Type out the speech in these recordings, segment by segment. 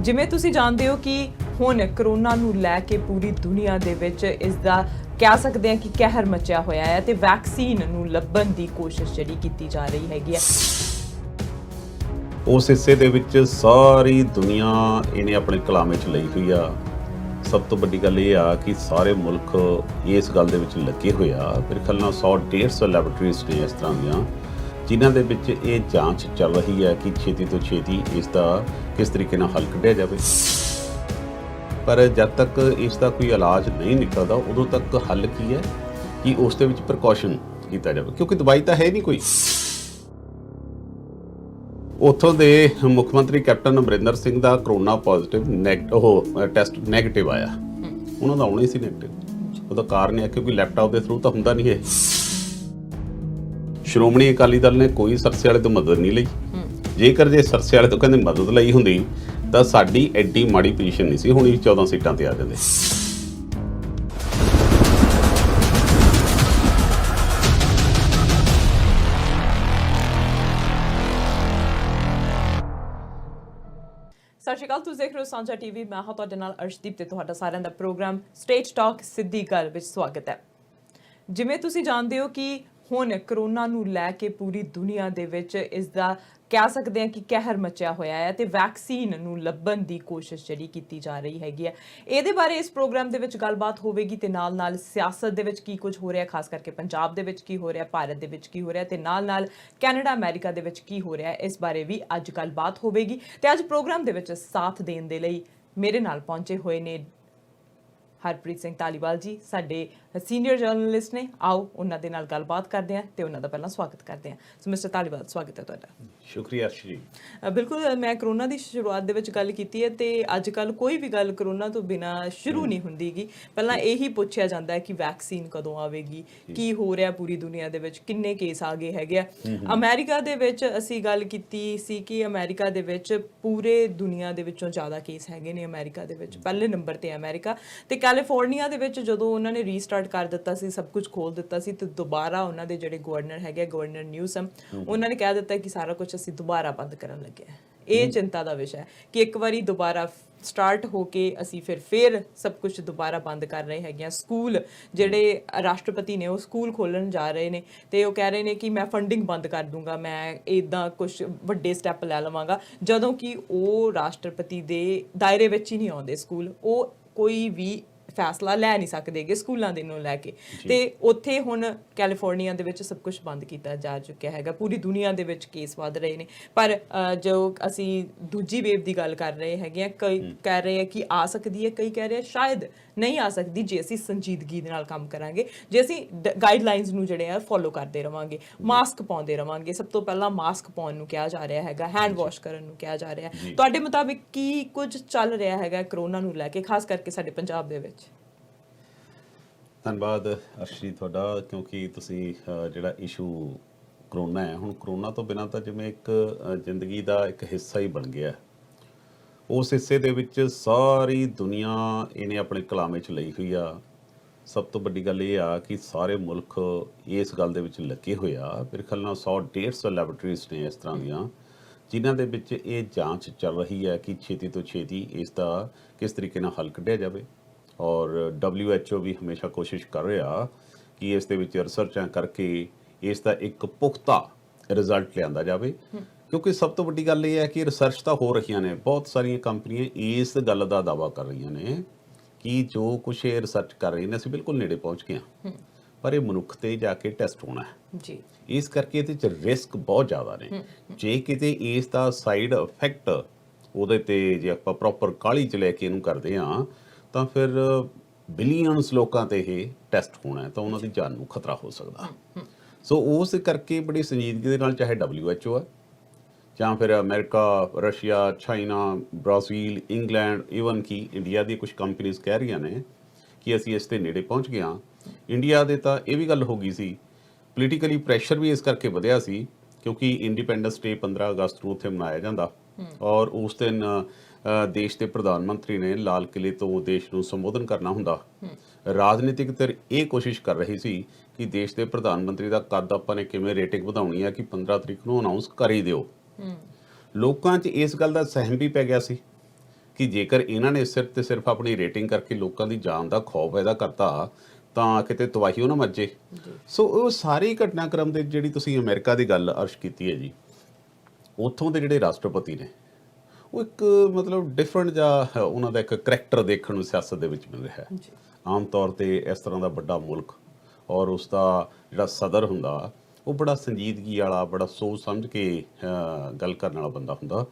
ਜਿਵੇਂ ਤੁਸੀਂ ਜਾਣਦੇ ਹੋ ਕਿ ਹੁਣ ਕਰੋਨਾ ਨੂੰ ਲੈ ਕੇ ਪੂਰੀ ਦੁਨੀਆ ਦੇ ਵਿੱਚ ਇਸ ਦਾ ਕਹਿ ਸਕਦੇ ਹਾਂ ਕਿ ਕਹਿਰ ਮਚਿਆ ਹੋਇਆ ਹੈ ਤੇ ਵੈਕਸੀਨ ਨੂੰ ਲੱਭਣ ਦੀ ਕੋਸ਼ਿਸ਼ ਜਿਹੜੀ ਕੀਤੀ ਜਾ ਰਹੀ ਹੈਗੀ ਹੈ। ਉਸ ਹਿੱਸੇ ਦੇ ਵਿੱਚ ਸਾਰੀ ਦੁਨੀਆ ਇਹਨੇ ਆਪਣੇ ਕਲਾਮੇ 'ਚ ਲਈ ਹੋਈ ਆ। ਸਭ ਤੋਂ ਵੱਡੀ ਗੱਲ ਇਹ ਆ ਕਿ ਸਾਰੇ ਮੁਲਕ ਇਸ ਗੱਲ ਦੇ ਵਿੱਚ ਲੱਗੇ ਹੋਏ ਆ। ਮੇਰੇ ਖਿਆਲ ਨਾਲ 100-150 ਲੈਬੋਰੇਟਰੀਜ਼ ਨੇ ਇਸ ਤਰ੍ਹਾਂ ਦੀਆਂ ਜਿਨ੍ਹਾਂ ਦੇ ਵਿੱਚ ਇਹ ਜਾਂਚ ਚੱਲ ਰਹੀ ਹੈ ਕਿ ਛੇਤੀ ਤੋਂ ਛੇਤੀ ਇਸ ਦਾ ਕਿਸ ਤਰੀਕੇ ਨਾਲ ਹੱਲ ਕੱਢਿਆ ਜਾਵੇ। ਪਰ ਜਦ ਤੱਕ ਇਸ ਦਾ ਕੋਈ ਇਲਾਜ ਨਹੀਂ ਨਿਕਲਦਾ ਉਦੋਂ ਤੱਕ ਹੱਲ ਕੀ ਹੈ ਕਿ ਉਸ ਦੇ ਵਿੱਚ ਪ੍ਰੀਕਾਸ਼ਨ ਕੀਤਾ ਜਾਵੇ, ਕਿਉਂਕਿ ਦਵਾਈ ਤਾਂ ਹੈ ਨਹੀਂ ਕੋਈ। ਉੱਥੋਂ ਦੇ ਮੁੱਖ ਮੰਤਰੀ ਕੈਪਟਨ ਅਮਰਿੰਦਰ ਸਿੰਘ ਦਾ ਕਰੋਨਾ ਪੋਜ਼ਿਟਿਵ ਟੈਸਟ ਨੈਗੇਟਿਵ ਆਇਆ। ਉਹਨਾਂ ਦਾ ਆਉਣਾ ਹੀ ਸੀ ਨੈਗੇਟਿਵ। ਉਹਦਾ ਕਾਰਨ ਇਹ ਕਿਉਂਕਿ ਲੈਪਟਾਪ ਦੇ ਥਰੂ ਤਾਂ ਹੁੰਦਾ ਨਹੀਂ ਇਹ। ਸ਼੍ਰੋਮਣੀ ਅਕਾਲੀ ਦਲ ਨੇ ਕੋਈ ਸਰਸੇ ਵਾਲੇ ਤੋਂ ਮਦਦ ਨਹੀਂ ਲਈ। ਜੇਕਰ ਜੇ ਸਰਸੇ ਵਾਲੇ ਤੋਂ ਕਹਿੰਦੇ ਮਦਦ ਲਈ ਹੁੰਦੀ ਤਾਂ ਸਾਡੀ ਐਡੀ ਮਾੜੀ ਪੋਜੀਸ਼ਨ ਨਹੀਂ ਸੀ, ਹੁਣ ਵੀ 14 ਸੀਟਾਂ ਤੇ ਆ ਜਾਂਦੇ। ਸਤਿ ਸ਼੍ਰੀ ਅਕਾਲ, ਤੁਸੀਂ ਦੇਖ ਰਹੇ ਹੋ ਸਾਂਝਾ ਟੀਵੀ। ਮੈਂ ਹਾਂ ਤੁਹਾਡੇ ਨਾਲ ਅਰਸ਼ਦੀਪ ਤੇ ਤੁਹਾਡਾ ਸਾਰਿਆਂ ਦਾ ਪ੍ਰੋਗਰਾਮ ਸਟੇਜ ਟਾਕ ਸਿੱਧੀ ਗੱਲ ਵਿੱਚ ਸਵਾਗਤ ਹੈ। ਜਿਵੇਂ ਤੁਸੀਂ ਜਾਣਦੇ ਹੋ ਕਿ ਹੁਣ ਕਰੋਨਾ ਨੂੰ ਲੈ ਕੇ ਪੂਰੀ ਦੁਨੀਆ ਦੇ ਵਿੱਚ ਇਸ ਦਾ ਕਹਿ ਸਕਦੇ ਹਾਂ ਕਿ ਕਹਿਰ ਮਚਿਆ ਹੋਇਆ ਹੈ ਤੇ ਵੈਕਸੀਨ ਨੂੰ ਲੱਭਣ ਦੀ ਕੋਸ਼ਿਸ਼ ਜਿਹੜੀ ਕੀਤੀ ਜਾ ਰਹੀ ਹੈਗੀ ਹੈ। ਇਹਦੇ ਬਾਰੇ ਇਸ ਪ੍ਰੋਗਰਾਮ ਦੇ ਵਿੱਚ ਗੱਲਬਾਤ ਹੋਵੇਗੀ ਤੇ ਨਾਲ ਸਿਆਸਤ ਦੇ ਵਿੱਚ ਕੀ ਕੁਝ ਹੋ ਰਿਹਾ, ਖਾਸ ਕਰਕੇ ਪੰਜਾਬ ਦੇ ਵਿੱਚ ਕੀ ਹੋ ਰਿਹਾ, ਭਾਰਤ ਦੇ ਵਿੱਚ ਕੀ ਹੋ ਰਿਹਾ ਤੇ ਨਾਲ ਕੈਨੇਡਾ ਅਮਰੀਕਾ ਦੇ ਵਿੱਚ ਕੀ ਹੋ ਰਿਹਾ, ਇਸ ਬਾਰੇ ਵੀ ਅੱਜ ਗੱਲਬਾਤ ਹੋਵੇਗੀ। ਤੇ ਅੱਜ ਪ੍ਰੋਗਰਾਮ ਦੇ ਵਿੱਚ ਸਾਥ ਦੇਣ ਦੇ ਲਈ ਮੇਰੇ ਨਾਲ ਪਹੁੰਚੇ ਹੋਏ ਨੇ ਹਰਪ੍ਰੀਤ ਸਿੰਘ ਧਾਲੀਵਾਲ ਜੀ, ਸਾਡੇ ਸੀਨੀਅਰ ਜਰਨਲਿਸਟ ਨੇ। ਆਓ ਉਹਨਾਂ ਦੇ ਨਾਲ ਗੱਲਬਾਤ ਕਰਦੇ ਹਾਂ ਤੇ ਉਹਨਾਂ ਦਾ ਪਹਿਲਾਂ ਸਵਾਗਤ ਕਰਦੇ ਹਾਂ। ਸੋ ਮਿਸਟਰ ਧਾਲੀਵਾਲ, ਸਵਾਗਤ ਹੈ ਤੁਹਾਡਾ। ਸ਼ੁਕਰੀਆ ਅਰਸ਼ ਜੀ। ਬਿਲਕੁਲ, ਮੈਂ ਕਰੋਨਾ ਦੀ ਸ਼ੁਰੂਆਤ ਦੇ ਵਿੱਚ ਗੱਲ ਕੀਤੀ ਹੈ ਤੇ ਅੱਜ ਕੱਲ੍ਹ ਕੋਈ ਵੀ ਗੱਲ ਕਰੋਨਾ ਤੋਂ ਬਿਨਾਂ ਸ਼ੁਰੂ ਨਹੀਂ ਹੁੰਦੀਗੀ। ਪਹਿਲਾਂ ਇਹੀ ਪੁੱਛਿਆ ਜਾਂਦਾ ਹੈ ਕਿ ਵੈਕਸੀਨ ਕਦੋਂ ਆਵੇਗੀ, ਕੀ ਹੋ ਰਿਹਾ ਪੂਰੀ ਦੁਨੀਆ ਦੇ ਵਿੱਚ, ਕਿੰਨੇ ਕੇਸ ਆ ਗਏ ਹੈਗੇ ਆ। ਅਮਰੀਕਾ ਦੇ ਵਿੱਚ ਅਸੀਂ ਗੱਲ ਕੀਤੀ ਸੀ ਕਿ ਅਮਰੀਕਾ ਦੇ ਵਿੱਚ ਪੂਰੇ ਦੁਨੀਆ ਦੇ ਵਿੱਚੋਂ ਜ਼ਿਆਦਾ ਕੇਸ ਹੈਗੇ ਨੇ। ਅਮਰੀਕਾ ਦੇ ਵਿੱਚ ਪਹਿਲੇ ਨੰਬਰ ਤੇ ਅਮਰੀਕਾ ਤੇ ਕੈਲੀਫੋਰਨੀਆ ਦੇ ਵਿੱਚ ਜਦੋਂ ਉਹਨਾਂ ਨੇ ਰੀਸਟਾਰਟ ਕਰ ਦਿੱਤਾ ਸੀ, ਸਭ ਕੁਝ ਖੋਲ ਦਿੱਤਾ ਸੀ ਤੇ ਦੁਬਾਰਾ ਉਹਨਾਂ ਦੇ ਜਿਹੜੇ ਗਵਰਨਰ ਹੈਗੇ, ਗਵਰਨਰ ਨਿਊਸਮ, ਉਹਨਾਂ ਨੇ ਕਹਿ ਦਿੱਤਾ ਕਿ ਸਾਰਾ ਕੁਝ ਅਸੀਂ ਦੁਬਾਰਾ ਬੰਦ ਕਰਨ ਲੱਗੇ ਹਾਂ। ਇਹ ਚਿੰਤਾ ਦਾ ਵਿਸ਼ਾ ਹੈ ਕਿ ਇੱਕ ਵਾਰੀ ਦੁਬਾਰਾ ਸਟਾਰਟ ਹੋ ਕੇ ਅਸੀਂ ਫਿਰ ਸਭ ਕੁਝ ਦੁਬਾਰਾ ਬੰਦ ਕਰ ਰਹੇ ਹੈਗੇ ਆ। ਸਕੂਲ ਜਿਹੜੇ ਰਾਸ਼ਟਰਪਤੀ ਨੇ ਉਹ ਸਕੂਲ ਖੋਲਣ ਜਾ ਰਹੇ ਨੇ ਤੇ ਉਹ ਕਹਿ ਰਹੇ ਨੇ ਕਿ ਮੈਂ ਫੰਡਿੰਗ ਬੰਦ ਕਰ ਦੂੰਗਾ, ਮੈਂ ਇੱਦਾਂ ਕੁਝ ਵੱਡੇ ਸਟੈਪ ਲੈ ਲਵਾਂਗਾ, ਜਦੋਂ ਕਿ ਉਹ ਰਾਸ਼ਟਰਪਤੀ ਦੇ ਦਾਇਰੇ ਵਿੱਚ ਹੀ ਨਹੀਂ ਆਉਂਦੇ ਸਕੂਲ। ਉਹ ਕੋਈ ਵੀ ਫੈਸਲਾ ਲੈ ਨਹੀਂ ਸਕਦੇਗੇ ਸਕੂਲਾਂ ਦੇ ਨੂੰ ਲੈ ਕੇ। ਤੇ ਉੱਥੇ ਹੁਣ ਕੈਲੀਫੋਰਨੀਆ ਦੇ ਵਿੱਚ ਸਭ ਕੁਝ ਬੰਦ ਕੀਤਾ ਜਾ ਚੁੱਕਿਆ ਹੈਗਾ। ਪੂਰੀ ਦੁਨੀਆ ਦੇ ਵਿੱਚ ਕੇਸ ਵੱਧ ਰਹੇ ਨੇ। ਪਰ ਜੋ ਅਸੀਂ ਦੂਜੀ ਵੇਵ ਦੀ ਗੱਲ ਕਰ ਰਹੇ ਹੈਗੇ ਆ, ਕਈ ਕਹਿ ਰਹੇ ਆ ਕਿ ਆ ਸਕਦੀ ਹੈ, ਕਈ ਕਹਿ ਰਹੇ ਆ ਸ਼ਾਇਦ ਨਹੀਂ ਆ ਸਕਦੀ ਜੇ ਅਸੀਂ ਸੰਜੀਦਗੀ ਦੇ ਨਾਲ ਕੰਮ ਕਰਾਂਗੇ, ਜੇ ਅਸੀਂ ਗਾਈਡਲਾਈਨਸ ਨੂੰ ਜਿਹੜੇ ਆ ਫੋਲੋ ਕਰਦੇ ਰਵਾਂਗੇ, ਮਾਸਕ ਪਾਉਂਦੇ ਰਵਾਂਗੇ। ਸਭ ਤੋਂ ਪਹਿਲਾਂ ਮਾਸਕ ਪਾਉਣ ਨੂੰ ਕਿਹਾ ਜਾ ਰਿਹਾ ਹੈਗਾ, ਹੈਂਡ ਵਾਸ਼ ਕਰਨ ਨੂੰ ਕਿਹਾ ਜਾ ਰਿਹਾ। ਤੁਹਾਡੇ ਮੁਤਾਬਿਕ ਕੀ ਕੁਝ ਚੱਲ ਰਿਹਾ ਹੈਗਾ ਕਰੋਨਾ ਨੂੰ ਲੈ ਕੇ, ਖਾਸ ਕਰਕੇ ਸਾਡੇ ਪੰਜਾਬ ਦੇ ਵਿੱਚ? ਧੰਨਵਾਦ ਅਰਸ਼ੀ ਤੁਹਾਡਾ, ਕਿਉਂਕਿ ਤੁਸੀਂ ਜਿਹੜਾ ਇਸ਼ੂ ਕਰੋਨਾ ਹੈ, ਹੁਣ ਕਰੋਨਾ ਤੋਂ ਬਿਨਾਂ ਤਾਂ ਜਿਵੇਂ ਇੱਕ ਜ਼ਿੰਦਗੀ ਦਾ ਇੱਕ ਹਿੱਸਾ ਹੀ ਬਣ ਗਿਆ। ਉਸ ਹਿੱਸੇ ਦੇ ਵਿੱਚ ਸਾਰੀ ਦੁਨੀਆ ਇਹਨੇ ਆਪਣੇ ਕਲਾਮੇ 'ਚ ਲਈ ਹੋਈ ਆ। ਸਭ ਤੋਂ ਵੱਡੀ ਗੱਲ ਇਹ ਆ ਕਿ ਸਾਰੇ ਮੁਲਕ ਇਸ ਗੱਲ ਦੇ ਵਿੱਚ ਲੱਗੇ ਹੋਏ ਆ। ਮੇਰੇ ਖਿਆਲ ਨਾਲ 100-150 ਲੈਬੋਰੇਟਰੀਜ਼ ਨੇ ਇਸ ਤਰ੍ਹਾਂ ਦੀਆਂ ਜਿਨ੍ਹਾਂ ਦੇ ਵਿੱਚ ਇਹ ਜਾਂਚ ਚੱਲ ਰਹੀ ਹੈ ਕਿ ਛੇਤੀ ਤੋਂ ਛੇਤੀ ਇਸ ਦਾ ਕਿਸ ਤਰੀਕੇ ਨਾਲ ਹੱਲ ਕੱਢਿਆ ਜਾਵੇ। ਔਰ WHO ਵੀ ਹਮੇਸ਼ਾ ਕੋਸ਼ਿਸ਼ ਕਰ ਰਿਹਾ ਕਿ ਇਸ ਦੇ ਵਿੱਚ ਰਿਸਰਚਾਂ ਕਰਕੇ ਇਸ ਦਾ ਇੱਕ ਪੁਖਤਾ ਰਿਜ਼ਲਟ ਲਿਆਂਦਾ ਜਾਵੇ। ਕਿਉਂਕਿ ਸਭ ਤੋਂ ਵੱਡੀ ਗੱਲ ਇਹ ਹੈ ਕਿ ਰਿਸਰਚ ਤਾਂ ਹੋ ਰਹੀਆਂ ਨੇ, ਬਹੁਤ ਸਾਰੀਆਂ ਕੰਪਨੀਆਂ ਇਸ ਗੱਲ ਦਾ ਦਾਅਵਾ ਕਰ ਰਹੀਆਂ ਨੇ ਕਿ ਜੋ ਕੁਛ ਇਹ ਰਿਸਰਚ ਕਰ ਰਹੀਆਂ ਨੇ ਅਸੀਂ ਬਿਲਕੁਲ ਨੇੜੇ ਪਹੁੰਚ ਗਏ ਹਾਂ, ਪਰ ਇਹ ਮਨੁੱਖ ਤੇ ਜਾ ਕੇ ਟੈਸਟ ਹੋਣਾ ਹੈ ਜੀ। ਇਸ ਕਰਕੇ ਇਹਦੇ 'ਚ ਰਿਸਕ ਬਹੁਤ ਜ਼ਿਆਦਾ ਨੇ। ਜੇ ਕਿਤੇ ਇਸ ਦਾ ਸਾਈਡ ਇਫੈਕਟ ਉਹਦੇ ਤੇ ਜੇ ਆਪਾਂ ਪ੍ਰੋਪਰ ਕਾਹਲੀ 'ਚ ਲੈ ਕੇ ਇਹਨੂੰ ਕਰਦੇ ਹਾਂ ਤਾਂ ਫਿਰ ਬਿਲੀਅਨਸ ਲੋਕਾਂ ਤੇ ਇਹ ਟੈਸਟ ਹੋਣਾ, ਤਾਂ ਉਹਨਾਂ ਦੀ ਜਾਨ ਨੂੰ ਖਤਰਾ ਹੋ ਸਕਦਾ। ਸੋ ਉਸ ਕਰਕੇ ਬੜੀ ਸੰਜੀਦਗੀ ਦੇ ਨਾਲ, ਚਾਹੇ WHO ਹੈ ਜਾਂ ਫਿਰ America, Russia, China, Brazil, England, even ਕਿ ਇੰਡੀਆ ਦੀ ਕੁਝ ਕੰਪਨੀਆਂ ਕਹਿ ਰਹੀਆਂ ਨੇ ਕਿ ਅਸੀਂ ਇਸ ਦੇ ਨੇੜੇ ਪਹੁੰਚ ਗਏ ਹਾਂ। ਇੰਡੀਆ ਦੇ ਤਾਂ ਇਹ ਵੀ ਗੱਲ ਹੋ ਗਈ ਸੀ, ਪੋਲੀਟੀਕਲੀ ਪ੍ਰੈਸ਼ਰ ਵੀ ਇਸ ਕਰਕੇ ਵਧਿਆ ਸੀ ਕਿਉਂਕਿ ਇੰਡੀਪੈਂਡੈਂਸ ਡੇ 15 ਅਗਸਤ ਨੂੰ ਉੱਥੇ ਮਨਾਇਆ ਜਾਂਦਾ ਔਰ ਉਸ ਦਿਨ ਦੇਸ਼ ਦੇ ਪ੍ਰਧਾਨ ਮੰਤਰੀ ਨੇ ਲਾਲ ਕਿਲੇ ਤੋਂ ਦੇਸ਼ ਨੂੰ ਸੰਬੋਧਨ ਕਰਨਾ ਹੁੰਦਾ। ਰਾਜਨੀਤਿਕ ਧਿਰ ਇਹ ਕੋਸ਼ਿਸ਼ ਕਰ ਰਹੀ ਸੀ ਕਿ ਦੇਸ਼ ਦੇ ਪ੍ਰਧਾਨ ਮੰਤਰੀ ਦਾ ਕੱਦ ਆਪਾਂ ਨੇ ਕਿਵੇਂ ਰੇਟਿੰਗ ਵਧਾਉਣੀ ਹੈ ਕਿ 15 ਤਰੀਕ ਨੂੰ ਅਨਾਉਂਸ ਕਰ ਹੀ ਦਿਓ। ਲੋਕਾਂ 'ਚ ਇਸ ਗੱਲ ਦਾ ਸਹਿਮ ਵੀ ਪੈ ਗਿਆ ਸੀ ਕਿ ਜੇਕਰ ਇਹਨਾਂ ਨੇ ਸਿਰਫ ਤੇ ਸਿਰਫ ਆਪਣੀ ਰੇਟਿੰਗ ਕਰਕੇ ਲੋਕਾਂ ਦੀ ਜਾਨ ਦਾ ਖੌਫ ਪੈਦਾ ਕਰਤਾ ਤਾਂ ਕਿਤੇ ਤਬਾਹੀ ਉਹ ਨਾ ਮੱਚੇ। ਸੋ ਉਹ ਸਾਰੀ ਘਟਨਾਕ੍ਰਮ ਦੇ ਜਿਹੜੀ ਤੁਸੀਂ ਅਮਰੀਕਾ ਦੀ ਗੱਲ ਅਰਸ਼ ਕੀਤੀ ਹੈ ਜੀ, ਉੱਥੋਂ ਦੇ ਜਿਹੜੇ ਰਾਸ਼ਟਰਪਤੀ ਨੇ ਉਹ ਇੱਕ ਮਤਲਬ ਡਿਫਰੈਂਟ ਜਿਹਾ ਉਹਨਾਂ ਦਾ ਇੱਕ ਕਰੈਕਟਰ ਦੇਖਣ ਨੂੰ ਸਿਆਸਤ ਦੇ ਵਿੱਚ ਮਿਲ ਰਿਹਾ ਹੈ। ਆਮ ਤੌਰ ਤੇ ਇਸ ਤਰ੍ਹਾਂ ਦਾ ਵੱਡਾ ਮੁਲਕ ਔਰ ਉਸ ਦਾ ਜਿਹੜਾ ਸਦਰ ਹੁੰਦਾ ਉਹ ਬੜਾ ਸੰਜੀਦਗੀ ਵਾਲਾ, ਬੜਾ ਸੋਚ ਸਮਝ ਕੇ ਗੱਲ ਕਰਨ ਵਾਲਾ ਬੰਦਾ ਹੁੰਦਾ।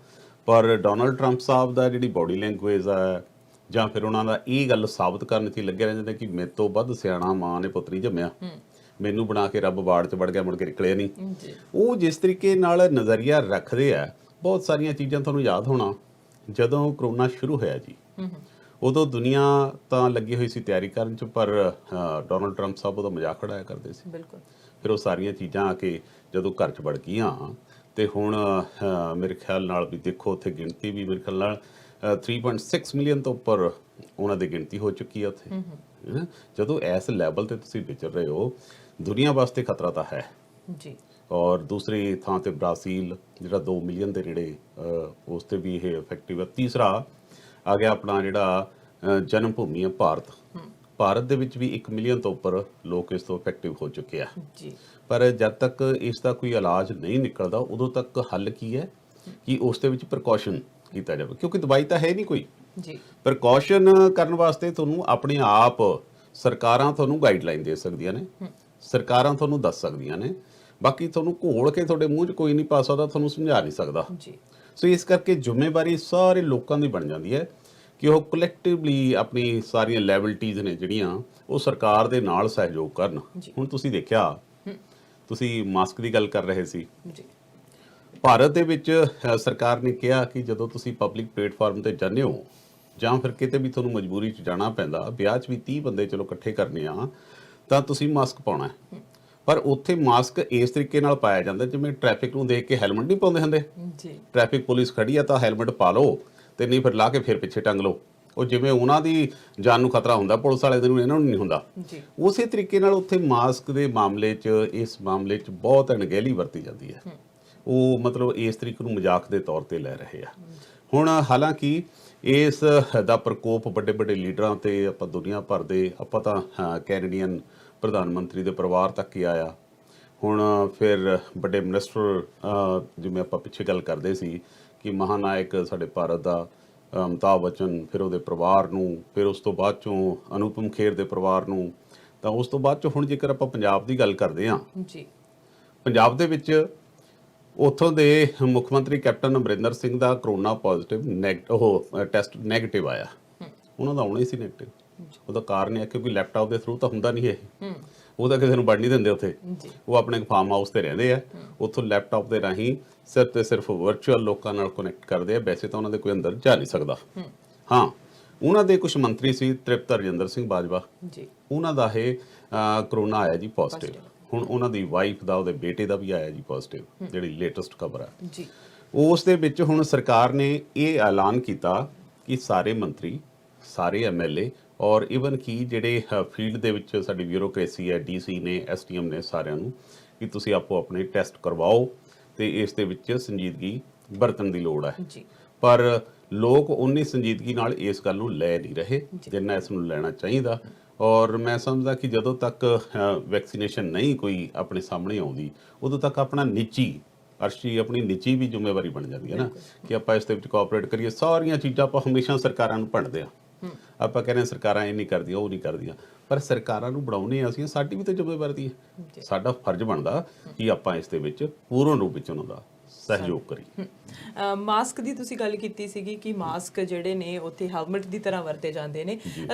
ਪਰ ਡੋਨਲਡ ਟਰੰਪ ਸਾਹਿਬ ਦਾ ਜਿਹੜੀ ਬਾਡੀ ਲੈਂਗੁਏਜ ਹੈ ਜਾਂ ਫਿਰ ਉਹਨਾਂ ਦਾ ਇਹ ਗੱਲ ਸਾਬਤ ਕਰਨ 'ਚ ਹੀ ਲੱਗਿਆ ਰਹਿੰਦਾ ਕਿ ਮੇਰੇ ਤੋਂ ਵੱਧ ਸਿਆਣਾ ਮਾਂ ਨੇ ਪੁੱਤ ਨਹੀਂ ਜੰਮਿਆ, ਮੈਨੂੰ ਬਣਾ ਕੇ ਰੱਬ ਬਾੜ 'ਚ ਵੜ ਗਿਆ, ਮੁੜ ਕੇ ਨਿਕਲਿਆ ਨਹੀਂ। ਉਹ ਜਿਸ ਤਰੀਕੇ ਨਾਲ ਨਜ਼ਰੀਆ ਰੱਖਦੇ ਆ, ਬਹੁਤ ਸਾਰੀਆਂ ਚੀਜ਼ਾਂ ਤੁਹਾਨੂੰ ਯਾਦ ਹੋਣਾ ਜਦੋਂ ਕਰੋਨਾ ਸ਼ੁਰੂ ਹੋਇਆ ਜੀ, ਉਦੋਂ ਦੁਨੀਆ ਤਾਂ ਲੱਗੀ ਹੋਈ ਸੀ ਤਿਆਰੀ ਕਰਨ 'ਚ, ਪਰ ਡੋਨਲਡ ਟਰੰਪ ਸਾਹਿਬ ਉਹਦਾ ਮਜ਼ਾਕ ਉਡਾਇਆ ਕਰਦੇ ਸੀ। ਬਿਲਕੁਲ। ਫਿਰ ਉਹ ਸਾਰੀਆਂ ਚੀਜ਼ਾਂ ਆ ਕੇ ਜਦੋਂ ਘਰ 'ਚ ਵੜ ਗਈਆਂ ਤੇ ਹੁਣ ਮੇਰੇ ਖਿਆਲ ਨਾਲ ਵੀ ਦੇਖੋ ਉੱਥੇ ਗਿਣਤੀ ਵੀ ਮੇਰੇ ਖਿਆਲ ਨਾਲ 3.6 ਮਿਲੀਅਨ ਤੋਂ ਉੱਪਰ ਉਹਨਾਂ ਦੀ ਗਿਣਤੀ ਹੋ ਚੁੱਕੀ ਹੈ ਉੱਥੇ। ਜਦੋਂ ਇਸ ਲੈਵਲ ਤੇ ਤੁਸੀਂ ਵਿਚਰ ਰਹੇ ਹੋ, ਦੁਨੀਆ ਵਾਸਤੇ ਖਤਰਾ ਤਾਂ ਹੈ ਜੀ। ਔਰ ਦੂਸਰੀ ਥਾਂ ਤੇ ਬ੍ਰਾਜ਼ੀਲ ਜਿਹੜਾ 2 ਮਿਲੀਅਨ ਦੇ ਨੇੜੇ, ਉਸ ਤੇ ਵੀ ਇਹ ਇਫੈਕਟਿਵ ਹੈ। ਤੀਸਰਾ ਆ ਗਿਆ ਆਪਣਾ ਜਿਹੜਾ ਜਨਮ ਭੂਮੀ ਹੈ ਭਾਰਤ। ਭਾਰਤ ਦੇ ਵਿੱਚ ਵੀ 1 ਮਿਲੀਅਨ ਤੋਂ ਉੱਪਰ ਲੋਕ ਇਸ ਤੋਂ ਇਫੈਕਟਿਵ ਹੋ ਚੁੱਕੇ ਆ ਜੀ। ਪਰ ਜਦ ਤੱਕ ਇਸ ਦਾ ਕੋਈ ਇਲਾਜ ਨਹੀਂ ਨਿਕਲਦਾ ਉਦੋਂ ਤੱਕ ਹੱਲ ਕੀ ਹੈ ਕਿ ਉਸ ਦੇ ਵਿੱਚ ਪ੍ਰੀਕਾਸ਼ਨ ਕੀਤਾ ਜਾਵੇ, ਕਿਉਂਕਿ ਦਵਾਈ ਤਾਂ ਹੈ ਨਹੀਂ ਕੋਈ ਜੀ। ਪ੍ਰੀਕਾਸ਼ਨ ਕਰਨ ਵਾਸਤੇ ਤੁਹਾਨੂੰ ਆਪਣੇ ਆਪ ਸਰਕਾਰਾਂ ਤੁਹਾਨੂੰ ਗਾਈਡਲਾਈਨ ਦੇ ਸਕਦੀਆਂ ਨੇ, ਸਰਕਾਰਾਂ ਤੁਹਾਨੂੰ ਦੱਸ ਸਕਦੀਆਂ ਨੇ, ਬਾਕੀ ਤੁਹਾਨੂੰ ਘੋਲ ਕੇ ਤੁਹਾਡੇ ਮੂੰਹ 'ਚ ਕੋਈ ਨਹੀਂ ਪਾ ਸਕਦਾ, ਤੁਹਾਨੂੰ ਸਮਝਾ ਨਹੀਂ ਸਕਦਾ ਜੀ। ਸੋ ਇਸ ਕਰਕੇ ਜ਼ਿੰਮੇਵਾਰੀ ਸਾਰੇ ਲੋਕਾਂ ਦੀ ਬਣ ਜਾਂਦੀ ਹੈ ਕਿ ਉਹ ਕਲੈਕਟਿਵਲੀ ਆਪਣੀ ਸਾਰੀਆਂ ਲੈਬਿਲਟੀਜ਼ ਨੇ ਜਿਹੜੀਆਂ ਉਹ ਸਰਕਾਰ ਦੇ ਨਾਲ ਸਹਿਯੋਗ ਕਰਨ। ਹੁਣ ਤੁਸੀਂ ਦੇਖਿਆ, ਤੁਸੀਂ ਮਾਸਕ ਦੀ ਗੱਲ ਕਰ ਰਹੇ ਸੀ ਜੀ। ਭਾਰਤ ਦੇ ਵਿੱਚ ਸਰਕਾਰ ਨੇ ਕਿਹਾ ਕਿ ਜਦੋਂ ਤੁਸੀਂ ਪਬਲਿਕ ਪਲੇਟਫਾਰਮ ਤੇ ਜਾਂਦੇ ਹੋ ਜਾਂ ਫਿਰ ਕਿਤੇ ਵੀ ਤੁਹਾਨੂੰ ਮਜਬੂਰੀ 'ਚ ਜਾਣਾ ਪੈਂਦਾ, ਵਿਆਹ 'ਚ ਵੀ 30 ਬੰਦੇ ਚਲੋ ਇਕੱਠੇ ਕਰਨੇ ਆ ਤਾਂ ਤੁਸੀਂ ਮਾਸਕ ਪਾਉਣਾ ਹੈ। ਪਰ ਉੱਥੇ ਮਾਸਕ ਇਸ ਤਰੀਕੇ ਨਾਲ ਪਾਇਆ ਜਾਂਦਾ ਜਿਵੇਂ ਟ੍ਰੈਫਿਕ ਨੂੰ ਦੇਖ ਕੇ ਹੈਲਮਟ ਨਹੀਂ ਪਾਉਂਦੇ ਹੁੰਦੇ ਜੀ। ਟ੍ਰੈਫਿਕ ਪੁਲਿਸ ਖੜੀ ਆ ਤਾਂ ਹੈਲਮਟ ਪਾ ਲਓ ਤੇ ਨਹੀਂ ਫਿਰ ਲਾ ਕੇ ਫਿਰ ਪਿੱਛੇ ਟੰਗ ਲਓ। ਉਹ ਜਿਵੇਂ ਉਹਨਾਂ ਦੀ ਜਾਨ ਨੂੰ ਖਤਰਾ ਹੁੰਦਾ ਪੁਲਿਸ ਵਾਲੇ ਨੂੰ, ਇਹਨਾਂ ਨੂੰ ਨਹੀਂ ਹੁੰਦਾ। ਉਸੇ ਤਰੀਕੇ ਨਾਲ ਉੱਥੇ ਮਾਸਕ ਦੇ ਮਾਮਲੇ 'ਚ, ਇਸ ਮਾਮਲੇ 'ਚ ਬਹੁਤ ਅਣਗਹਿਲੀ ਵਰਤੀ ਜਾਂਦੀ ਹੈ। ਉਹ ਮਤਲਬ ਇਸ ਤਰੀਕੇ ਨੂੰ ਮਜ਼ਾਕ ਦੇ ਤੌਰ ਤੇ ਲੈ ਰਹੇ ਆ। ਹੁਣ ਹਾਲਾਂਕਿ ਇਸ ਦਾ ਪ੍ਰਕੋਪ ਵੱਡੇ ਵੱਡੇ ਲੀਡਰਾਂ ਤੇ ਆਪਾਂ ਦੁਨੀਆ ਭਰ ਦੇ, ਆਪਾਂ ਤਾਂ ਕੈਨੇਡੀਅਨ ਪ੍ਰਧਾਨ ਮੰਤਰੀ ਦੇ ਪਰਿਵਾਰ ਤੱਕ ਹੀ ਆਇਆ। ਹੁਣ ਫਿਰ ਵੱਡੇ ਮਿਨਿਸਟਰ, ਜਿਵੇਂ ਆਪਾਂ ਪਿੱਛੇ ਗੱਲ ਕਰਦੇ ਸੀ ਕਿ ਮਹਾਨਾਇਕ ਸਾਡੇ ਭਾਰਤ ਦਾ ਅਮਿਤਾਭ ਬੱਚਨ, ਫਿਰ ਉਹਦੇ ਪਰਿਵਾਰ ਨੂੰ, ਫਿਰ ਉਸ ਤੋਂ ਬਾਅਦ ਚੋਂ ਅਨੁਪਮ ਖੇਰ ਦੇ ਪਰਿਵਾਰ ਨੂੰ, ਤਾਂ ਉਸ ਤੋਂ ਬਾਅਦ ਚੋਂ ਹੁਣ ਜੇਕਰ ਆਪਾਂ ਪੰਜਾਬ ਦੀ ਗੱਲ ਕਰਦੇ ਹਾਂ ਜੀ, ਪੰਜਾਬ ਦੇ ਵਿੱਚ ਉੱਥੋਂ ਦੇ ਮੁੱਖ ਮੰਤਰੀ ਕੈਪਟਨ ਅਮਰਿੰਦਰ ਸਿੰਘ ਦਾ ਕਰੋਨਾ ਪੋਜ਼ਿਟਿਵ ਟੈਸਟ ਨੈਗੇਟਿਵ ਆਇਆ। ਉਹਨਾਂ ਦਾ ਆਉਣਾ ਹੀ ਸੀ ਨੈਗੇਟਿਵ। ਉਹਦਾ ਕਾਰਨ ਇਹ ਕਿਉਂਕਿ ਲੈਪਟਾਪ ਦੇ ਥਰੂ ਤਾਂ ਹੁੰਦਾ ਨਹੀਂ ਇਹ, ਉਹ ਤਾਂ ਕਿਸੇ ਨੂੰ ਵੜ ਨਹੀਂ ਦਿੰਦੇ ਉੱਥੇ। ਉਹ ਆਪਣੇ ਫਾਰਮ ਹਾਊਸ ਤੇ ਰਹਿੰਦੇ ਆ, ਉੱਥੋਂ ਲੈਪਟਾਪ ਦੇ ਰਾਹੀਂ ਸਿਰਫ ਤੇ ਸਿਰਫ ਵਰਚੁਅਲ ਲੋਕਾਂ ਨਾਲ ਕਨੈਕਟ ਕਰਦੇ ਆ। ਵੈਸੇ ਤਾਂ ਉਹਨਾਂ ਦੇ ਕੋਈ ਅੰਦਰ ਜਾ ਨਹੀਂ ਸਕਦਾ। ਹਾਂ, ਉਹਨਾਂ ਦੇ ਕੁਝ ਮੰਤਰੀ ਸੀ, ਤ੍ਰਿਪਤ ਰਜਿੰਦਰ ਸਿੰਘ ਬਾਜਵਾ ਜੀ, ਉਹਨਾਂ ਦਾ ਇਹ ਕਰੋਨਾ ਆਇਆ ਜੀ ਪੋਜ਼ਿਟਿਵ। ਹੁਣ ਉਹਨਾਂ ਦੀ ਵਾਈਫ ਦਾ, ਉਹਦੇ ਬੇਟੇ ਦਾ ਵੀ ਆਇਆ ਜੀ ਪੋਜ਼ਿਟਿਵ, ਜਿਹੜੀ ਲੇਟੈਸਟ ਖਬਰ ਹੈ ਜੀ। ਉਸ ਦੇ ਵਿੱਚ ਹੁਣ ਸਰਕਾਰ ਨੇ ਇਹ ਐਲਾਨ ਕੀਤਾ ਕਿ ਸਾਰੇ ਮੰਤਰੀ, ਸਾਰੇ ਐਮਐਲਏ ਔਰ ਇਵਨ ਕਿ ਜਿਹੜੇ ਫੀਲਡ ਦੇ ਵਿੱਚ ਸਾਡੀ ਬਿਊਰੋਕ੍ਰੇਸੀ ਹੈ, ਡੀਸੀ ਨੇ, ਐਸਟੀਐਮ ਨੇ, ਸਾਰਿਆਂ ਨੂੰ ਕਿ ਤੁਸੀਂ ਆਪੋ ਆਪਣੇ ਟੈਸਟ ਕਰਵਾਓ ਤੇ ਇਸ ਦੇ ਵਿੱਚ ਸੰਜੀਦਗੀ ਵਰਤਣ ਦੀ ਲੋੜ ਹੈ। ਪਰ ਲੋਕ ਉਨੀ ਸੰਜੀਦਗੀ ਨਾਲ ਇਸ ਗੱਲ ਨੂੰ ਲੈ ਨਹੀਂ ਰਹੇ ਜਿੰਨਾ ਇਸ ਨੂੰ ਲੈਣਾ ਚਾਹੀਦਾ। ਔਰ ਮੈਂ ਸਮਝਦਾ ਕਿ ਜਦੋਂ ਤੱਕ ਵੈਕਸੀਨੇਸ਼ਨ ਨਹੀਂ ਕੋਈ ਆਪਣੇ ਸਾਹਮਣੇ ਆਉਂਦੀ, ਉਦੋਂ ਤੱਕ ਆਪਣਾ ਨਿੱਜੀ ਅਰਸ਼ੀ, ਆਪਣੀ ਨਿੱਜੀ ਵੀ ਜ਼ਿੰਮੇਵਾਰੀ ਬਣ ਜਾਂਦੀ ਹੈ ਨਾ ਕਿ ਆਪਾਂ ਇਸ ਦੇ ਵਿੱਚ ਕੋਆਪਰੇਟ ਕਰੀਏ। ਸਾਰੀਆਂ ਚੀਜ਼ਾਂ ਆਪਾਂ ਹਮੇਸ਼ਾ ਸਰਕਾਰਾਂ ਨੂੰ ਭੰਡਦੇ ਆ, ਆਪਾਂ ਕਹਿੰਦੇ ਸਰਕਾਰਾਂ ਇਹ ਨਹੀਂ ਕਰਦੀਆਂ, ਉਹ ਨਹੀਂ ਕਰਦੀਆਂ, ਪਰ ਸਰਕਾਰਾਂ ਨੂੰ ਬਣਾਉਣੇ ਅਸੀਂ, ਸਾਡੀ ਵੀ ਤਾਂ ਜ਼ਿੰਮੇਵਾਰੀ ਹੈ। ਸਾਡਾ ਫਰਜ਼ ਬਣਦਾ ਕਿ ਆਪਾਂ ਇਸ ਦੇ ਵਿੱਚ ਪੂਰਨ ਰੂਪ ਵਿੱਚ ਉਹਨਾਂ ਦਾ ਸਹਿਯੋਗ ਕਰੀਏ। ਮਾਸਕ ਦੀ ਤੁਸੀਂ ਗੱਲ ਕੀਤੀ ਸੀਗੀ ਕਿ ਮਾਸਕ ਜਿਹੜੇ ਨੇ ਉੱਥੇ ਹੈਲਮਟ ਦੀ ਤਰ੍ਹਾਂ ਵਰਤੇ ਜਾਂਦੇ ਨੇ।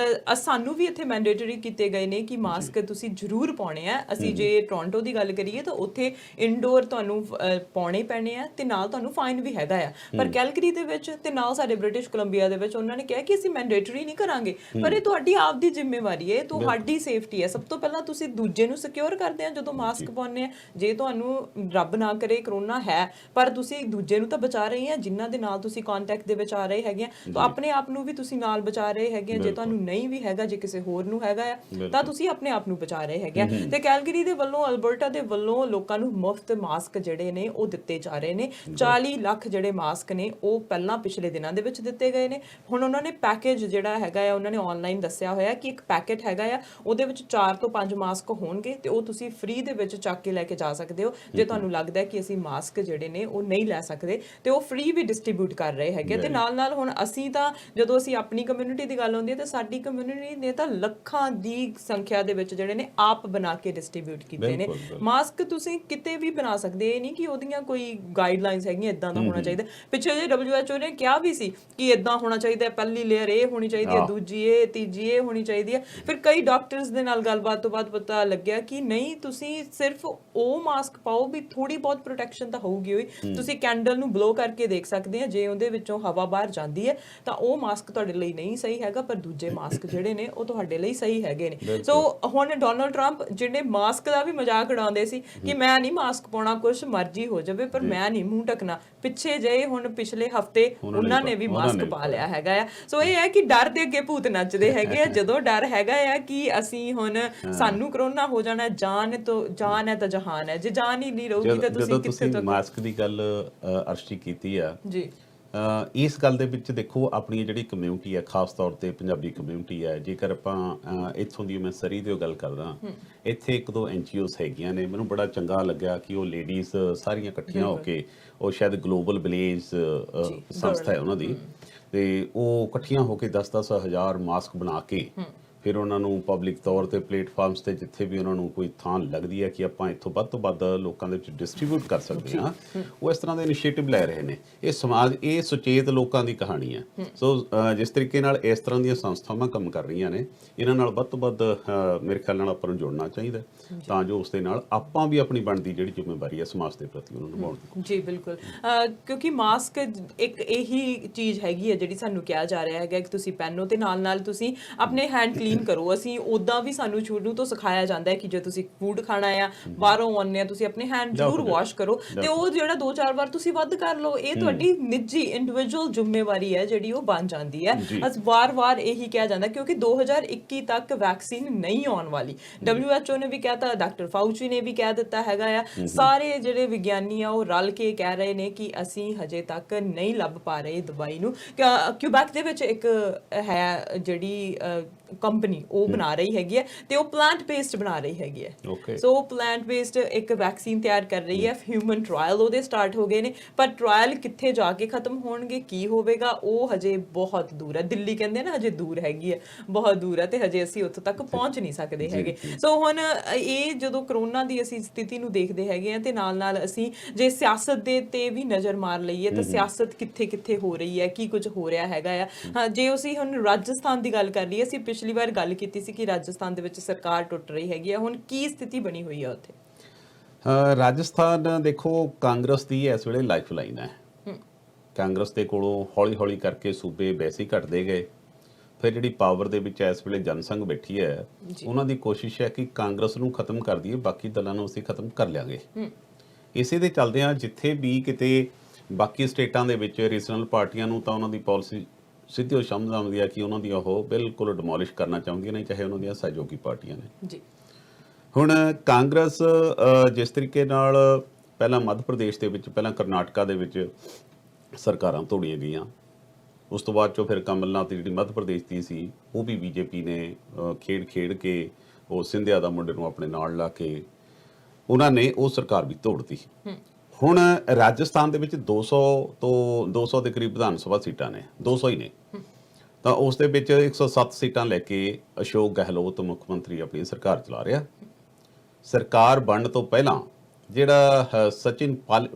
ਸਾਨੂੰ ਵੀ ਇੱਥੇ ਮੈਂਡੇਟਰੀ ਕੀਤੇ ਗਏ ਨੇ ਕਿ ਮਾਸਕ ਤੁਸੀਂ ਜ਼ਰੂਰ ਪਾਉਣੇ ਆ। ਅਸੀਂ ਜੇ ਟੋਰਾਂਟੋ ਦੀ ਗੱਲ ਕਰੀਏ ਤਾਂ ਉੱਥੇ ਇਨਡੋਰ ਤੁਹਾਨੂੰ ਪਾਉਣੇ ਪੈਣੇ ਆ ਤੇ ਨਾਲ ਤੁਹਾਨੂੰ ਫਾਈਨ ਵੀ ਹੈਗਾ ਆ। ਪਰ ਕੈਲਗਰੀ ਦੇ ਵਿੱਚ ਤੇ ਨਾਲ ਸਾਡੇ ਬ੍ਰਿਟਿਸ਼ ਕੋਲੰਬੀਆ ਦੇ ਵਿੱਚ ਉਹਨਾਂ ਨੇ ਕਿਹਾ ਕਿ ਅਸੀਂ ਮੈਂਡੇਟਰੀ ਨਹੀਂ ਕਰਾਂਗੇ, ਪਰ ਇਹ ਤੁਹਾਡੀ ਆਪ ਦੀ ਜ਼ਿੰਮੇਵਾਰੀ ਹੈ, ਤੁਹਾਡੀ ਸੇਫਟੀ ਹੈ। ਸਭ ਤੋਂ ਪਹਿਲਾਂ ਤੁਸੀਂ ਦੂਜੇ ਨੂੰ ਸਿਕਿਉਰ ਕਰਦੇ ਆ ਜਦੋਂ ਮਾਸਕ ਪਾਉਂਦੇ ਆ। ਜੇ ਤੁਹਾਨੂੰ ਰੱਬ ਨਾ ਕਰੇ ਕਰੋਨਾ ਹੈ ਪਰ ਪਰ ਤੁਸੀਂ ਦੂਜੇ ਨੂੰ ਤਾਂ ਬਚਾ ਰਹੇ ਆ ਜਿਨ੍ਹਾਂ ਦੇ ਨਾਲ ਤੁਸੀਂ ਕੰਟੈਕਟ ਦੇ ਵਿੱਚ ਆ ਰਹੇ ਹੈਗੇ ਆ, ਤਾਂ ਆਪਣੇ ਆਪ ਨੂੰ ਵੀ ਤੁਸੀਂ ਨਾਲ ਬਚਾ ਰਹੇ ਹੈਗੇ ਆ। ਜੇ ਤੁਹਾਨੂੰ ਨਹੀਂ ਵੀ ਹੈਗਾ, ਜੇ ਕਿਸੇ ਹੋਰ ਨੂੰ ਹੈਗਾ ਆ, ਤਾਂ ਤੁਸੀਂ ਆਪਣੇ ਆਪ ਨੂੰ ਬਚਾ ਰਹੇ ਹੈਗੇ ਆ। ਤੇ ਕੈਲਗਰੀ ਦੇ ਵੱਲੋਂ, ਅਲਬਰਟਾ ਦੇ ਵੱਲੋਂ ਲੋਕਾਂ ਨੂੰ ਮੁਫਤ ਮਾਸਕ ਜਿਹੜੇ ਨੇ ਉਹ ਦਿੱਤੇ ਜਾ ਰਹੇ ਨੇ। 40 ਲੱਖ ਜਿਹੜੇ ਮਾਸਕ ਨੇ ਉਹ ਪਹਿਲਾਂ ਪਿਛਲੇ ਦਿਨਾਂ ਦੇ ਵਿੱਚ ਦਿੱਤੇ ਗਏ ਨੇ। ਹੁਣ ਉਹਨਾਂ ਨੇ ਪੈਕੇਜ ਜਿਹੜਾ ਹੈਗਾ ਆ, ਉਹਨਾਂ ਨੇ ਆਨਲਾਈਨ ਦੱਸਿਆ ਹੋਇਆ ਕਿ ਇੱਕ ਪੈਕੇਟ ਹੈਗਾ ਆ, ਉਹਦੇ ਵਿੱਚ 4 ਤੋਂ 5 ਮਾਸਕ ਹੋਣਗੇ ਤੇ ਉਹ ਤੁਸੀਂ ਫ੍ਰੀ ਦੇ ਵਿੱਚ ਚੱਕ ਕੇ ਲੈ ਕੇ ਜਾ ਸਕਦੇ ਹੋ। ਜੇ ਤੁਹਾਨੂੰ ਲੱਗਦਾ ਕਿ ਅਸੀਂ ਮਾਸਕ ਜਿਹੜੇ ਨੇ ਉਹ ਨਹੀਂ ਲੈ ਸਕਦੇ, ਤੇ ਉਹ ਫ੍ਰੀ ਵੀ ਡਿਸਟ੍ਰੀਬਿਊਟ ਕਰ ਰਹੇ ਹੈਗੇ। ਤੇ ਨਾਲ ਹੁਣ ਅਸੀਂ ਤਾਂ, ਜਦੋਂ ਅਸੀਂ ਆਪਣੀ ਕਮਿਊਨਿਟੀ ਦੀ ਗੱਲ ਹੁੰਦੀ ਹੈ, ਤਾਂ ਸਾਡੀ ਕਮਿਊਨਿਟੀ ਨੇ ਤਾਂ ਲੱਖਾਂ ਦੀ ਸੰਖਿਆ ਦੇ ਵਿੱਚ ਜਿਹੜੇ ਨੇ ਆਪ ਬਣਾ ਕੇ ਡਿਸਟ੍ਰੀਬਿਊਟ ਕੀਤੇ ਨੇ ਮਾਸਕ। ਤੁਸੀਂ ਕਿਤੇ ਵੀ ਬਣਾ ਸਕਦੇ, ਇਹ ਨਹੀਂ ਕਿ ਉਹਦੀਆਂ ਕੋਈ ਗਾਈਡਲਾਈਨਸ ਹੈਗੀਆਂ ਇਦਾਂ ਦਾ ਹੋਣਾ ਚਾਹੀਦਾ। ਪਿੱਛੇ ਜੇ WHO ਨੇ ਕਿਹਾ ਵੀ ਸੀ ਕਿ ਇਦਾਂ ਹੋਣਾ ਚਾਹੀਦਾ, ਪਹਿਲੀ ਲੇਅਰ ਇਹ ਹੋਣੀ ਚਾਹੀਦੀ ਹੈ, ਦੂਜੀ ਇਹ, ਤੀਜੀ ਇਹ ਹੋਣੀ ਚਾਹੀਦੀ ਹੈ। ਫਿਰ ਕਈ ਡਾਕਟਰਸ ਦੇ ਨਾਲ ਗੱਲਬਾਤ ਤੋਂ ਬਾਅਦ ਪਤਾ ਲੱਗਿਆ ਕਿ ਨਹੀਂ, ਤੁਸੀਂ ਸਿਰਫ ਉਹ ਮਾਸਕ ਪਾਓ ਵੀ ਥੋੜੀ ਬਹੁਤ ਪ੍ਰੋਟੈਕਸ਼ਨ ਤਾਂ ਹੋਊਗੀ ਹੋਈ। ਤੁਸੀਂ ਕੈਂਡਲ ਨੂੰ ਬਲੋ ਕਰਕੇ ਦੇਖ ਸਕਦੇ ਆ, ਜੇ ਉਹਦੇ ਵਿੱਚੋਂ ਹਵਾ ਬਾਹਰ ਜਾਂਦੀ ਹੈ ਤਾਂ ਉਹ ਮਾਸਕ ਤੁਹਾਡੇ ਲਈ ਨਹੀਂ ਸਹੀ ਹੈਗਾ, ਪਰ ਦੂਜੇ ਮਾਸਕ ਜਿਹੜੇ ਨੇ ਉਹ ਤੁਹਾਡੇ ਲਈ ਸਹੀ ਹੈਗੇ ਨੇ। ਸੋ ਹੁਣ ਡੋਨਲਡ ਟਰੰਪ ਜਿਹੜੇ ਮਾਸਕ ਦਾ ਵੀ ਮਜ਼ਾਕ ਉਡਾਉਂਦੇ ਸੀ ਕਿ ਮੈਂ ਨਹੀਂ ਮਾਸਕ ਪਾਉਣਾ, ਕੁਛ ਮਰਜ਼ੀ ਹੋ ਜਾਵੇ, ਪਰ ਮੈਂ ਨਹੀਂ ਮੂੰਹ ਢਕਣਾ, ਪਿੱਛੇ ਜੇ ਹੁਣ ਪਿਛਲੇ ਹਫਤੇ ਉਹਨਾਂ ਨੇ ਵੀ ਮਾਸਕ ਪਾ ਲਿਆ ਹੈਗਾ ਆ। ਸੋ ਇਹ ਹੈ ਕਿ ਡਰ ਦੇ ਅੱਗੇ ਭੂਤ ਨੱਚਦੇ ਹੈਗੇ ਆ। ਜਦੋਂ ਡਰ ਹੈਗਾ ਆ ਕਿ ਅਸੀਂ ਹੁਣ ਸਾਨੂੰ ਕਰੋਨਾ ਹੋ ਜਾਣਾ, ਜਾਨ ਹੈ ਤਾਂ ਜਹਾਨ ਹੈ, ਜੇ ਜਾਨ ਹੀ ਨਹੀਂ ਰਹੂਗੀ ਤਾਂ ਤੁਸੀਂ ਕਿੱਥੇ ਤੱਕ। ਮਾਸਕ ਦੀ ਗੱਲ ਅਰਸ਼ੀ ਕੀਤੀ ਆ ਜੀ, ਇਸ ਗੱਲ ਦੇ ਵਿੱਚ ਦੇਖੋ, ਆਪਣੀ ਜਿਹੜੀ ਕਮਿਊਨਿਟੀ ਹੈ, ਖਾਸ ਤੌਰ ਤੇ ਪੰਜਾਬੀ ਕਮਿਊਨਿਟੀ ਹੈ, ਜੇਕਰ ਆਪਾਂ ਇੱਥੋਂ ਦੀ ਮੈਂ ਸਰੀ ਦੀ ਗੱਲ ਕਰਦਾ, ਇੱਥੇ ਇੱਕ ਦੋ NGOs ਹੈਗੀਆਂ ਨੇ, ਮੈਨੂੰ ਬੜਾ ਚੰਗਾ ਲੱਗਿਆ ਕਿ ਉਹ ਲੇਡੀਜ਼ ਸਾਰੀਆਂ ਇਕੱਠੀਆਂ ਹੋ ਕੇ, ਉਹ ਸ਼ਾਇਦ ਗਲੋਬਲ ਵਿਲੇਜ ਸੰਸਥਾ ਹੈ ਉਹਨਾਂ ਦੀ, ਤੇ ਉਹ ਇਕੱਠੀਆਂ ਹੋ ਕੇ 10-10 ਹਜ਼ਾਰ ਮਾਸਕ ਬਣਾ ਕੇ ਫਿਰ ਉਹਨਾਂ ਨੂੰ ਪਬਲਿਕ ਤੌਰ ਤੇ ਪਲੇਟਫਾਰਮਸ ਤੇ ਜਿੱਥੇ ਵੀ ਉਹਨਾਂ ਨੂੰ ਕੋਈ ਥਾਂ ਲੱਗਦੀ ਹੈ ਕਿ ਆਪਾਂ ਇੱਥੋਂ ਵੱਧ ਤੋਂ ਵੱਧ ਲੋਕਾਂ ਦੇ ਵਿੱਚ ਡਿਸਟ੍ਰੀਬਿਊਟ ਕਰ ਸਕਦੇ ਹਾਂ, ਉਹ ਇਸ ਤਰ੍ਹਾਂ ਦੇ ਇਨੀਸ਼ੀਏਟਿਵ ਲੈ ਰਹੇ ਨੇ। ਇਹ ਸਮਾਜ, ਇਹ ਸੁਚੇਤ ਲੋਕਾਂ ਦੀ ਕਹਾਣੀ ਹੈ। ਸੋ ਜਿਸ ਤਰੀਕੇ ਨਾਲ ਇਸ ਤਰ੍ਹਾਂ ਦੀਆਂ ਸੰਸਥਾਵਾਂ ਕੰਮ ਕਰ ਰਹੀਆਂ ਨੇ, ਇਹਨਾਂ ਨਾਲ ਵੱਧ ਤੋਂ ਵੱਧ ਮੇਰੇ ਖਿਆਲ ਨਾਲ ਆਪਾਂ ਨੂੰ ਜੁੜਨਾ ਚਾਹੀਦਾ, ਤਾਂ ਜੋ ਉਸ ਦੇ ਨਾਲ ਆਪਾਂ ਵੀ ਆਪਣੀ ਬਣਦੀ ਜਿਹੜੀ ਜ਼ਿੰਮੇਵਾਰੀ ਹੈ ਸਮਾਜ ਦੇ ਪ੍ਰਤੀ ਉਹਨੂੰ ਨਿਭਾਉਣ ਦੀ। ਜੀ ਬਿਲਕੁਲ, ਕਿਉਂਕਿ ਮਾਸਕ ਇੱਕ ਇਹੀ ਚੀਜ਼ ਹੈਗੀ ਹੈ ਜਿਹੜੀ ਸਾਨੂੰ ਕਿਹਾ ਜਾ ਰਿਹਾ ਹੈਗਾ ਕਿ ਤੁਸੀਂ ਪਹਿਨੋ ਤੇ ਨਾਲ ਨਾਲ ਤੁਸੀਂ ਆਪਣੇ ਹੈਂਡ ਕਰੋ। ਅਸੀਂ ਉਦਾਂ ਵੀ ਸਾਨੂੰ ਸ਼ੁਰੂ ਤੋਂ ਸਿਖਾਇਆ ਜਾਂਦਾ ਹੈ ਕਿ ਜੇ ਤੁਸੀਂ ਫੂਡ ਖਾਣਾ ਆ, ਬਾਹਰੋਂ ਆਉਂਦੇ ਆ, ਤੁਸੀਂ ਆਪਣੇ ਹੈਂਡ ਜ਼ਰੂਰ ਵਾਸ਼ ਕਰੋ, ਤੇ ਉਹ ਜਿਹੜਾ 2-4 ਵਾਰ ਤੁਸੀਂ ਵੱਧ ਕਰ ਲਓ, ਇਹ ਤੁਹਾਡੀ ਨਿੱਜੀ ਇੰਡੀਵਿਜੂਅਲ ਜ਼ਿੰਮੇਵਾਰੀ ਹੈ ਜਿਹੜੀ ਉਹ ਬਣ ਜਾਂਦੀ ਹੈ। ਅਸ ਵਾਰ-ਵਾਰ ਇਹੀ ਕਿਹਾ ਜਾਂਦਾ ਕਿਉਂਕਿ 2021 ਤੱਕ ਵੈਕਸੀਨ ਨਹੀਂ ਆਉਣ ਵਾਲੀ। WHO ਨੇ ਵੀ ਕਹਿਤਾ, ਡਾਕਟਰ ਫਾਊਚੀ ਨੇ ਵੀ ਕਹਿ ਦਿੱਤਾ ਹੈਗਾ ਆ, ਸਾਰੇ ਜਿਹੜੇ ਵਿਗਿਆਨੀ ਆ ਉਹ ਰਲ ਕੇ ਕਹਿ ਰਹੇ ਨੇ ਕਿ ਅਸੀਂ ਹਜੇ ਤੱਕ ਨਹੀਂ ਲੱਭ ਪਾ ਰਹੇ ਦਵਾਈ ਨੂੰ। ਕਿਊਬੈਕ ਦੇ ਵਿੱਚ ਇੱਕ ਹੈ ਜਿਹੜੀ ਕੰਪਨੀ, ਉਹ ਬਣਾ ਰਹੀ ਹੈਗੀ ਹੈ, ਤੇ ਉਹ ਪਲਾਂਟ ਬੇਸਡ ਬਣਾ ਰਹੀ ਹੈਗੀ ਹੈ। ਸੋ ਪਲਾਂਟ ਬੇਸਡ ਇੱਕ ਵੈਕਸੀਨ ਤਿਆਰ ਕਰ ਰਹੀ ਹੈ। ਹਿਊਮਨ ਟ੍ਰਾਇਲ ਉਹਦੇ ਸਟਾਰਟ ਹੋ ਗਏ ਨੇ, ਪਰ ਟ੍ਰਾਇਲ ਕਿੱਥੇ ਜਾ ਕੇ ਖਤਮ ਹੋਣਗੇ, ਕੀ ਹੋਵੇਗਾ, ਉਹ ਹਜੇ ਬਹੁਤ ਦੂਰ ਹੈ। ਦਿੱਲੀ ਕਹਿੰਦੇ ਨਾ ਹਜੇ ਦੂਰ ਹੈਗੀ ਹੈ, ਬਹੁਤ ਦੂਰ ਹੈ, ਤੇ ਹਜੇ ਅਸੀਂ ਉੱਥੋਂ ਤੱਕ ਪਹੁੰਚ ਨਹੀਂ ਸਕਦੇ ਹੈਗੇ। ਸੋ ਹੁਣ ਇਹ ਜਦੋਂ ਕਰੋਨਾ ਦੀ ਅਸੀਂ ਸਥਿਤੀ ਨੂੰ ਦੇਖਦੇ ਹੈਗੇ ਆ, ਤੇ ਨਾਲ ਨਾਲ ਅਸੀਂ ਜੇ ਸਿਆਸਤ ਦੇ ਤੇ ਵੀ ਨਜ਼ਰ ਮਾਰ ਲਈਏ ਤਾਂ ਸਿਆਸਤ ਕਿੱਥੇ ਕਿੱਥੇ ਹੋ ਰਹੀ ਹੈ, ਕੀ ਕੁਝ ਹੋ ਰਿਹਾ ਹੈਗਾ ਆ। ਜੇ ਅਸੀਂ ਹੁਣ ਰਾਜਸਥਾਨ ਦੀ ਗੱਲ ਕਰ ਲਈਏ, ਅਸੀਂ ਪਿਛਲੀ ਵਾਰ ਗੱਲ ਕੀਤੀ ਸੀ ਕਿ ਰਾਜਸਥਾਨ ਦੇ ਵਿੱਚ ਸਰਕਾਰ ਟੁੱਟ ਰਹੀ ਹੈਗੀ ਆ, ਹੁਣ ਕੀ ਸਥਿਤੀ ਬਣੀ ਹੋਈ ਹੈ ਉੱਥੇ? ਰਾਜਸਥਾਨ ਦੇਖੋ, ਕਾਂਗਰਸ ਦੀ ਇਸ ਵੇਲੇ ਲਾਈਫ ਲਾਈਨ ਹੈ। ਕਾਂਗਰਸ ਦੇ ਕੋਲੋਂ ਹੌਲੀ ਹੌਲੀ ਕਰਕੇ ਸੂਬੇ ਵੈਸੇ ਹੀ ਘਟਦੇ ਗਏ। ਫਿਰ ਜਿਹੜੀ ਪਾਵਰ ਦੇ ਵਿੱਚ ਇਸ ਵੇਲੇ ਜਨਸੰਘ ਬੈਠੀ ਹੈ, ਉਹਨਾਂ ਦੀ ਕੋਸ਼ਿਸ਼ ਹੈ ਕਿ ਕਾਂਗਰਸ ਨੂੰ ਖਤਮ ਕਰ ਦਈਏ, ਬਾਕੀ ਦਲਾਂ ਨੂੰ ਅਸੀਂ ਖਤਮ ਕਰ ਲਿਆਂਗੇ। ਇਸੇ ਦੇ ਚੱਲਦਿਆਂ ਜਿੱਥੇ ਵੀ ਕਿਤੇ ਬਾਕੀ ਸਟੇਟਾਂ ਦੇ ਵਿੱਚ ਰੀਜਨਲ ਪਾਰਟੀਆਂ ਨੂੰ ਤਾਂ ਉਹਨਾਂ ਦੀ ਪਾਲਿਸੀ ਸਿੱਧੀ ਉਹ ਸਮਝ ਆਉਂਦੀ ਹੈ ਕਿ ਉਹਨਾਂ ਦੀ ਉਹ ਬਿਲਕੁਲ ਡਿਮੋਲਿਸ਼ ਕਰਨਾ ਚਾਹੁੰਦੀਆਂ ਨੇ, ਚਾਹੇ ਉਹਨਾਂ ਦੀਆਂ ਸਹਿਯੋਗੀ ਪਾਰਟੀਆਂ ਨੇ ਜੀ। ਹੁਣ ਕਾਂਗਰਸ ਜਿਸ ਤਰੀਕੇ ਨਾਲ ਪਹਿਲਾਂ ਮੱਧ ਪ੍ਰਦੇਸ਼ ਦੇ ਵਿੱਚ, ਪਹਿਲਾਂ ਕਰਨਾਟਕਾ ਦੇ ਵਿੱਚ ਸਰਕਾਰਾਂ ਤੋੜੀਆਂ ਗਈਆਂ, ਉਸ ਤੋਂ ਬਾਅਦ ਚੋਂ ਫਿਰ ਕਮਲਨਾਥ ਜਿਹੜੀ ਮੱਧ ਪ੍ਰਦੇਸ਼ ਦੀ ਸੀ, ਉਹ ਵੀ BJP ਨੇ ਖੇਡ ਕੇ ਉਹ ਸਿੰਧਿਆ ਦਾ ਮੁੰਡੇ ਨੂੰ ਆਪਣੇ ਨਾਲ ਲਾ ਕੇ ਉਹਨਾਂ ਨੇ ਉਹ ਸਰਕਾਰ ਵੀ ਤੋੜਤੀ। ਹੁਣ ਰਾਜਸਥਾਨ ਦੇ ਵਿੱਚ 200 ਤੋਂ 200 ਦੇ ਕਰੀਬ ਵਿਧਾਨ ਸਭਾ ਸੀਟਾਂ ਨੇ, 200 ਹੀ ਨੇ, ਤਾਂ ਉਸ ਦੇ ਵਿੱਚ 107 ਸੀਟਾਂ ਲੈ ਕੇ ਅਸ਼ੋਕ ਗਹਿਲੋਤ ਮੁੱਖ ਮੰਤਰੀ ਆਪਣੀ ਸਰਕਾਰ ਚਲਾ ਰਿਹਾ। ਸਰਕਾਰ ਬਣਨ ਤੋਂ ਪਹਿਲਾਂ ਜਿਹੜਾ ਸਚਿਨ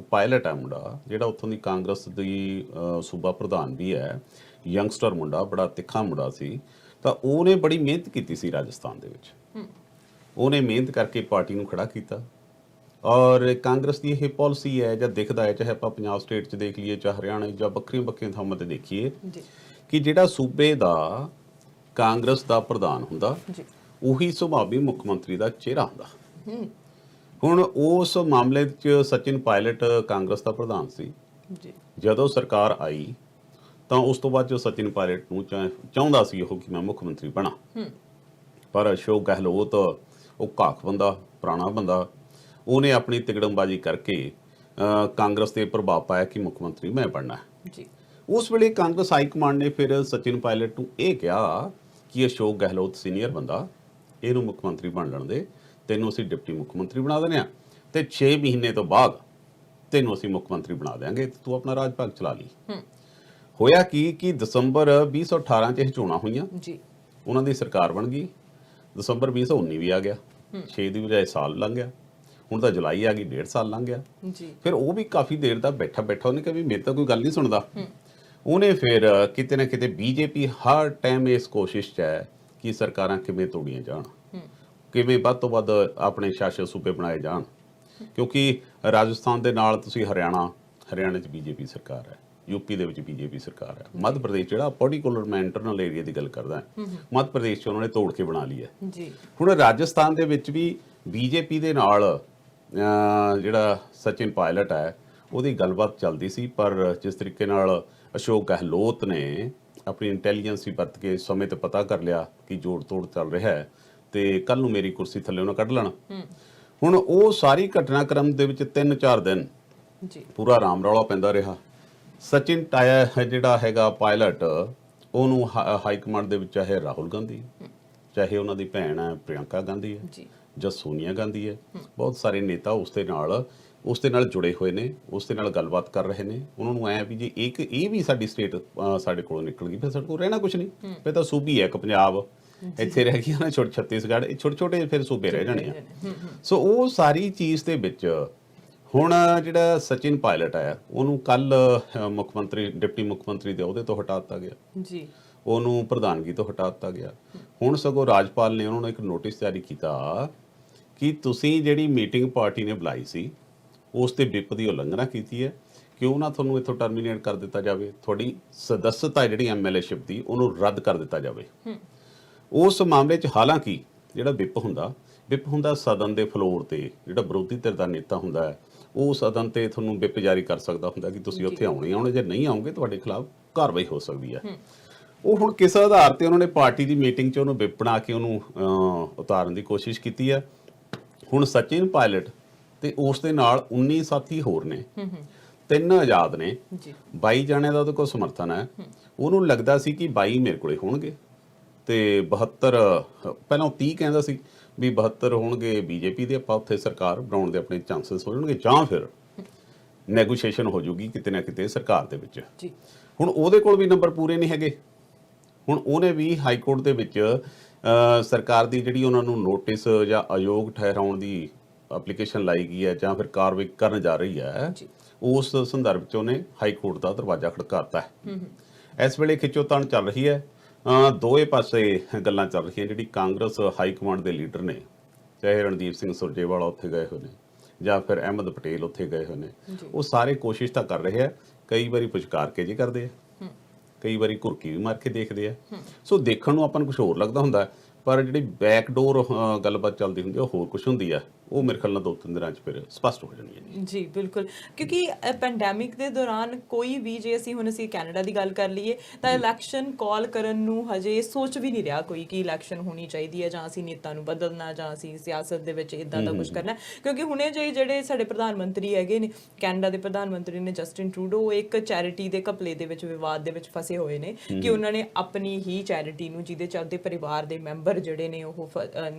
ਪਾਇਲਟ ਹੈ ਮੁੰਡਾ, ਜਿਹੜਾ ਉੱਥੋਂ ਦੀ ਕਾਂਗਰਸ ਦੀ ਸੂਬਾ ਪ੍ਰਧਾਨ ਵੀ ਹੈ, ਯੰਗਸਟਰ ਮੁੰਡਾ, ਬੜਾ ਤਿੱਖਾ ਮੁੰਡਾ ਸੀ, ਤਾਂ ਉਹਨੇ ਬੜੀ ਮਿਹਨਤ ਕੀਤੀ ਸੀ ਰਾਜਸਥਾਨ ਦੇ ਵਿੱਚ। ਉਹਨੇ ਮਿਹਨਤ ਕਰਕੇ ਪਾਰਟੀ ਨੂੰ ਖੜਾ ਕੀਤਾ, ਔਰ ਕਾਂਗਰਸ ਦੀ ਇਹ ਪਾਲਿਸੀ ਹੈ ਜਾਂ ਦਿਖਦਾ ਹੈ, ਚਾਹੇ ਆਪਾਂ ਪੰਜਾਬ ਸਟੇਟ 'ਚ ਦੇਖ ਲਈਏ, ਚਾਹੇ ਹਰਿਆਣਾ ਜਾਂ ਵੱਖਰੀਆਂ ਥਾਵਾਂ 'ਤੇ ਦੇਖੀਏ, ਕਿ ਜਿਹੜਾ ਸੂਬੇ ਦਾ ਕਾਂਗਰਸ ਦਾ ਪ੍ਰਧਾਨ ਹੁੰਦਾ, ਉਹੀ ਸੁਭਾਵੀ ਮੁੱਖ ਮੰਤਰੀ ਦਾ ਚਿਹਰਾ ਹੁੰਦਾ। ਹੁਣ ਉਸ ਮਾਮਲੇ 'ਚ ਸਚਿਨ ਪਾਇਲਟ ਕਾਂਗਰਸ ਦਾ ਪ੍ਰਧਾਨ ਸੀ ਜੀ ਜਦੋਂ ਸਰਕਾਰ ਆਈ ਤਾਂ ਉਸ ਤੋਂ ਬਾਅਦ ਜੋ ਸਚਿਨ ਪਾਇਲਟ ਨੂੰ ਚਾਹੁੰਦਾ ਸੀ ਉਹ ਕਿ ਮੈਂ ਮੁੱਖ ਮੰਤਰੀ ਬਣਾ, ਪਰ ਅਸ਼ੋਕ ਗਹਿਲੋਤ ਉਹ ਘਾਕ ਬੰਦਾ, ਪੁਰਾਣਾ ਬੰਦਾ, ਉਹਨੇ ਆਪਣੀ ਤਿਗੜਮਬਾਜ਼ੀ ਕਰਕੇ ਕਾਂਗਰਸ ਤੇ ਪ੍ਰਭਾਵ ਪਾਇਆ ਕਿ ਮੁੱਖ ਮੰਤਰੀ ਮੈਂ ਬਣਨਾ ਜੀ। ਉਸ ਵੇਲੇ ਕਾਂਗਰਸ ਹਾਈ ਕਮਾਂਡ ਨੇ ਫਿਰ ਸਚਿਨ ਪਾਇਲਟ ਨੂੰ ਇਹ ਕਿਹਾ ਕਿ ਅਸ਼ੋਕ ਗਹਿਲੋਤ ਸੀਨੀਅਰ ਬੰਦਾ, ਇਹਨੂੰ ਮੁੱਖ ਮੰਤਰੀ ਬਣ ਲੈਣ ਦੇ, ਤੈਨੂੰ ਅਸੀਂ ਡਿਪਟੀ ਮੁੱਖ ਮੰਤਰੀ ਬਣਾ ਦਿੰਦੇ ਹਾਂ ਤੇ 6 ਮਹੀਨੇ ਤੋਂ ਬਾਅਦ ਤੈਨੂੰ ਅਸੀਂ ਮੁੱਖ ਮੰਤਰੀ ਬਣਾ ਦਿਆਂਗੇ, ਤੂੰ ਆਪਣਾ ਰਾਜ ਭਾਗ ਚਲਾ ਲਈ। ਹੋਇਆ ਕਿ ਦਸੰਬਰ 2018 ਚ ਇਹ ਚੋਣਾਂ ਹੋਈਆਂ ਜੀ, ਉਹਨਾਂ ਦੀ ਸਰਕਾਰ ਬਣ ਗਈ। ਦਸੰਬਰ 2019 ਵੀ ਆ ਗਿਆ, 6 ਦੀ ਬਜਾਏ ਸਾਲ ਲੰਘ ਗਿਆ, ਹੁਣ ਤਾਂ ਜੁਲਾਈ ਆ ਗਈ, 1.5 ਸਾਲ ਲੰਘ ਗਿਆ ਜੀ। ਫਿਰ ਉਹ ਵੀ ਕਾਫੀ ਦੇਰ ਦਾ ਬੈਠਾ ਉਹਨੇ ਕਿਹਾ ਵੀ ਮੇਰੇ ਤਾਂ ਕੋਈ ਗੱਲ ਨਹੀਂ ਸੁਣਦਾ। ਉਹਨੇ ਫਿਰ ਕਿਤੇ ਨਾ ਕਿਤੇ ਬੀਜੇਪੀ ਹਰ ਟਾਈਮ ਇਸ ਕੋਸ਼ਿਸ਼ 'ਚ ਹੈ ਕਿ ਸਰਕਾਰਾਂ ਕਿਵੇਂ ਤੋੜੀਆਂ ਜਾਣ, ਕਿਵੇਂ ਵੱਧ ਤੋਂ ਵੱਧ ਆਪਣੇ ਸ਼ਾਸਕ ਸੂਬੇ ਬਣਾਏ ਜਾਣ, ਕਿਉਂਕਿ ਰਾਜਸਥਾਨ ਦੇ ਨਾਲ ਤੁਸੀਂ ਹਰਿਆਣਾ 'ਚ ਬੀਜੇਪੀ ਸਰਕਾਰ ਹੈ, ਯੂਪੀ ਦੇ ਵਿੱਚ ਬੀਜੇਪੀ ਸਰਕਾਰ ਹੈ, ਮੱਧ ਪ੍ਰਦੇਸ਼ ਜਿਹੜਾ ਪਰਟੀਕੂਲਰ ਮੈਂ ਇੰਟਰਨਲ ਏਰੀਆ ਦੀ ਗੱਲ ਕਰਦਾ ਮੱਧ ਪ੍ਰਦੇਸ਼ 'ਚ ਉਹਨਾਂ ਨੇ ਤੋੜ ਕੇ ਬਣਾ ਲਈ ਹੈ ਜੀ। ਹੁਣ ਰਾਜਸਥਾਨ ਦੇ ਵਿੱਚ ਵੀ ਬੀਜੇਪੀ ਦੇ ਨਾਲ ਜਿਹੜਾ ਸਚਿਨ ਪਾਇਲਟ ਹੈ ਉਹਦੀ ਗੱਲਬਾਤ ਚੱਲਦੀ ਸੀ, ਪਰ ਜਿਸ ਤਰੀਕੇ ਨਾਲ ਅਸ਼ੋਕ ਗਹਿਲੋਤ ਨੇ ਆਪਣੀ ਇੰਟੈਲੀਜੈਂਸ ਵਰਤ ਕੇ ਸਮੇਂ ਤੇ ਪਤਾ ਕਰ ਲਿਆ ਕਿ ਜੋੜ ਤੋੜ ਚੱਲ ਰਿਹਾ ਹੈ ਤੇ ਕੱਲ ਨੂੰ ਮੇਰੀ ਕੁਰਸੀ ਥੱਲੇ ਉਹਨਾਂ ਕੱਢ ਲੈਣਾ। ਹੁਣ ਉਹ ਸਾਰੀ ਘਟਨਾਕ੍ਰਮ ਦੇ ਵਿੱਚ 3-4 ਦਿਨ ਜੀ ਪੂਰਾ ਰਾਮ ਰੌਲਾ ਪੈਂਦਾ ਰਿਹਾ। ਸਚਿਨ ਜਿਹੜਾ ਹੈਗਾ ਪਾਇਲਟ, ਉਹਨੂੰ ਹਾਈ ਕਮਾਂਡ ਦੇ ਵਿੱਚ ਚਾਹੇ ਰਾਹੁਲ ਗਾਂਧੀ, ਚਾਹੇ ਉਹਨਾਂ ਦੀ ਭੈਣ ਹੈ ਪ੍ਰਿਯੰਕਾ ਗਾਂਧੀ ਹੈ ਜਾਂ ਸੋਨੀਆ ਗਾਂਧੀ ਹੈ, ਬਹੁਤ ਸਾਰੇ ਨੇਤਾ ਉਸ ਦੇ ਨਾਲ ਜੁੜੇ ਹੋਏ ਨੇ, ਉਸ ਦੇ ਨਾਲ ਗੱਲਬਾਤ ਕਰ ਰਹੇ ਨੇ। ਉਹਨਾਂ ਨੂੰ ਐ ਵੀ ਜੇ ਇਹ ਵੀ ਸਾਡੀ ਸਟੇਟ ਸਾਡੇ ਕੋਲੋਂ ਨਿਕਲ ਗਈ ਫਿਰ ਸਾਡੇ ਕੋਲ ਰਹਿਣਾ ਕੁਝ ਨਹੀਂ, ਫਿਰ ਤਾਂ ਸੂਬੀ ਹੈ ਇੱਕ ਪੰਜਾਬ, ਇੱਥੇ ਰਹਿ ਗਈਆਂ ਨੇ ਛੱਤੀਸਗੜ੍ਹ, ਇਹ ਛੋਟੇ ਫਿਰ ਸੂਬੇ ਰਹਿ ਜਾਣੇ ਆ। ਸੋ ਉਹ ਸਾਰੀ ਚੀਜ਼ ਦੇ ਵਿੱਚ ਹੁਣ ਜਿਹੜਾ ਸਚਿਨ ਪਾਇਲਟ ਹੈ ਉਹਨੂੰ ਕੱਲ ਮੁੱਖ ਮੰਤਰੀ ਡਿਪਟੀ ਮੁੱਖ ਮੰਤਰੀ ਦੇ ਅਹੁਦੇ ਤੋਂ ਹਟਾ ਦਿੱਤਾ ਗਿਆ ਜੀ, ਉਹਨੂੰ ਪ੍ਰਧਾਨਗੀ ਤੋਂ ਹਟਾ ਦਿੱਤਾ ਗਿਆ। ਹੁਣ ਸਗੋਂ ਰਾਜਪਾਲ ਨੇ ਉਹਨਾਂ ਨੂੰ ਇੱਕ ਨੋਟਿਸ ਜਾਰੀ ਕੀਤਾ ਕਿ ਤੁਸੀਂ ਜਿਹੜੀ ਮੀਟਿੰਗ ਪਾਰਟੀ ਨੇ ਬੁਲਾਈ ਸੀ ਉਸ ਤੇ ਵਿਪ ਦੀ ਉਲੰਘਣਾ ਕੀਤੀ ਹੈ, ਕਿਉਂ ਨਾ ਤੁਹਾਨੂੰ ਇੱਥੋਂ ਟਰਮੀਨੇਟ ਕਰ ਦਿੱਤਾ ਜਾਵੇ, ਤੁਹਾਡੀ ਸਦੱਸਤਾ ਜਿਹੜੀ ਐਮਐਲਏਸ਼ਿਪ ਦੀ ਉਹਨੂੰ ਰੱਦ ਕਰ ਦਿੱਤਾ ਜਾਵੇ। ਉਸ ਮਾਮਲੇ 'ਚ ਹਾਲਾਂਕਿ ਜਿਹੜਾ ਵਿਪ ਹੁੰਦਾ ਸਦਨ ਦੇ ਫਲੋਰ ਤੇ, ਜਿਹੜਾ ਵਿਰੋਧੀ ਧਿਰ ਦਾ ਨੇਤਾ ਹੁੰਦਾ ਹੈ ਉਹ ਸਦਨ ਤੇ ਤੁਹਾਨੂੰ ਵਿਪ ਜਾਰੀ ਕਰ ਸਕਦਾ ਹੁੰਦਾ ਕਿ ਤੁਸੀਂ ਉੱਥੇ ਆਉਣੇ, ਜੇ ਨਹੀਂ ਆਉਂਗੇ ਤੁਹਾਡੇ ਖਿਲਾਫ ਕਾਰਵਾਈ ਹੋ ਸਕਦੀ ਹੈ। ਉਹ ਹੁਣ ਕਿਸ ਆਧਾਰ ਤੇ ਉਹਨਾਂ ਨੇ ਪਾਰਟੀ ਦੀ ਮੀਟਿੰਗ 'ਚ ਉਹਨੂੰ ਵਿਪ ਬਣਾ ਕੇ ਉਹਨੂੰ ਉਤਾਰਨ ਦੀ ਕੋਸ਼ਿਸ਼ ਕੀਤੀ ਹੈ। ਹੁਣ ਸਚਿਨ ਪਾਇਲਟ ਤੇ ਉਸ ਦੇ ਨਾਲ 19 ਸਾਥੀ ਹੋਰ ਨੇ, 3 ਆਜ਼ਾਦ ਨੇ, 22 ਜਾਣਿਆਂ ਦਾ ਉਹਦੇ ਕੋਲ ਸਮਰਥਨ ਹੈ। ਉਹਨੂੰ ਲੱਗਦਾ ਸੀ ਕਿ 22 ਮੇਰੇ ਕੋਲੇ ਹੋਣਗੇ ਤੇ 72 ਪਹਿਲਾਂ 30 ਕਹਿੰਦਾ ਸੀ ਵੀ 72 ਹੋਣਗੇ ਬੀਜੇਪੀ ਦੇ, ਆਪਾਂ ਉੱਥੇ ਸਰਕਾਰ ਬਣਾਉਣ ਦੇ ਆਪਣੇ ਚਾਂਸਸ ਹੋ ਜਾਣਗੇ ਜਾਂ ਫਿਰ ਨੈਗੋਸ਼ੀਏਸ਼ਨ ਹੋ ਜੂਗੀ ਕਿਤੇ ਨਾ ਕਿਤੇ ਸਰਕਾਰ ਦੇ ਵਿੱਚ। ਹੁਣ ਉਹਦੇ ਕੋਲ ਵੀ ਨੰਬਰ ਪੂਰੇ ਨਹੀਂ ਹੈਗੇ। ਹੁਣ ਉਹਨੇ ਵੀ ਹਾਈ ਕੋਰਟ ਦੇ ਵਿੱਚ ਸਰਕਾਰ ਦੀ ਜਿਹੜੀ ਉਹਨਾਂ ਨੂੰ ਨੋਟਿਸ ਜਾਂ ਅਯੋਗ ਠਹਿਰਾਉਣ ਦੀ ਐਪਲੀਕੇਸ਼ਨ ਲਾਈ ਗਈ ਹੈ ਜਾਂ ਫਿਰ ਕਾਰਵਾਈ ਕਰਨ ਜਾ ਰਹੀ ਹੈ, ਉਸ ਸੰਦਰਭ 'ਚ ਉਹਨੇ ਹਾਈ ਕੋਰਟ ਦਾ ਦਰਵਾਜ਼ਾ ਖੜਕਾਤਾ ਹੈ। ਇਸ ਵੇਲੇ ਖਿੱਚੋਤਾਣ ਚੱਲ ਰਹੀ ਹੈ, ਦੋਵੇਂ ਪਾਸੇ ਗੱਲਾਂ ਚੱਲ ਰਹੀਆਂ। ਜਿਹੜੀ ਕਾਂਗਰਸ ਹਾਈ ਕਮਾਂਡ ਦੇ ਲੀਡਰ ਨੇ, ਚਾਹੇ ਰਣਦੀਪ ਸਿੰਘ ਸੁਰਜੇਵਾਲਾ ਉੱਥੇ ਗਏ ਹੋਏ ਨੇ ਜਾਂ ਫਿਰ ਅਹਿਮਦ ਪਟੇਲ ਉੱਥੇ ਗਏ ਹੋਏ ਨੇ, ਉਹ ਸਾਰੇ ਕੋਸ਼ਿਸ਼ ਤਾਂ ਕਰ ਰਹੇ ਆ, ਕਈ ਵਾਰੀ ਪੁਚਕਾਰ ਕੇ ਜੀ ਕਰਦੇ ਆ, ਕਈ ਵਾਰੀ ਘੁਰਕੀ ਵੀ ਮਾਰ ਕੇ ਦੇਖਦੇ ਆ। ਸੋ ਦੇਖਣ ਨੂੰ ਆਪਾਂ ਨੂੰ ਕੁਝ ਹੋਰ ਲੱਗਦਾ ਹੁੰਦਾ, ਪਰ ਜਿਹੜੀ ਬੈਕਡੋਰ ਗੱਲਬਾਤ ਚੱਲਦੀ ਹੁੰਦੀ ਉਹ ਹੋਰ ਕੁਝ ਹੁੰਦੀ ਆ। ਉਹ ਮੇਰੇ ਖਿਆਲ ਨਾਲ 2-3 ਦਿਨਾਂ 'ਚ ਫਿਰ ਸਪਸ਼ਟ ਹੋ ਜਾਣੀ ਹੈ ਜੀ। ਬਿਲਕੁਲ, ਕਿਉਂਕਿ ਪੈਂਡੈਮਿਕ ਦੇ ਦੌਰਾਨ ਕੋਈ ਵੀ, ਜੇ ਅਸੀਂ ਕੈਨੇਡਾ ਦੀ ਗੱਲ ਕਰ ਲਈਏ ਤਾਂ ਇਲੈਕਸ਼ਨ ਕਾਲ ਕਰਨ ਨੂੰ ਹਜੇ ਸੋਚ ਵੀ ਨਹੀਂ ਰਿਹਾ ਕੋਈ ਕਿ ਇਲੈਕਸ਼ਨ ਹੋਣੀ ਚਾਹੀਦੀ ਹੈ ਜਾਂ ਅਸੀਂ ਨੇਤਾ ਨੂੰ ਬਦਲਣਾ ਜਾਂ ਅਸੀਂ ਸਿਆਸਤ ਦੇ ਵਿੱਚ ਇਦਾਂ ਦਾ ਕੁਝ ਕਰਨਾ। ਕਿਉਂਕਿ ਹੁਣੇ ਜਿਹੜੇ ਸਾਡੇ ਪ੍ਰਧਾਨ ਮੰਤਰੀ ਹੈਗੇ ਨੇ, ਕੈਨੇਡਾ ਦੇ ਪ੍ਰਧਾਨ ਮੰਤਰੀ ਨੇ ਜਸਟਿਨ ਟਰੂਡੋ, ਇੱਕ ਚੈਰਿਟੀ ਦੇ ਘਪਲੇ ਦੇ ਵਿੱਚ, ਵਿਵਾਦ ਦੇ ਵਿੱਚ ਫਸੇ ਹੋਏ ਨੇ ਕਿ ਉਹਨਾਂ ਨੇ ਆਪਣੀ ਹੀ ਚੈਰਿਟੀ ਨੂੰ, ਜਿਹਦੇ ਚ ਉਹਦੇ ਪਰਿਵਾਰ ਦੇ ਮੈਂਬਰ ਜਿਹੜੇ ਨੇ ਉਹ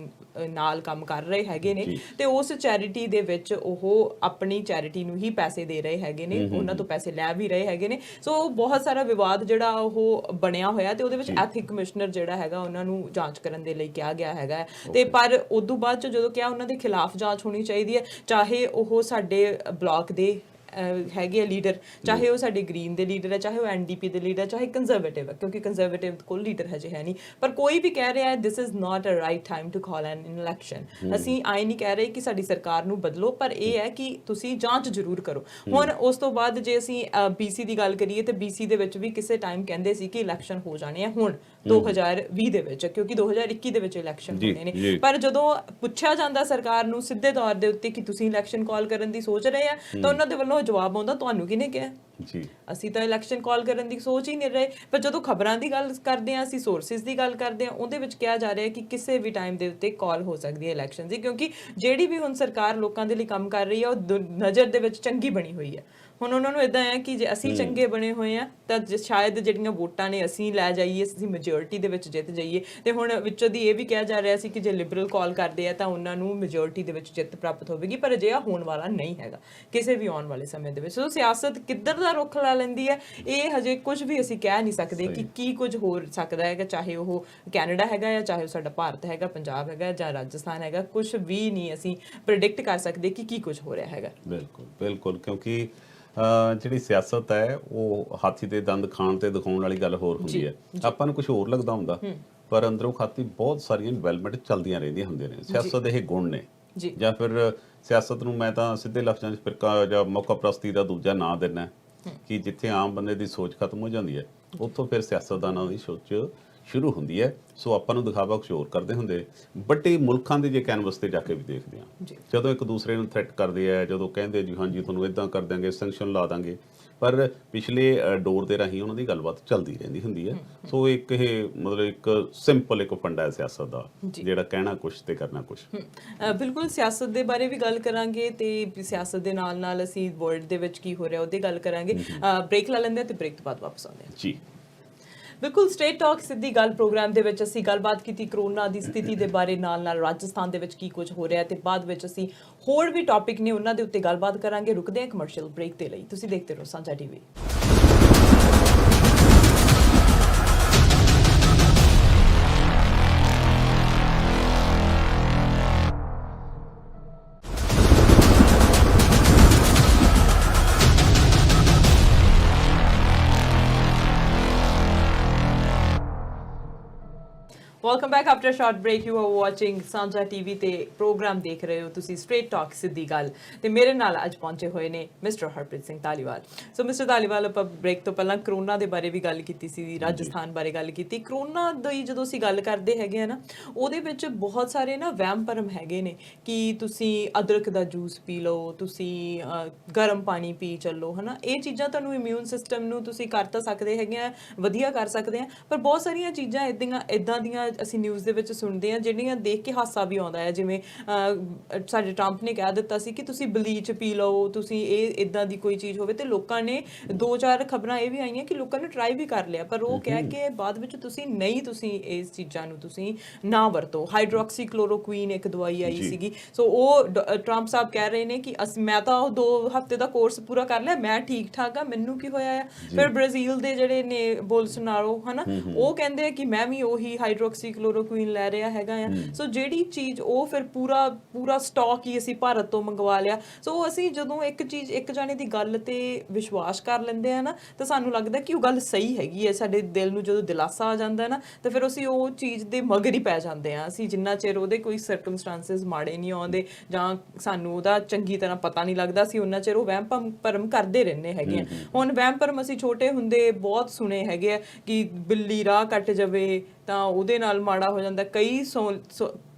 ਨਾਲ ਕੰਮ ਕਰ ਰਹੇ ਹੈਗੇ ਨੇ, ਤੇ ਉਸ ਚੈਰਿਟੀ ਦੇ ਵਿੱਚ ਉਹ ਆਪਣੀ ਚੈਰਿਟੀ ਨੂੰ ਹੀ ਪੈਸੇ ਦੇ ਰਹੇ ਹੈਗੇ ਨੇ, ਉਹਨਾਂ ਤੋਂ ਪੈਸੇ ਲੈ ਵੀ ਰਹੇ ਹੈਗੇ ਨੇ। ਸੋ ਬਹੁਤ ਸਾਰਾ ਵਿਵਾਦ ਜਿਹੜਾ ਉਹ ਬਣਿਆ ਹੋਇਆ ਤੇ ਉਹਦੇ ਵਿੱਚ ਐਥਿਕ ਕਮਿਸ਼ਨਰ ਜਿਹੜਾ ਹੈਗਾ ਉਹਨਾਂ ਨੂੰ ਜਾਂਚ ਕਰਨ ਦੇ ਲਈ ਕਿਹਾ ਗਿਆ ਹੈਗਾ। ਤੇ ਪਰ ਉਦੋਂ ਬਾਅਦ ਚ ਜਦੋਂ ਕਿਹਾ ਉਹਨਾਂ ਦੇ ਖਿਲਾਫ ਜਾਂਚ ਹੋਣੀ ਚਾਹੀਦੀ ਹੈ, ਚਾਹੇ ਉਹ ਸਾਡੇ ਬਲਾਕ ਦੇ ਹੈਗੇ ਆ ਲੀਡਰ, ਚਾਹੇ ਉਹ ਸਾਡੇ ਗ੍ਰੀਨ ਦੇ ਲੀਡਰ ਹੈ, ਚਾਹੇ ਉਹ NDP ਦੇ ਲੀਡਰ, ਚਾਹੇ ਕੰਜ਼ਰਵੇਟਿਵ ਹੈ, ਕਿਉਂਕਿ ਕੰਜ਼ਰਵੇਟਿਵ ਕੋਲ ਲੀਡਰ ਹਜੇ ਹੈ ਨਹੀਂ, ਪਰ ਕੋਈ ਵੀ ਕਹਿ ਰਿਹਾ ਹੈ this is not a right time to call an election. ਅਸੀਂ ਆਏ ਨਹੀਂ ਕਹਿ ਰਹੇ ਕਿ ਸਾਡੀ ਸਰਕਾਰ ਨੂੰ ਬਦਲੋ, ਪਰ ਇਹ ਹੈ ਕਿ ਤੁਸੀਂ ਜਾਂਚ ਜ਼ਰੂਰ ਕਰੋ। ਹੁਣ ਉਸ ਤੋਂ ਬਾਅਦ ਜੇ ਅਸੀਂ BC ਦੀ ਗੱਲ ਕਰੀਏ ਤੇ BC ਦੇ ਵਿੱਚ ਵੀ ਕਿਸੇ ਟਾਈਮ ਕਹਿੰਦੇ ਸੀ ਕਿ ਇਲੈਕਸ਼ਨ ਹੋ ਜਾਣੇ ਆ ਹੁਣ 2020 ਦੇ ਵਿੱਚ, ਕਿਉਂਕਿ 2021 ਦੇ ਵਿੱਚ ਇਲੈਕਸ਼ਨ ਹੋਣੇ ਨੇ, ਪਰ ਜਦੋਂ ਪੁੱਛਿਆ ਜਾਂਦਾ ਸਰਕਾਰ ਨੂੰ ਸਿੱਧੇ ਤੌਰ ਦੇ ਉੱਤੇ ਕਿ ਤੁਸੀਂ ਇਲੈਕਸ਼ਨ ਕਾਲ ਕਰਨ ਦੀ ਸੋਚ ਰਹੇ ਆ, ਤਾਂ ਉਹਨਾਂ ਦੇ ਵੱਲੋਂ ਜਵਾਬ ਆਉਂਦਾ ਤੁਹਾਨੂੰ ਕਿਹਨੇ ਕਿਹਾ ਜੀ, ਅਸੀਂ ਤਾਂ ਇਲੈਕਸ਼ਨ ਕਾਲ ਕਰਨ ਦੀ ਸੋਚ ਹੀ ਨਹੀਂ ਰਹੇ। ਪਰ ਜਦੋਂ ਖਬਰਾਂ ਦੀ ਗੱਲ ਕਰਦੇ ਆ, ਅਸੀਂ ਸੋਰਸਿਸ ਦੀ ਗੱਲ ਕਰਦੇ ਆ, ਉਹਦੇ ਵਿੱਚ ਕਿਹਾ ਜਾ ਰਿਹਾ ਕਿ ਕਿਸੇ ਵੀ ਟਾਈਮ ਦੇ ਉੱਤੇ ਕਾਲ ਹੋ ਸਕਦੀ ਹੈ ਇਲੈਕਸ਼ਨ ਦੀ, ਕਿਉਂਕਿ ਜਿਹੜੀ ਵੀ ਹੁਣ ਸਰਕਾਰ ਲੋਕਾਂ ਦੇ ਲਈ ਕੰਮ ਕਰ ਰਹੀ ਹੈ ਉਹ ਨਜ਼ਰ ਦੇ ਵਿੱਚ ਚੰਗੀ ਬਣੀ ਹੋਈ ਹੈ। ਹੁਣ ਉਹਨਾਂ ਨੂੰ ਇਦਾਂ ਹੈ ਕਿ ਜੇ ਅਸੀਂ ਚੰਗੇ ਬਣੇ ਹੋਏ ਆ ਤਾਂ ਸ਼ਾਇਦ ਜਿਹੜੀਆਂ ਵੋਟਾਂ ਨੇ ਅਸੀਂ ਲੈ ਜਾਈਏ, ਅਸੀਂ ਮੈਜੋਰਿਟੀ ਦੇ ਵਿੱਚ ਜਿੱਤ ਜਾਈਏ। ਤੇ ਹੁਣ ਵਿੱਚੋਂ ਦੀ ਇਹ ਵੀ ਕਿਹਾ ਜਾ ਰਿਹਾ ਸੀ ਕਿ ਜੇ ਲਿਬਰਲ ਕਾਲ ਕਰਦੇ ਆ ਤਾਂ ਉਹਨਾਂ ਨੂੰ ਮੈਜੋਰਿਟੀ ਦੇ ਵਿੱਚ ਜਿੱਤ ਪ੍ਰਾਪਤ ਹੋਵੇਗੀ, ਪਰ ਅਜਿਹਾ ਹੋਣ ਵਾਲਾ ਨਹੀਂ ਹੈਗਾ ਕਿਸੇ ਵੀ ਆਉਣ ਵਾਲੇ ਸਮੇਂ ਦੇ ਵਿੱਚ। ਸੋ ਸਿਆਸਤ ਕਿੱਧਰ ਦਾ ਰੁਖ ਲਾ ਲੈਂਦੀ ਹੈ, ਇਹ ਹਜੇ ਕੁਝ ਵੀ ਅਸੀਂ ਕਹਿ ਨਹੀਂ ਸਕਦੇ ਕਿ ਕੀ ਕੁਝ ਹੋ ਸਕਦਾ ਹੈ, ਚਾਹੇ ਉਹ ਕੈਨੇਡਾ ਹੈਗਾ ਜਾਂ ਚਾਹੇ ਉਹ ਸਾਡਾ ਭਾਰਤ ਹੈਗਾ, ਪੰਜਾਬ ਹੈਗਾ ਜਾਂ ਰਾਜਸਥਾਨ ਹੈਗਾ, ਕੁਝ ਵੀ ਨਹੀਂ ਅਸੀਂ ਪ੍ਰੈਡਿਕਟ ਕਰ ਸਕਦੇ ਕਿ ਕੀ ਕੁਝ ਹੋ ਰਿਹਾ ਹੈਗਾ। ਬਿਲਕੁਲ ਬਿਲਕੁਲ, ਕਿਉਂਕਿ ਜਿਹੜੀ ਸਿਆਸਤ ਹੈ ਉਹ ਹਾਥੀ ਦੇ ਦੰਦ ਖਾਣ ਤੇ ਦਿਖਾਉਣ ਵਾਲੀ ਗੱਲ ਹੋਰ ਹੁੰਦੀ ਹੈ। ਆਪਾਂ ਨੂੰ ਕੁਝ ਹੋਰ ਲੱਗਦਾ ਹੁੰਦਾ, ਪਰ ਅੰਦਰੋਂ ਖਾਤੀ ਬਹੁਤ ਸਾਰੀਆਂ ਡਿਵੈਲਪਮੈਂਟ ਚੱਲਦੀਆਂ ਰਹਿੰਦੀਆਂ ਹੁੰਦੀਆਂ ਨੇ। ਸਿਆਸਤ ਦੇ ਇਹ ਗੁਣ ਨੇ, ਜਾਂ ਫਿਰ ਸਿਆਸਤ ਨੂੰ ਮੈਂ ਤਾਂ ਸਿੱਧੇ ਲਫ਼ਜ਼ਾਂ 'ਚ ਫਿਰਕਾ ਜਾਂ ਮੌਕਾ ਪ੍ਰਸਤੀ ਦਾ ਦੂਜਾ ਨਾਂ ਦਿੰਦਾ ਕਿ ਜਿੱਥੇ ਆਮ ਬੰਦੇ ਦੀ ਸੋਚ ਖਤਮ ਹੋ ਜਾਂਦੀ ਹੈ, ਉੱਥੋਂ ਫਿਰ ਸਿਆਸਤਦਾਨਾਂ ਦੀ ਸੋਚ ਸ਼ੁਰੂ ਹੁੰਦੀ ਹੈ। ਸੋ ਆਪਾਂ ਨੂੰ ਦਿਖਾਵਾ ਕੁਛ ਹੋਰ ਕਰਦੇ ਹੁੰਦੇ। ਵੱਡੇ ਮੁਲਕਾਂ ਦੇ ਜੇ ਕੈਨਵਸ ਤੇ ਜਾ ਕੇ ਵੀ ਦੇਖਦੇ ਹਾਂ, ਜਦੋਂ ਇੱਕ ਦੂਸਰੇ ਨੂੰ ਥ੍ਰੈਟ ਕਰਦੇ ਆ, ਜਦੋਂ ਕਹਿੰਦੇ ਜੀ ਹਾਂਜੀ ਤੁਹਾਨੂੰ ਇਦਾਂ ਕਰ ਦਾਂਗੇ, ਸੈਂਕਸ਼ਨ ਲਾ ਦਾਂਗੇ, ਪਰ ਪਿਛਲੇ ਡੋਰ ਦੇ ਰਾਹੀਂ ਉਹਨਾਂ ਦੀ ਗੱਲਬਾਤ ਚੱਲਦੀ ਰਹਿੰਦੀ ਹੁੰਦੀ ਹੈ। ਸੋ ਇੱਕ ਇਹ ਮਤਲਬ ਇੱਕ ਸਿੰਪਲ ਇੱਕ ਫੰਡਾ ਹੈ ਸਿਆਸਤ ਦਾ, ਜਿਹੜਾ ਕਹਿਣਾ ਕੁਛ ਤੇ ਕਰਨਾ ਕੁਛ। ਬਿਲਕੁਲ, ਸਿਆਸਤ ਦੇ ਬਾਰੇ ਵੀ ਗੱਲ ਕਰਾਂਗੇ ਤੇ ਸਿਆਸਤ ਦੇ ਨਾਲ ਨਾਲ ਅਸੀਂ ਵਰਲਡ ਦੇ ਵਿੱਚ ਕੀ ਹੋ ਰਿਹਾ ਉਹਦੀ ਗੱਲ ਕਰਾਂਗੇ। ਬ੍ਰੇਕ ਲਾ ਲੈਂਦੇ ਤੇ ਬ੍ਰੇਕ ਤੋਂ ਬਾਅਦ ਵਾਪਸ ਆਉਂਦੇ ਹਾਂ ਜੀ। ਬਿਲਕੁਲ, ਸਟੇਟ ਟਾਕ ਸਿੱਧੀ ਗੱਲ ਪ੍ਰੋਗਰਾਮ ਦੇ ਵਿੱਚ ਅਸੀਂ ਗੱਲਬਾਤ ਕੀਤੀ ਕਰੋਨਾ ਦੀ ਸਥਿਤੀ ਦੇ ਬਾਰੇ, ਨਾਲ ਨਾਲ ਰਾਜਸਥਾਨ ਦੇ ਵਿੱਚ ਕੀ ਕੁਝ ਹੋ ਰਿਹਾ, ਤੇ ਬਾਅਦ ਵਿੱਚ ਅਸੀਂ ਹੋਰ ਵੀ ਟੌਪਿਕ ਨੇ ਉਹਨਾਂ ਦੇ ਉੱਤੇ ਗੱਲਬਾਤ ਕਰਾਂਗੇ। ਰੁਕਦੇ ਹਾਂ ਕਮਰਸ਼ੀਅਲ ਬ੍ਰੇਕ ਦੇ ਲਈ। ਤੁਸੀਂ ਦੇਖਦੇ ਰਹੋ Sanjha TV. Welcome back after short break. You are watching Sanjha TV ਤੇ ਪ੍ਰੋਗਰਾਮ ਦੇਖ ਰਹੇ ਹੋ ਤੁਸੀਂ ਸਟ੍ਰੇਟ ਟਾਕ ਸਿੱਧੀ ਗੱਲ, ਤੇ ਮੇਰੇ ਨਾਲ ਅੱਜ ਪਹੁੰਚੇ ਹੋਏ ਨੇ ਮਿਸਟਰ ਹਰਪ੍ਰੀਤ ਸਿੰਘ ਧਾਲੀਵਾਲ। ਸੋ ਮਿਸਟਰ ਧਾਲੀਵਾਲ, ਆਪਾਂ ਬ੍ਰੇਕ ਤੋਂ ਪਹਿਲਾਂ ਕਰੋਨਾ ਦੇ ਬਾਰੇ ਵੀ ਗੱਲ ਕੀਤੀ ਸੀ, ਰਾਜਸਥਾਨ ਬਾਰੇ ਗੱਲ ਕੀਤੀ। ਕਰੋਨਾ ਦੀ ਜਦੋਂ ਅਸੀਂ ਗੱਲ ਕਰਦੇ ਹੈਗੇ ਆ ਨਾ, ਉਹਦੇ ਵਿੱਚ ਬਹੁਤ ਸਾਰੇ ਨਾ ਵਹਿਮ ਭਰਮ ਹੈਗੇ ਨੇ ਕਿ ਤੁਸੀਂ ਅਦਰਕ ਦਾ ਜੂਸ ਪੀ ਲਓ, ਤੁਸੀਂ ਗਰਮ ਪਾਣੀ ਪੀ ਚੱਲੋ, ਹਨਾ। ਇਹ ਚੀਜ਼ਾਂ ਤੁਹਾਨੂੰ ਇਮਿਊਨ ਸਿਸਟਮ ਨੂੰ ਤੁਸੀਂ ਕਰ ਤਾਂ ਸਕਦੇ ਹੈਗੇ ਆ, ਵਧੀਆ ਕਰ ਸਕਦੇ ਆ, ਪਰ ਬਹੁਤ ਸਾਰੀਆਂ ਚੀਜ਼ਾਂ ਇੱਦਾਂ ਦੀਆਂ ਅਸੀਂ ਨਿਊਜ਼ ਦੇ ਵਿੱਚ ਸੁਣਦੇ ਹਾਂ ਜਿਹੜੀਆਂ ਦੇਖ ਕੇ ਹਾਸਾ ਵੀ ਆਉਂਦਾ ਹੈ। ਜਿਵੇਂ ਸਾਡੇ ਟਰੰਪ ਨੇ ਕਹਿ ਦਿੱਤਾ ਸੀ ਕਿ ਤੁਸੀਂ ਬਲੀਚ ਪੀ ਲਓ, ਤੁਸੀਂ ਇਹ ਇੱਦਾਂ ਦੀ ਕੋਈ ਚੀਜ਼ ਹੋਵੇ, ਤੇ ਲੋਕਾਂ ਨੇ 2-4 ਖਬਰਾਂ ਇਹ ਵੀ ਆਈਆਂ ਕਿ ਲੋਕਾਂ ਨੇ ਟਰਾਈ ਵੀ ਕਰ ਲਿਆ, ਪਰ ਉਹ ਕਹਿ ਕੇ ਬਾਅਦ ਵਿੱਚ ਤੁਸੀਂ ਇਸ ਚੀਜ਼ਾਂ ਨੂੰ ਤੁਸੀਂ ਨਾ ਵਰਤੋ। ਹਾਈਡਰੋਕਸੀ ਕਲੋਰੋਕੁਈਨ ਇੱਕ ਦਵਾਈ ਆਈ ਸੀਗੀ, ਸੋ ਉਹ ਟਰੰਪ ਸਾਹਿਬ ਕਹਿ ਰਹੇ ਨੇ ਕਿ ਮੈਂ ਤਾਂ ਉਹ 2 ਹਫ਼ਤੇ ਦਾ ਕੋਰਸ ਪੂਰਾ ਕਰ ਲਿਆ, ਮੈਂ ਠੀਕ ਠਾਕ ਆ, ਮੈਨੂੰ ਕੀ ਹੋਇਆ ਆ। ਫਿਰ ਬ੍ਰਾਜ਼ੀਲ ਦੇ ਜਿਹੜੇ ਨੇ ਬੋਲਸੋਨਾਰੋ, ਹਨਾ, ਉਹ ਕਹਿੰਦੇ ਕਿ ਮੈਂ ਵੀ ਉਹੀ ਹਾਈਡਰੋਕਸੀ ਕਲੋਰੋਕੁਈਨ ਲੈ ਰਿਹਾ ਹੈਗਾ ਆ। ਸੋ ਜਿਹੜੀ ਚੀਜ਼ ਉਹ ਫਿਰ ਪੂਰਾ ਸਟਾਕ ਹੀ ਅਸੀਂ ਭਾਰਤ ਤੋਂ ਮੰਗਵਾ ਲਿਆ। ਸੋ ਅਸੀਂ ਜਦੋਂ ਇੱਕ ਜਾਣੇ ਦੀ ਗੱਲ ਤੇ ਵਿਸ਼ਵਾਸ ਕਰ ਲੈਂਦੇ ਆ ਨਾ, ਤਾਂ ਸਾਨੂੰ ਲੱਗਦਾ ਕਿ ਉਹ ਗੱਲ ਸਹੀ ਹੈਗੀ ਹੈ। ਸਾਡੇ ਦਿਲ ਨੂੰ ਜਦੋਂ ਦਿਲਾਸਾ ਆ ਜਾਂਦਾ ਨਾ, ਤਾਂ ਫਿਰ ਅਸੀਂ ਉਹ ਚੀਜ਼ ਦੇ ਮਗਰ ਹੀ ਪੈ ਜਾਂਦੇ ਆ। ਅਸੀਂ ਜਿੰਨਾ ਚਿਰ ਉਹਦੇ ਕੋਈ ਸਰਕਮਸਟੈਂਸਸ ਮਾੜੇ ਨਹੀਂ ਆਉਂਦੇ ਜਾਂ ਸਾਨੂੰ ਉਹਦਾ ਚੰਗੀ ਤਰ੍ਹਾਂ ਪਤਾ ਨਹੀਂ ਲੱਗਦਾ, ਅਸੀਂ ਉਹਨਾਂ ਚਿਰ ਉਹ ਵਹਿਮ ਭਰਮ ਕਰਦੇ ਰਹਿੰਦੇ ਹੈਗੇ ਆ। ਹੁਣ ਵਹਿਮ ਭਰਮ ਅਸੀਂ ਛੋਟੇ ਹੁੰਦੇ ਬਹੁਤ ਸੁਣੇ ਹੈਗੇ ਆ ਕਿ ਬਿੱਲੀ ਰਾਹ ਕੱਟ ਜਾਵੇ ਤਾਂ ਉਹਦੇ ਨਾਲ ਮਾੜਾ ਹੋ ਜਾਂਦਾ। ਕਈ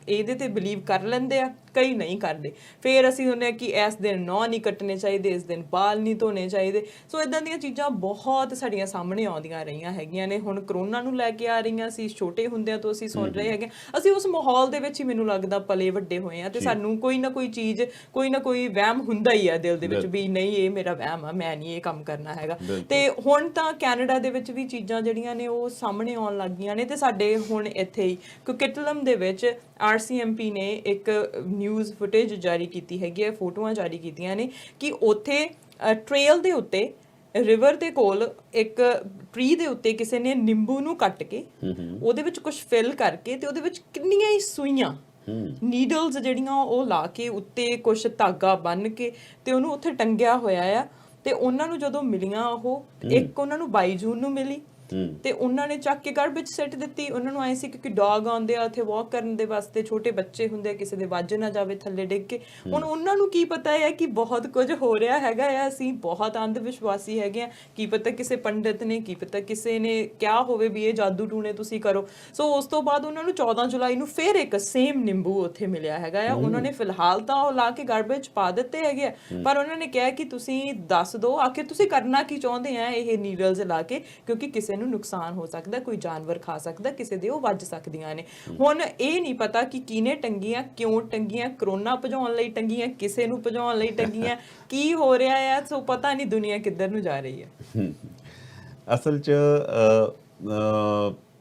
ਇਹਦੇ ਤੇ ਬਿਲੀਵ ਕਰ ਲੈਂਦੇ ਆ, ਕਈ ਨਹੀਂ ਕਰਦੇ। ਫਿਰ ਅਸੀਂ ਹੁੰਦੇ ਕਿ ਇਸ ਦਿਨ ਨਹੁੰ ਨਹੀਂ ਕੱਟਣੇ ਚਾਹੀਦੇ, ਇਸ ਦਿਨ ਬਾਲ ਨਹੀਂ ਧੋਣੇ ਚਾਹੀਦੇ। ਸੋ ਇਦਾਂ ਦੀਆਂ ਚੀਜ਼ਾਂ ਬਹੁਤ ਸਾਡੀਆਂ ਸਾਹਮਣੇ ਆਉਂਦੀਆਂ ਰਹੀਆਂ ਹੈਗੀਆਂ ਨੇ। ਹੁਣ ਕਰੋਨਾ ਨੂੰ ਲੈ ਕੇ ਆ ਰਹੀਆਂ ਸੀ, ਛੋਟੇ ਹੁੰਦਿਆਂ ਤੋਂ ਅਸੀਂ ਸੁਣ ਰਹੇ ਹੈਗੇ। ਅਸੀਂ ਉਸ ਮਾਹੌਲ ਦੇ ਵਿੱਚ ਹੀ ਮੈਨੂੰ ਲੱਗਦਾ ਪਲੇ ਵੱਡੇ ਹੋਏ ਆ, ਤੇ ਸਾਨੂੰ ਕੋਈ ਨਾ ਕੋਈ ਚੀਜ਼, ਕੋਈ ਨਾ ਕੋਈ ਵਹਿਮ ਹੁੰਦਾ ਹੀ ਆ ਦਿਲ ਦੇ ਵਿੱਚ ਵੀ ਨਹੀਂ ਇਹ ਮੇਰਾ ਵਹਿਮ ਆ, ਮੈਂ ਨਹੀਂ ਇਹ ਕੰਮ ਕਰਨਾ ਹੈਗਾ। ਤੇ ਹੁਣ ਤਾਂ ਕੈਨੇਡਾ ਦੇ ਵਿੱਚ ਵੀ ਚੀਜ਼ਾਂ ਜਿਹੜੀਆਂ ਨੇ ਉਹ ਸਾਹਮਣੇ ਆਉਣ ਲੱਗ ਗਈਆਂ ਨੇ, ਤੇ ਸਾਡੇ ਹੁਣ ਇੱਥੇ ਹੀ ਕੋਕਿਟਲਮ ਦੇ ਵਿੱਚ RCMP ਨੇ ਇੱਕ ਨਿਊਜ਼ ਫੁਟੇਜ ਜਾਰੀ ਕੀਤੀ ਹੈਗੀ ਹੈ, ਫੋਟੋਆਂ ਜਾਰੀ ਕੀਤੀਆਂ ਨੇ ਕਿ ਉੱਥੇ ਟ੍ਰੇਲ ਦੇ ਉੱਤੇ, ਰਿਵਰ ਦੇ ਕੋਲ ਇੱਕ ਟਰੀ ਦੇ ਉੱਤੇ ਕਿਸੇ ਨੇ ਨਿੰਬੂ ਨੂੰ ਕੱਟ ਕੇ ਉਹਦੇ ਵਿੱਚ ਕੁਝ ਫਿਲ ਕਰਕੇ ਤੇ ਉਹਦੇ ਵਿੱਚ ਕਿੰਨੀਆਂ ਹੀ ਸੂਈਆਂ, ਨੀਡਲਸ ਜਿਹੜੀਆਂ ਉਹ ਲਾ ਕੇ ਉੱਤੇ ਕੁਝ ਧਾਗਾ ਬੰਨ ਕੇ ਤੇ ਉਹਨੂੰ ਉੱਥੇ ਟੰਗਿਆ ਹੋਇਆ ਆ। ਤੇ ਉਹਨਾਂ ਨੂੰ ਜਦੋਂ ਮਿਲੀਆਂ ਉਹ ਇੱਕ ਉਹਨਾਂ ਨੂੰ 22 ਜੂਨ ਨੂੰ ਮਿਲੀ ਤੇ ਉਹਨਾਂ ਨੇ ਚੱਕ ਕੇ ਗਾਰਬੇਜ ਸਿੱਟ ਦਿੱਤੀ। ਉਹਨਾਂ ਨੂੰ ਆਏ ਸੀ ਕਿਉਂਕਿ ਡੌਗ ਆਉਂਦੇ ਆ ਉੱਥੇ ਵਾਕ ਕਰਨ ਦੇ ਵਾਸਤੇ, ਛੋਟੇ ਬੱਚੇ ਹੁੰਦੇ ਆ, ਕਿਸੇ ਦੇ ਵੱਜ ਨਾ ਜਾਵੇ ਥੱਲੇ ਡਿੱਗ ਕੇ। ਹੁਣ ਉਹਨਾਂ ਨੂੰ ਕੀ ਪਤਾ ਹੈ ਕਿ ਬਹੁਤ ਕੁਝ ਹੋ ਰਿਹਾ ਹੈਗਾ ਆ, ਅਸੀਂ ਬਹੁਤ ਅੰਧ ਵਿਸ਼ਵਾਸੀ ਹੈਗੇ ਆ, ਕੀ ਪਤਾ ਕਿਸੇ ਪੰਡਿਤ ਨੇ, ਕੀ ਪਤਾ ਕਿਸੇ ਨੇ ਕਿਹਾ ਹੋਵੇ ਵੀ ਇਹ ਜਾਦੂ ਟੂਣੇ ਤੁਸੀਂ ਕਰੋ। ਸੋ ਉਸ ਤੋਂ ਬਾਅਦ ਉਹਨਾਂ ਨੂੰ 14 ਜੁਲਾਈ ਨੂੰ ਫਿਰ ਇੱਕ ਸੇਮ ਨਿੰਬੂ ਉੱਥੇ ਮਿਲਿਆ ਹੈਗਾ ਆ। ਉਹਨਾਂ ਨੇ ਫਿਲਹਾਲ ਤਾਂ ਉਹ ਲਾ ਕੇ ਗਾਰਬੇਜ ਪਾ ਦਿੱਤੇ ਹੈਗੇ ਆ, ਪਰ ਉਹਨਾਂ ਨੇ ਕਿਹਾ ਕਿ ਤੁਸੀਂ ਦੱਸ ਦਿਓ ਆਖਿਰ ਤੁਸੀਂ ਕਰਨਾ ਕੀ ਚਾਹੁੰਦੇ ਆ ਇਹ ਨੀਡਲਸ ਲਾ ਕੇ, ਕਿਉਂਕਿ ਕਿਸੇ ਨੂੰ ਨੁਕਸਾਨ ਹੋ ਸਕਦਾ, ਕੋਈ ਜਾਨਵਰ ਖਾ ਸਕਦਾ, ਕਿਸੇ ਦੇ ਉਹ ਵੱਜ ਸਕਦੀਆਂ ਨੇ। ਹੁਣ ਇਹ ਨਹੀਂ ਪਤਾ ਕਿ ਕਿਹਨੇ ਟੰਗੀਆਂ, ਕਿਉਂ ਟੰਗੀਆਂ, ਕਰੋਨਾ ਭਜਾਉਣ ਲਈ ਟੰਗੀਆਂ, ਕਿਸੇ ਨੂੰ ਭਜਾਉਣ ਲਈ ਟੰਗੀਆਂ, ਕੀ ਹੋ ਰਿਹਾ ਹੈ। ਸੋ ਪਤਾ ਨਹੀਂ ਦੁਨੀਆ ਕਿੱਧਰ ਨੂੰ ਜਾ ਰਹੀ ਹੈ। ਅਸਲ 'ਚ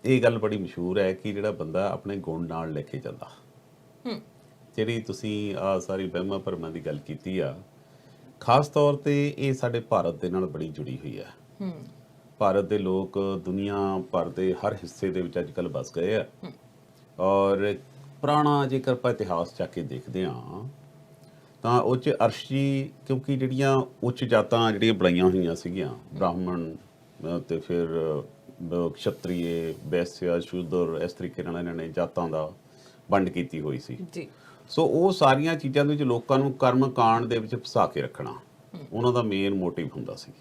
ਇਹ ਗੱਲ ਬੜੀ ਮਸ਼ਹੂਰ ਹੈ ਕਿ ਜਿਹੜਾ ਬੰਦਾ ਆਪਣੇ ਗੁਣ ਨਾਲ ਲੈ ਕੇ ਜਾਂਦਾ, ਜਿਹੜੀ ਤੁਸੀਂ ਆ ਸਾਰੀ ਵਹਿਮਾਂ ਭਰਮਾਂ ਦੀ ਗੱਲ ਕੀਤੀ ਆ, ਖਾਸ ਤੌਰ ਤੇ ਇਹ ਸਾਡੇ ਭਾਰਤ ਦੇ ਨਾਲ ਬੜੀ ਜੁੜੀ ਹੋਈ ਆ। ਭਾਰਤ ਦੇ ਲੋਕ ਦੁਨੀਆ ਭਰ ਦੇ ਹਰ ਹਿੱਸੇ ਦੇ ਵਿੱਚ ਅੱਜ ਕੱਲ੍ਹ ਵਸ ਗਏ ਆ, ਔਰ ਪੁਰਾਣਾ ਜੇਕਰ ਆਪਾਂ ਇਤਿਹਾਸ ਚੱਕ ਕੇ ਦੇਖਦੇ ਹਾਂ ਤਾਂ ਉਹ 'ਚ ਅਰਸ਼ੀ, ਕਿਉਂਕਿ ਜਿਹੜੀਆਂ ਉੱਚ ਜਾਤਾਂ ਜਿਹੜੀਆਂ ਬਣਾਈਆਂ ਹੋਈਆਂ ਸੀਗੀਆਂ, ਬ੍ਰਾਹਮਣ ਤੇ ਫਿਰ ਕਸ਼ਤਰੀਏ, ਵੈਸਿਆ, ਸ਼ੂਦਰ, ਇਸ ਤਰੀਕੇ ਨਾਲ ਇਹਨਾਂ ਨੇ ਜਾਤਾਂ ਦਾ ਵੰਡ ਕੀਤੀ ਹੋਈ ਸੀ ਜੀ। ਸੋ ਉਹ ਸਾਰੀਆਂ ਚੀਜ਼ਾਂ ਦੇ ਵਿੱਚ ਲੋਕਾਂ ਨੂੰ ਕਰਮ ਕਾਂਡ ਦੇ ਵਿੱਚ ਫਸਾ ਕੇ ਰੱਖਣਾ ਉਹਨਾਂ ਦਾ ਮੇਨ ਮੋਟਿਵ ਹੁੰਦਾ ਸੀ।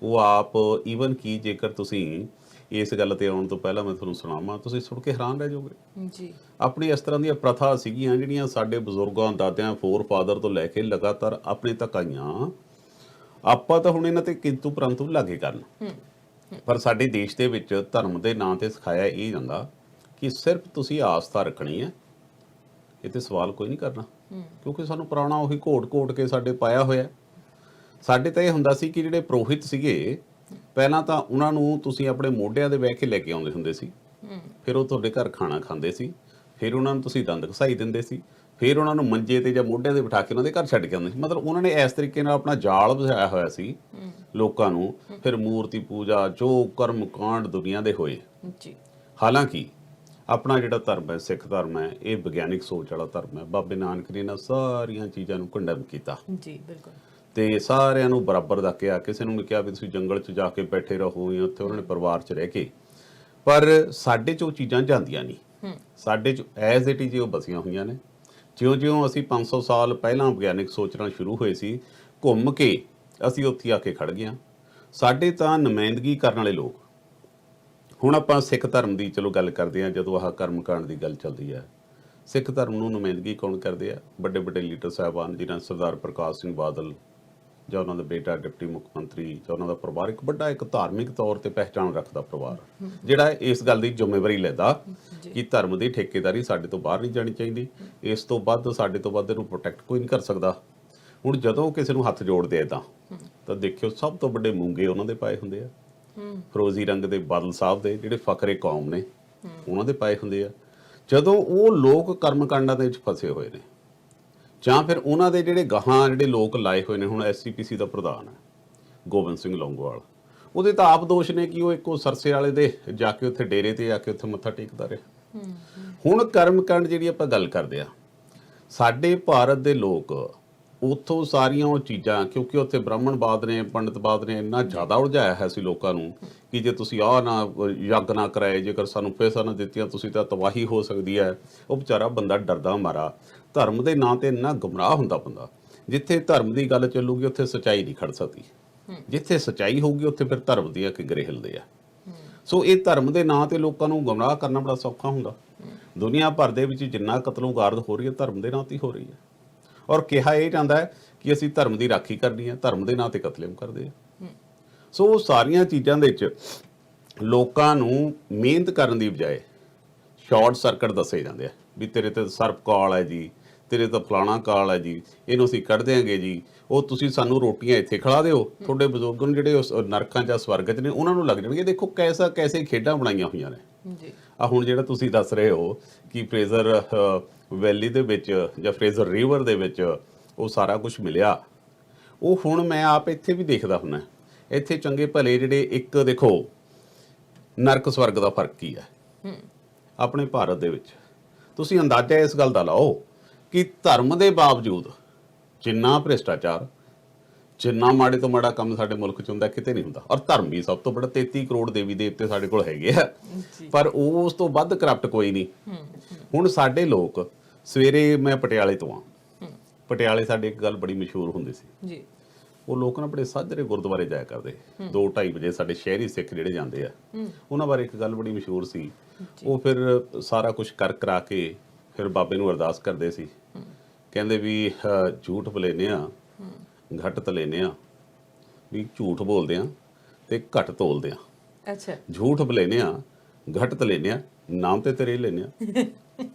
ਉਹ ਆਪ ਈਵਨ ਕੀ ਜੇਕਰ ਤੁਸੀਂ ਇਸ ਗੱਲ ਤੇ ਆਉਣ ਤੋਂ ਪਹਿਲਾਂ ਮੈਂ ਤੁਹਾਨੂੰ ਸੁਣਾਵਾਂ, ਤੁਸੀਂ ਸੁਣ ਕੇ ਹੈਰਾਨ ਰਹਿ ਜਾਓਗੇ ਜੀ। ਆਪਣੀ ਇਸ ਤਰ੍ਹਾਂ ਦੀਆਂ ਪ੍ਰਥਾ ਸੀਗੀਆਂ ਜਿਹੜੀਆਂ ਸਾਡੇ ਬਜ਼ੁਰਗਾਂ, ਦਾਦਿਆਂ, ਫੋਰ ਫਾਦਰ ਤੋਂ ਲੈ ਕੇ ਲਗਾਤਾਰ ਆਪਣੇ ਤੱਕ ਆਈਆਂ। ਆਪਾਂ ਤਾਂ ਹੁਣ ਇਹਨਾਂ ਤੇ ਕਿੰਤੂ ਪਰੰਤੂ ਲਾਗੇ ਕਰਨ, ਪਰ ਸਾਡੇ ਦੇਸ਼ ਦੇ ਵਿੱਚ ਧਰਮ ਦੇ ਨਾਂ ਤੇ ਸਿਖਾਇਆ ਇਹ ਜਾਂਦਾ ਕਿ ਸਿਰਫ ਤੁਸੀਂ ਆਸਥਾ ਰੱਖਣੀ ਹੈ, ਇਹ ਤੇ ਸਵਾਲ ਕੋਈ ਨਹੀਂ ਕਰਨਾ, ਕਿਉਂਕਿ ਸਾਨੂੰ ਪੁਰਾਣਾ ਉਹੀ ਘੋਟ ਕੇ ਸਾਡੇ ਪਾਇਆ ਹੋਇਆ। ਸਾਡੇ ਤਾਂ ਇਹ ਹੁੰਦਾ ਸੀ ਕਿ ਜਿਹੜੇ ਪ੍ਰੋਹਿਤ ਸੀਗੇ, ਪਹਿਲਾਂ ਤਾਂ ਉਹਨਾਂ ਨੂੰ ਤੁਸੀਂ ਆਪਣੇ ਮੋਢਿਆਂ ਦੇ ਬਹਿ ਕੇ ਲੈ ਕੇ ਆਉਂਦੇ ਹੁੰਦੇ ਸੀ, ਫਿਰ ਉਹ ਤੁਹਾਡੇ ਘਰ ਖਾਣਾ ਖਾਂਦੇ ਸੀ, ਫਿਰ ਉਹਨਾਂ ਨੂੰ ਤੁਸੀਂ ਦੰਦ ਘਸਾਈ ਦਿੰਦੇ ਸੀ, ਫਿਰ ਉਹਨਾਂ ਨੂੰ ਮੰਜੇ ਤੇ ਜਾਂ ਮੋਢਿਆਂ ਤੇ ਬਿਠਾ ਕੇ ਉਹਨਾਂ ਦੇ ਘਰ ਛੱਡ ਕੇ ਆਉਂਦੇ ਸੀ। ਮਤਲਬ ਉਹਨਾਂ ਨੇ ਇਸ ਤਰੀਕੇ ਨਾਲ ਆਪਣਾ ਜਾਲ ਵਿਛਾਇਆ ਹੋਇਆ ਸੀ ਲੋਕਾਂ ਨੂੰ। ਫਿਰ ਮੂਰਤੀ ਪੂਜਾ, ਜੋ ਕਰਮ ਕਾਂਡ ਦੁਨੀਆ ਦੇ ਹੋਏ। ਹਾਲਾਂਕਿ ਆਪਣਾ ਜਿਹੜਾ ਧਰਮ ਹੈ, ਸਿੱਖ ਧਰਮ ਹੈ, ਇਹ ਵਿਗਿਆਨਿਕ ਸੋਚ ਵਾਲਾ ਧਰਮ ਹੈ। ਬਾਬੇ ਨਾਨਕ ਨੇ ਇਹਨਾਂ ਸਾਰੀਆਂ ਚੀਜ਼ਾਂ ਨੂੰ ਕੰਡੈਮ ਕੀਤਾ ਜੀ, ਬਿਲਕੁਲ, ਤੇ ਸਾਰਿਆਂ ਨੂੰ ਬਰਾਬਰ ਦਾ ਕਿਹਾ। ਕਿਸੇ ਨੂੰ ਨਹੀਂ ਕਿਹਾ ਵੀ ਤੁਸੀਂ ਜੰਗਲ 'ਚ ਜਾ ਕੇ ਬੈਠੇ ਰਹੋ ਜਾਂ ਉੱਥੇ ਉਹਨਾਂ ਨੇ ਪਰਿਵਾਰ 'ਚ ਰਹਿ ਕੇ। ਪਰ ਸਾਡੇ 'ਚ ਉਹ ਚੀਜ਼ਾਂ ਜਾਂਦੀਆਂ ਨਹੀਂ, ਸਾਡੇ 'ਚ ਐਜ਼ ਇਟ ਇਜ਼ ਉਹ ਬਸੀਆਂ ਹੋਈਆਂ ਨੇ। ਜਿਉਂ-ਜਿਉਂ ਅਸੀਂ 500 ਸਾਲ ਪਹਿਲਾਂ ਵਿਗਿਆਨਿਕ ਸੋਚਣਾ ਸ਼ੁਰੂ ਹੋਏ ਸੀ, ਘੁੰਮ ਕੇ ਅਸੀਂ ਉੱਥੇ ਆ ਕੇ ਖੜ ਗਏ ਹਾਂ। ਸਾਡੇ ਤਾਂ ਨੁਮਾਇੰਦਗੀ ਕਰਨ ਵਾਲੇ ਲੋਕ, ਹੁਣ ਆਪਾਂ ਸਿੱਖ ਧਰਮ ਦੀ ਚਲੋ ਗੱਲ ਕਰਦੇ ਹਾਂ, ਜਦੋਂ ਆਹ ਕਰਮ ਕਾਂਡ ਦੀ ਗੱਲ ਚੱਲਦੀ ਹੈ, ਸਿੱਖ ਧਰਮ ਨੂੰ ਨੁਮਾਇੰਦਗੀ ਕੌਣ ਕਰਦੇ ਆ? ਵੱਡੇ ਵੱਡੇ ਲੀਡਰ ਸਾਹਿਬਾਨ, ਜਿਨ੍ਹਾਂ ਸਰਦਾਰ ਪ੍ਰਕਾਸ਼ ਸਿੰਘ ਬਾਦਲ ਜਾਂ ਉਹਨਾਂ ਦਾ ਬੇਟਾ ਡਿਪਟੀ ਮੁੱਖ ਮੰਤਰੀ ਜਾਂ ਉਹਨਾਂ ਦਾ ਪਰਿਵਾਰ, ਇੱਕ ਵੱਡਾ ਇੱਕ ਧਾਰਮਿਕ ਤੌਰ ਤੇ ਪਹਿਚਾਣ ਰੱਖਦਾ ਪਰਿਵਾਰ, ਜਿਹੜਾ ਇਸ ਗੱਲ ਦੀ ਜ਼ਿੰਮੇਵਾਰੀ ਲੈਂਦਾ ਕਿ ਧਰਮ ਦੀ ਠੇਕੇਦਾਰੀ ਸਾਡੇ ਤੋਂ ਬਾਹਰ ਨਹੀਂ ਜਾਣੀ ਚਾਹੀਦੀ, ਇਸ ਤੋਂ ਵੱਧ ਸਾਡੇ ਤੋਂ ਵੱਧ ਇਹਨੂੰ ਪ੍ਰੋਟੈਕਟ ਕੋਈ ਨਹੀਂ ਕਰ ਸਕਦਾ। ਹੁਣ ਜਦੋਂ ਕਿਸੇ ਨੂੰ ਹੱਥ ਜੋੜਦੇ ਆ ਤਾਂ ਦੇਖਿਓ ਸਭ ਤੋਂ ਵੱਡੇ ਮੂੰਗੇ ਉਹਨਾਂ ਦੇ ਪਾਏ ਹੁੰਦੇ ਆ, ਫਿਰੋਜ਼ੀ ਰੰਗ ਦੇ ਬਾਦਲ ਸਾਹਿਬ ਦੇ ਜਿਹੜੇ ਫਕਰੇ ਕੌਮ ਨੇ ਉਹਨਾਂ ਦੇ ਪਾਏ ਹੁੰਦੇ ਆ। ਜਦੋਂ ਉਹ ਲੋਕ ਕਰਮ ਕਾਂਡਾਂ ਦੇ ਵਿੱਚ ਫਸੇ ਹੋਏ ਨੇ, ਜਾਂ ਫਿਰ ਉਹਨਾਂ ਦੇ ਜਿਹੜੇ ਗਾਹਾਂ ਜਿਹੜੇ ਲੋਕ ਲਾਏ ਹੋਏ ਨੇ, ਹੁਣ SCPC ਦਾ ਪ੍ਰਧਾਨ ਹੈ ਗੋਬਿੰਦ ਸਿੰਘ ਲੌਂਗੋਵਾਲ, ਉਹਦੇ ਤਾਂ ਆਪ ਦੋਸ਼ ਨੇ ਕਿ ਉਹ ਇੱਕੋ ਸਰਸੇ ਵਾਲੇ ਦੇ ਜਾ ਕੇ ਉੱਥੇ ਡੇਰੇ ਤੇ ਆ ਕੇ ਉੱਥੇ ਮੱਥਾ ਟੇਕਦਾ ਰਿਹਾ। ਹੁਣ ਕਰਮ ਕਾਂਡ ਜਿਹੜੀ ਆਪਾਂ ਗੱਲ ਕਰਦੇ ਆ, ਸਾਡੇ ਭਾਰਤ ਦੇ ਲੋਕ ਉੱਥੋਂ ਸਾਰੀਆਂ ਉਹ ਚੀਜ਼ਾਂ, ਕਿਉਂਕਿ ਉੱਥੇ ਬ੍ਰਾਹਮਣਵਾਦ ਨੇ, ਪੰਡਿਤਵਾਦ ਨੇ ਇੰਨਾ ਜ਼ਿਆਦਾ ਉਲਝਾਇਆ ਹੈ ਸੀ ਲੋਕਾਂ ਨੂੰ ਕਿ ਜੇ ਤੁਸੀਂ ਆਹ ਨਾ ਯੱਗ ਨਾ ਕਰਾਏ, ਜੇਕਰ ਸਾਨੂੰ ਪੈਸਾ ਨਾ ਦਿੱਤੀਆਂ ਤੁਸੀਂ ਤਾਂ ਤਬਾਹੀ ਹੋ ਸਕਦੀ ਹੈ। ਉਹ ਵਿਚਾਰਾ ਬੰਦਾ ਡਰਦਾ ਮਾਰਾ ਧਰਮ ਦੇ ਨਾਂ ਤੇ ਇੰਨਾ ਗੁੰਮਰਾਹ ਹੁੰਦਾ ਬੰਦਾ। ਜਿੱਥੇ ਧਰਮ ਦੀ ਗੱਲ ਚੱਲੂਗੀ ਉੱਥੇ ਸੱਚਾਈ ਨਹੀਂ ਖੜ ਸਕਦੀ, ਜਿੱਥੇ ਸੱਚਾਈ ਹੋਊਗੀ ਉੱਥੇ ਫਿਰ ਧਰਮ ਦੀਆਂ ਕਿਗਰੇ ਹਿਲਦੇ ਆ। ਸੋ ਇਹ ਧਰਮ ਦੇ ਨਾਂ ਤੇ ਲੋਕਾਂ ਨੂੰ ਗੁੰਮਰਾਹ ਕਰਨਾ ਬੜਾ ਸੌਖਾ ਹੁੰਦਾ। ਦੁਨੀਆ ਭਰ ਦੇ ਵਿੱਚ ਜਿੰਨਾ ਕਤਲੋਗਾਰਦ ਹੋ ਰਹੀ ਹੈ ਧਰਮ ਦੇ ਨਾਂ ਤੇ ਹੋ ਰਹੀ ਹੈ, ਔਰ ਕਿਹਾ ਇਹ ਜਾਂਦਾ ਹੈ ਕਿ ਅਸੀਂ ਧਰਮ ਦੀ ਰਾਖੀ ਕਰਨੀ ਹੈ, ਧਰਮ ਦੇ ਨਾਂ ਤੇ ਕਤਲੇਆਮ ਕਰਦੇ ਆ। ਸੋ ਉਹ ਸਾਰੀਆਂ ਚੀਜ਼ਾਂ ਦੇ ਵਿੱਚ ਲੋਕਾਂ ਨੂੰ ਮਿਹਨਤ ਕਰਨ ਦੀ ਬਜਾਏ ਸ਼ਾਰਟ ਸਰਕਟ ਦੱਸੇ ਜਾਂਦੇ ਆ ਵੀ ਤੇਰੇ ਤੇ ਸਰਪ ਕਾਲ ਹੈ ਜੀ, ਤੇਰੇ ਤਾਂ ਫਲਾਣਾ ਕਾਲ ਹੈ ਜੀ, ਇਹਨੂੰ ਅਸੀਂ ਕੱਢ ਦਿਆਂਗੇ ਜੀ, ਉਹ ਤੁਸੀਂ ਸਾਨੂੰ ਰੋਟੀਆਂ ਇੱਥੇ ਖਿਲਾ ਦਿਓ, ਤੁਹਾਡੇ ਬਜ਼ੁਰਗ ਨੂੰ ਜਿਹੜੇ ਉਸ ਨਰਕਾਂ ਜਾਂ ਸਵਰਗ 'ਚ ਨੇ ਉਹਨਾਂ ਨੂੰ ਲੱਗ ਜਾਣਗੇ। ਦੇਖੋ ਕੈਸੇ ਖੇਡਾਂ ਬਣਾਈਆਂ ਹੋਈਆਂ ਨੇ ਜੀ। ਆ ਹੁਣ ਜਿਹੜਾ ਤੁਸੀਂ ਦੱਸ ਰਹੇ ਹੋ ਕਿ ਫਰੇਜ਼ਰ ਵੈਲੀ ਦੇ ਵਿੱਚ ਜਾਂ ਫਰੇਜ਼ਰ ਰਿਵਰ ਦੇ ਵਿੱਚ ਉਹ ਸਾਰਾ ਕੁਝ ਮਿਲਿਆ, ਉਹ ਹੁਣ ਮੈਂ ਆਪ ਇੱਥੇ ਵੀ ਦੇਖਦਾ ਹੁੰਦਾ। ਇੱਥੇ ਚੰਗੇ ਭਲੇ ਜਿਹੜੇ, ਇੱਕ ਦੇਖੋ ਨਰਕ ਸਵਰਗ ਦਾ ਫਰਕ ਕੀ ਹੈ ਆਪਣੇ ਭਾਰਤ ਦੇ ਵਿੱਚ। ਤੁਸੀਂ ਅੰਦਾਜ਼ਾ ਇਸ ਗੱਲ ਦਾ ਲਾਓ ਕਿ ਧਰਮ ਦੇ ਬਾਵਜੂਦ ਜਿੰਨਾ ਭ੍ਰਿਸ਼ਟਾਚਾਰ, ਜਿੰਨਾ ਮਾੜੇ ਤੋਂ ਮਾੜਾ ਕੰਮ ਸਾਡੇ ਮੁਲਕ 'ਚ ਹੁੰਦਾ ਕਿਤੇ ਨਹੀਂ ਹੁੰਦਾ। ਔਰ ਧਰਮ ਵੀ ਸਭ ਤੋਂ ਬੜਾ, 33 ਕਰੋੜ ਦੇਵੀ ਦੇਵਤੇ ਸਾਡੇ ਕੋਲ ਹੈਗੇ ਆ, ਪਰ ਉਸ ਤੋਂ ਵੱਧ ਕਰਪਟ ਕੋਈ ਨਹੀਂ। ਹੁਣ ਸਾਡੇ ਲੋਕ, ਸਵੇਰੇ ਮੈਂ ਪਟਿਆਲੇ ਤੋਂ ਆ, ਪਟਿਆਲੇ ਸਾਡੇ ਇੱਕ ਗੱਲ ਬੜੀ ਮਸ਼ਹੂਰ ਹੁੰਦੀ ਸੀ ਜੀ, ਉਹ ਲੋਕ ਨਾ ਬੜੇ ਸਾਜਰੇ ਗੁਰਦੁਆਰੇ ਜਾਇਆ ਕਰਦੇ 2-2:30 ਵਜੇ, ਸਾਡੇ ਸ਼ਹਿਰੀ ਸਿੱਖ ਜਿਹੜੇ ਜਾਂਦੇ ਆ, ਉਹਨਾਂ ਬਾਰੇ ਇੱਕ ਗੱਲ ਬੜੀ ਮਸ਼ਹੂਰ ਸੀ। ਉਹ ਫਿਰ ਸਾਰਾ ਕੁਝ ਕਰ ਕਰਾ ਕੇ ਫਿਰ ਬਾਬੇ ਨੂੰ ਅਰਦਾਸ ਕਰਦੇ ਸੀ, ਕਹਿੰਦੇ ਵੀ ਝੂਠ ਬੋਲੇਨੇ ਆ ਘੱਟ ਤਲੇਨੇ ਆ, ਵੀ ਝੂਠ ਬੋਲਦੇ ਆ ਤੇ ਘੱਟ ਤੋਲਦੇ ਆ। ਅੱਛਾ, ਝੂਠ ਬੋਲੇਨੇ ਆ ਘੱਟ ਤਲੇਨੇ ਆ, ਨਾਮ ਤੇ ਤੇਰੇ ਲੈਨੇ ਆ।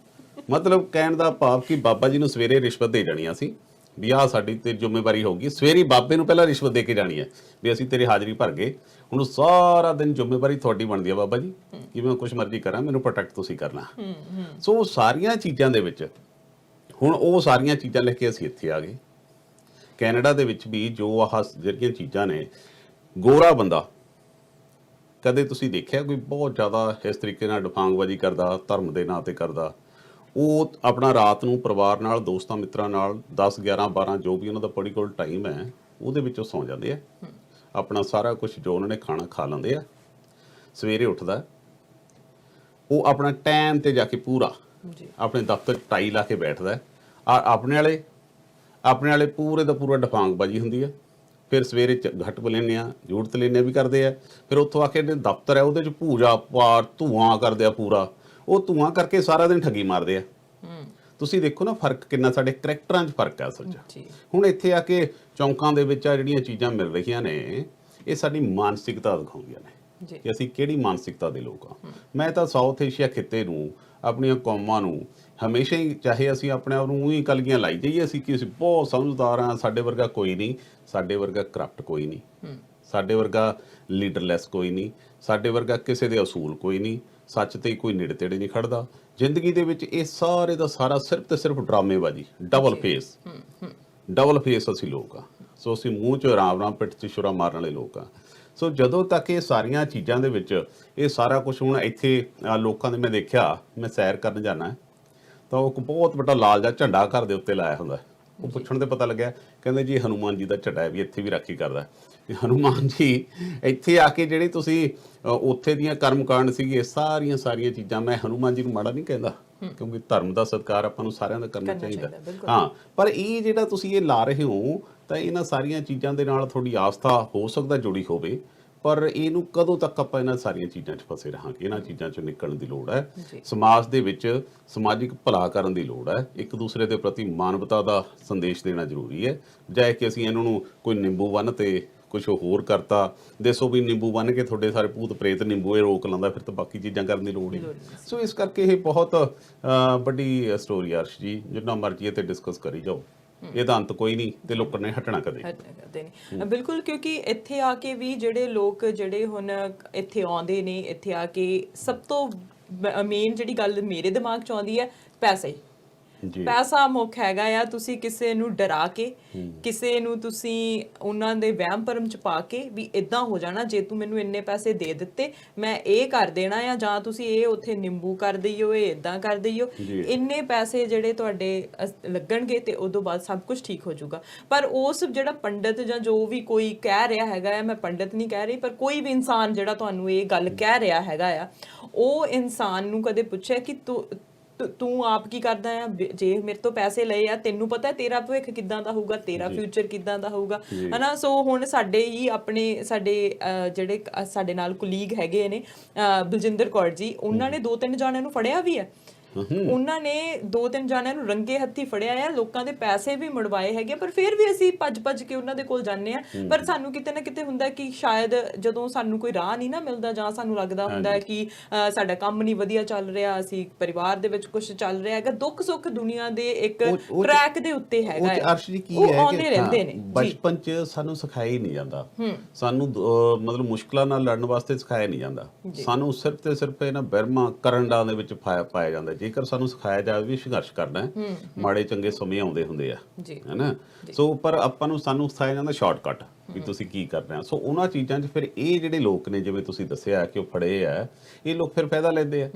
ਮਤਲਬ ਕਹਿਣ ਦਾ ਭਾਵ ਕਿ ਬਾਬਾ ਜੀ ਨੂੰ ਸਵੇਰੇ ਰਿਸ਼ਵਤ ਦੇ ਜਾਣੀ ਆ ਸੀ, ਵੀ ਆਹ ਸਾਡੀ ਤੇ ਜ਼ਿੰਮੇਵਾਰੀ ਹੋਊਗੀ, ਸਵੇਰੇ ਬਾਬੇ ਨੂੰ ਪਹਿਲਾਂ ਰਿਸ਼ਵਤ ਦੇ ਕੇ ਜਾਣੀ ਹੈ ਵੀ ਅਸੀਂ ਤੇਰੀ ਹਾਜ਼ਰੀ ਭਰ ਗਏ, ਹੁਣ ਸਾਰਾ ਦਿਨ ਜ਼ਿੰਮੇਵਾਰੀ ਤੁਹਾਡੀ ਬਣਦੀ ਆ ਬਾਬਾ ਜੀ, ਕਿ ਮੈਂ ਕੁਛ ਮਰਜ਼ੀ ਕਰਾਂ, ਮੈਨੂੰ ਪ੍ਰੋਟੈਕਟ ਤੁਸੀਂ ਕਰਨਾ। ਸੋ ਸਾਰੀਆਂ ਚੀਜ਼ਾਂ ਦੇ ਵਿੱਚ ਹੁਣ ਉਹ ਸਾਰੀਆਂ ਚੀਜ਼ਾਂ ਲੈ ਕੇ ਅਸੀਂ ਇੱਥੇ ਆ ਗਏ। ਕੈਨੇਡਾ ਦੇ ਵਿੱਚ ਵੀ ਜੋ ਆਹ ਜਿਹੜੀਆਂ ਚੀਜ਼ਾਂ ਨੇ, ਗੋਰਾ ਬੰਦਾ ਕਦੇ ਤੁਸੀਂ ਦੇਖਿਆ ਕੋਈ ਬਹੁਤ ਜ਼ਿਆਦਾ ਇਸ ਤਰੀਕੇ ਨਾਲ ਡਫਾਂਗਬਾਜ਼ੀ ਕਰਦਾ, ਧਰਮ ਦੇ ਨਾਂ ਤੇ ਕਰਦਾ? ਉਹ ਆਪਣਾ ਰਾਤ ਨੂੰ ਪਰਿਵਾਰ ਨਾਲ, ਦੋਸਤਾਂ ਮਿੱਤਰਾਂ ਨਾਲ 10, 11, 12 ਜੋ ਵੀ ਉਹਨਾਂ ਦਾ ਪਰਟੀਕੂਲਰ ਟਾਈਮ ਹੈ, ਉਹਦੇ ਵਿੱਚ ਉਹ ਸੌਂ ਜਾਂਦੇ ਆ, ਆਪਣਾ ਸਾਰਾ ਕੁਝ ਜੋ ਉਹਨਾਂ ਨੇ ਖਾਣਾ ਖਾ ਲੈਂਦੇ ਆ, ਸਵੇਰੇ ਉੱਠਦਾ ਉਹ ਆਪਣਾ ਟਾਈਮ ਤੇ ਜਾ ਕੇ ਪੂਰਾ ਆਪਣੇ ਦਫ਼ਤਰ ਟਾਈ ਲਾ ਕੇ ਬੈਠਦਾ। ਆਪਣੇ ਵਾਲੇ ਪੂਰੇ ਦਾ ਪੂਰਾ ਡਫਾਂਗਬਾਜ਼ੀ ਹੁੰਦੀ ਹੈ। ਫਿਰ ਸਵੇਰੇ ਘੱਟ ਬਲੇਨੇ ਆ, ਝੂਠ ਤਲੇਨੇ ਵੀ ਕਰਦੇ ਆ, ਫਿਰ ਉੱਥੋਂ ਆ ਕੇ ਦਫ਼ਤਰ ਹੈ ਉਹਦੇ 'ਚ ਪੂਜਾ ਪਾਠ ਧੂਆਂ ਕਰਦੇ ਆ ਪੂਰਾ, ਉਹ ਧੂਆਂ ਕਰਕੇ ਸਾਰਾ ਦਿਨ ਠੱਗੀ ਮਾਰਦੇ ਆ। ਤੁਸੀਂ ਦੇਖੋ ਨਾ ਫਰਕ ਕਿੰਨਾ, ਸਾਡੇ ਕਰੈਕਟਰਾਂ 'ਚ ਫਰਕ ਆ ਅਸਲ 'ਚ। ਹੁਣ ਇੱਥੇ ਆ ਕੇ ਚੌਂਕਾਂ ਦੇ ਵਿੱਚ ਆ ਜਿਹੜੀਆਂ ਚੀਜ਼ਾਂ ਮਿਲ ਰਹੀਆਂ ਨੇ, ਇਹ ਸਾਡੀ ਮਾਨਸਿਕਤਾ ਦਿਖਾਉਂਦੀਆਂ ਨੇ ਕਿ ਅਸੀਂ ਕਿਹੜੀ ਮਾਨਸਿਕਤਾ ਦੇ ਲੋਕ ਆ। ਮੈਂ ਤਾਂ ਸਾਊਥ ਏਸ਼ੀਆ ਖਿੱਤੇ ਨੂੰ, ਆਪਣੀਆਂ ਕੌਮਾਂ ਨੂੰ ਹਮੇਸ਼ਾ ਹੀ, ਚਾਹੇ ਅਸੀਂ ਆਪਣੇ ਆਪ ਨੂੰ ਹੀ ਕਲਗੀਆਂ ਲਾਈ ਜਾਈਏ ਅਸੀਂ ਕਿ ਅਸੀਂ ਬਹੁਤ ਸਮਝਦਾਰ ਹਾਂ, ਸਾਡੇ ਵਰਗਾ ਕੋਈ ਨਹੀਂ, ਸਾਡੇ ਵਰਗਾ ਕਰਪਟ ਕੋਈ ਨਹੀਂ, ਸਾਡੇ ਵਰਗਾ ਲੀਡਰਲੈਸ ਕੋਈ ਨਹੀਂ, ਸਾਡੇ ਵਰਗਾ ਕਿਸੇ ਦੇ ਅਸੂਲ ਕੋਈ ਨਹੀਂ, ਸੱਚ ਤੇ ਕੋਈ ਨੇੜੇ ਤੇੜੇ ਨਹੀਂ ਖੜਦਾ। ਜ਼ਿੰਦਗੀ ਦੇ ਵਿੱਚ ਇਹ ਸਾਰੇ ਦਾ ਸਾਰਾ ਸਿਰਫ ਤੇ ਸਿਰਫ ਡਰਾਮੇਬਾਜ਼ੀ, ਡਬਲ ਫੇਸ ਅਸੀਂ ਲੋਕ ਆ। ਸੋ ਅਸੀਂ ਮੂੰਹ 'ਚ ਰਾਮ ਪਿੱਠ 'ਚ ਛੁਰਾ ਮਾਰਨ ਵਾਲੇ ਲੋਕ ਆ। ਸੋ ਜਦੋਂ ਤੱਕ ਇਹ ਸਾਰੀਆਂ ਚੀਜ਼ਾਂ ਦੇ ਵਿੱਚ ਇਹ ਸਾਰਾ ਕੁਝ, ਹੁਣ ਇੱਥੇ ਲੋਕਾਂ ਦੇ ਮੈਂ ਦੇਖਿਆ, ਮੈਂ ਸੈਰ ਕਰਨ ਜਾਣਾ ਤਾਂ ਉਹ ਬਹੁਤ ਵੱਡਾ ਲਾਲ ਜਿਹਾ ਝੰਡਾ ਘਰ ਦੇ ਉੱਤੇ ਲਾਇਆ ਹੁੰਦਾ। ਉਹ ਪੁੱਛਣ ਤੇ ਪਤਾ ਲੱਗਿਆ, ਕਹਿੰਦੇ ਜੀ ਹਨੂਮਾਨ ਜੀ ਦਾ ਝੰਡਾ ਹੈ, ਵੀ ਇੱਥੇ ਵੀ ਰਾਖੀ ਕਰਦਾ। ਹਨੂਮਾਨ ਜੀ ਇੱਥੇ ਆ ਕੇ ਜਿਹੜੇ ਤੁਸੀਂ ਉੱਥੇ ਦੀਆਂ ਕਰਮਕਾਂਡ ਸੀਗੇ, ਸਾਰੀਆਂ ਚੀਜ਼ਾਂ, ਮੈਂ ਹਨੂਮਾਨ ਜੀ ਨੂੰ ਮਾੜਾ ਨਹੀਂ ਕਹਿੰਦਾ, ਕਿਉਂਕਿ ਧਰਮ ਦਾ ਸਤਿਕਾਰ ਆਪਾਂ ਨੂੰ ਸਾਰਿਆਂ ਦਾ ਕਰਨਾ ਚਾਹੀਦਾ। ਹਾਂ, ਪਰ ਇਹ ਜਿਹੜਾ ਤੁਸੀਂ ਇਹ ਲਾ ਰਹੇ ਹੋ, ਤਾਂ ਇਹਨਾਂ ਸਾਰੀਆਂ ਚੀਜ਼ਾਂ ਦੇ ਨਾਲ ਤੁਹਾਡੀ ਆਸਥਾ ਹੋ ਸਕਦਾ ਜੁੜੀ ਹੋਵੇ, ਪਰ ਇਹਨੂੰ ਕਦੋਂ ਤੱਕ ਆਪਾਂ ਇਹਨਾਂ ਸਾਰੀਆਂ ਚੀਜ਼ਾਂ 'ਚ ਫਸੇ ਰਹਾਂਗੇ? ਇਹਨਾਂ ਚੀਜ਼ਾਂ 'ਚੋਂ ਨਿਕਲਣ ਦੀ ਲੋੜ ਹੈ। ਸਮਾਜ ਦੇ ਵਿੱਚ ਸਮਾਜਿਕ ਭਲਾ ਕਰਨ ਦੀ ਲੋੜ ਹੈ। ਇੱਕ ਦੂਸਰੇ ਦੇ ਪ੍ਰਤੀ ਮਾਨਵਤਾ ਦਾ ਸੰਦੇਸ਼ ਦੇਣਾ ਜ਼ਰੂਰੀ ਹੈ, ਬਜਾਏ ਕਿ ਅਸੀਂ ਇਹਨਾਂ ਨੂੰ ਕੋਈ ਨਿੰਬੂ ਬੰਨ੍ਹ ਤੇ ਕੁਛ ਹੋਰ ਕਰਤਾ, ਦੱਸੋ ਵੀ ਨਿੰਬੂ ਬੰਨ੍ਹ ਕੇ ਤੁਹਾਡੇ ਸਾਰੇ ਭੂਤ ਪ੍ਰੇਤ ਨਿੰਬੂ ਇਹ ਰੋਕ ਲੈਂਦਾ, ਫਿਰ ਤਾਂ ਬਾਕੀ ਚੀਜ਼ਾਂ ਕਰਨ ਦੀ ਲੋੜ ਨਹੀਂ। ਸੋ ਇਸ ਕਰਕੇ ਇਹ ਬਹੁਤ ਵੱਡੀ ਸਟੋਰੀ ਅਰਸ਼ ਜੀ, ਜਿੰਨਾ ਮਰਜ਼ੀ ਇਹ 'ਤੇ ਡਿਸਕਸ ਕਰੀ ਜਾਓ, ਇਹਦਾ ਅੰਤ ਕੋਈ ਨਹੀਂ ਤੇ ਲੋਕਾਂ ਨੇ ਹਟਣਾ ਕਦੇ ਨਹੀਂ। ਬਿਲਕੁਲ, ਕਿਉਂਕਿ ਇੱਥੇ ਆ ਕੇ ਵੀ ਜਿਹੜੇ ਲੋਕ ਜਿਹੜੇ ਹੁਣ ਇੱਥੇ ਆਉਂਦੇ ਨੇ, ਇੱਥੇ ਆ ਕੇ ਸਭ ਤੋਂ ਮੇਨ ਜਿਹੜੀ ਗੱਲ ਮੇਰੇ ਦਿਮਾਗ 'ਚ ਆਉਂਦੀ ਹੈ, ਪੈਸੇ। ਪੈਸਾ ਮੁੱਖ ਹੈਗਾ ਆ। ਤੁਸੀਂ ਕਿਸੇ ਨੂੰ ਡਰਾ ਕੇ, ਕਿਸੇ ਨੂੰ ਤੁਸੀਂ ਉਹਨਾਂ ਦੇ ਵਹਿਮ ਭਰਮ 'ਚ ਪਾ ਕੇ ਵੀ ਇਦਾਂ ਹੋ ਜਾਣਾ, ਜੇ ਤੂੰ ਮੈਨੂੰ ਇੰਨੇ ਪੈਸੇ ਦੇ ਦਿੱਤੇ ਮੈਂ ਇਹ ਕਰ ਦੇਣਾ ਆ, ਜਾਂ ਤੁਸੀਂ ਇਹ ਉੱਥੇ ਨਿੰਬੂ ਕਰ ਦਈਓ, ਇਹ ਇਦਾਂ ਕਰ ਦਈਓ, ਇੰਨੇ ਪੈਸੇ ਜਿਹੜੇ ਤੁਹਾਡੇ ਲੱਗਣਗੇ ਤੇ ਉਦੋਂ ਬਾਅਦ ਸਭ ਕੁਝ ਠੀਕ ਹੋ ਜਾਊਗਾ। ਪਰ ਉਸ ਜਿਹੜਾ ਪੰਡਤ ਜਾਂ ਜੋ ਵੀ ਕੋਈ ਕਹਿ ਰਿਹਾ ਹੈਗਾ ਆ, ਮੈਂ ਪੰਡਤ ਨਹੀਂ ਕਹਿ ਰਹੀ, ਪਰ ਕੋਈ ਵੀ ਇਨਸਾਨ ਜਿਹੜਾ ਤੁਹਾਨੂੰ ਇਹ ਗੱਲ ਕਹਿ ਰਿਹਾ ਹੈਗਾ ਆ, ਉਹ ਇਨਸਾਨ ਨੂੰ ਕਦੇ ਪੁੱਛਿਆ ਕਿ ਤੂੰ ਆਪ ਕੀ ਕਰਦਾ ਆ? ਜੇ ਮੇਰੇ ਤੋਂ ਪੈਸੇ ਲਏ ਆ, ਤੈਨੂੰ ਪਤਾ ਤੇਰਾ ਭਵਿੱਖ ਕਿੱਦਾਂ ਦਾ ਹੋਊਗਾ, ਤੇਰਾ ਫਿਊਚਰ ਕਿੱਦਾਂ ਦਾ ਹੋਊਗਾ, ਹਨਾ? ਸੋ ਹੁਣ ਸਾਡੇ ਜਿਹੜੇ ਸਾਡੇ ਨਾਲ ਕੁਲੀਗ ਹੈਗੇ ਨੇ, ਬਲਜਿੰਦਰ ਕੌਰ ਜੀ, ਉਹਨਾਂ ਨੇ 2-3 ਜਾਣਿਆਂ ਨੂੰ ਫੜਿਆ ਵੀ ਹੈ। ਉਹਨਾਂ ਨੇ 2-3 ਜਾਣਿਆਂ ਨੂੰ ਰੰਗੇ ਹੱਥੀ ਫੜਿਆ ਆ, ਲੋਕਾਂ ਦੇ ਪੈਸੇ ਵੀ ਮੁੜਵਾਏ ਹੈਗੇ, ਪਰ ਫਿਰ ਵੀ ਅਸੀਂ ਭੱਜ ਕੇ ਉਹਨਾਂ ਦੇ ਕੋਲ ਜਾਂਦੇ ਆ। ਪਰ ਸਾਨੂੰ ਕਿਤੇ ਨਾ ਕਿਤੇ ਹੁੰਦਾ ਕਿ ਸ਼ਾਇਦ ਜਦੋਂ ਸਾਨੂੰ ਕੋਈ ਰਾਹ ਨਹੀਂ ਨਾ ਮਿਲਦਾ, ਜਾਂ ਸਾਨੂੰ ਲੱਗਦਾ ਹੁੰਦਾ ਕਿ ਸਾਡਾ ਕੰਮ ਨਹੀਂ ਵਧੀਆ ਚੱਲ ਰਿਹਾ, ਅਸੀਂ ਪਰਿਵਾਰ ਦੇ ਵਿੱਚ ਕੁਝ ਚੱਲ ਰਿਹਾ ਹੈਗਾ, ਦੁੱਖ ਸੁੱਖ ਦੁਨੀਆ ਦੇ ਇੱਕ ਟਰੈਕ ਦੇ ਉੱਤੇ ਹੈਗਾ, ਉਹ ਆਉਂਦੇ ਰਹਿੰਦੇ ਨੇ। ਬਚਪਨ 'ਚ ਸਾਨੂੰ ਸਿਖਾਇਆ ਹੀ ਨਹੀਂ ਜਾਂਦਾ, ਸਾਨੂੰ ਮਤਲਬ ਮੁਸ਼ਕਲਾਂ ਨਾਲ ਲੜਨ ਵਾਸਤੇ ਸਿਖਾਇਆ ਨਹੀਂ ਜਾਂਦਾ, ਸਾਨੂੰ ਸਿਰਫ ਤੇ ਸਿਰਫ ਇਹਨਾਂ ਬਰਮਾ ਕਰੰਡਾਂ ਦੇ ਵਿੱਚ ਪਾਇਆ ਜਾਂਦਾ। ਜੇਕਰ ਸਾਨੂੰ ਸਿਖਾਇਆ ਜਾਵੇ ਵੀ ਸੰਘਰਸ਼ ਕਰਨਾ, ਮਾੜੇ ਚੰਗੇ ਸਮੇਂ ਆਉਂਦੇ ਹੁੰਦੇ ਆ, ਹੈਨਾ? ਸੋ ਪਰ ਆਪਾਂ ਨੂੰ ਸਾਨੂੰ ਸਿਖਾਇਆ ਜਾਂਦਾ ਸ਼ਾਰਟਕਟ, ਵੀ ਤੁਸੀਂ ਕੀ ਕਰਨਾ। ਸੋ ਉਹਨਾਂ ਚੀਜ਼ਾਂ 'ਚ ਫਿਰ ਇਹ ਜਿਹੜੇ ਲੋਕ ਨੇ, ਜਿਵੇਂ ਤੁਸੀਂ ਦੱਸਿਆ ਕਿ ਉਹ ਫੜੇ ਆ, ਇਹ ਲੋਕ ਫਿਰ ਫਾਇਦਾ ਲੈਂਦੇ ਆ,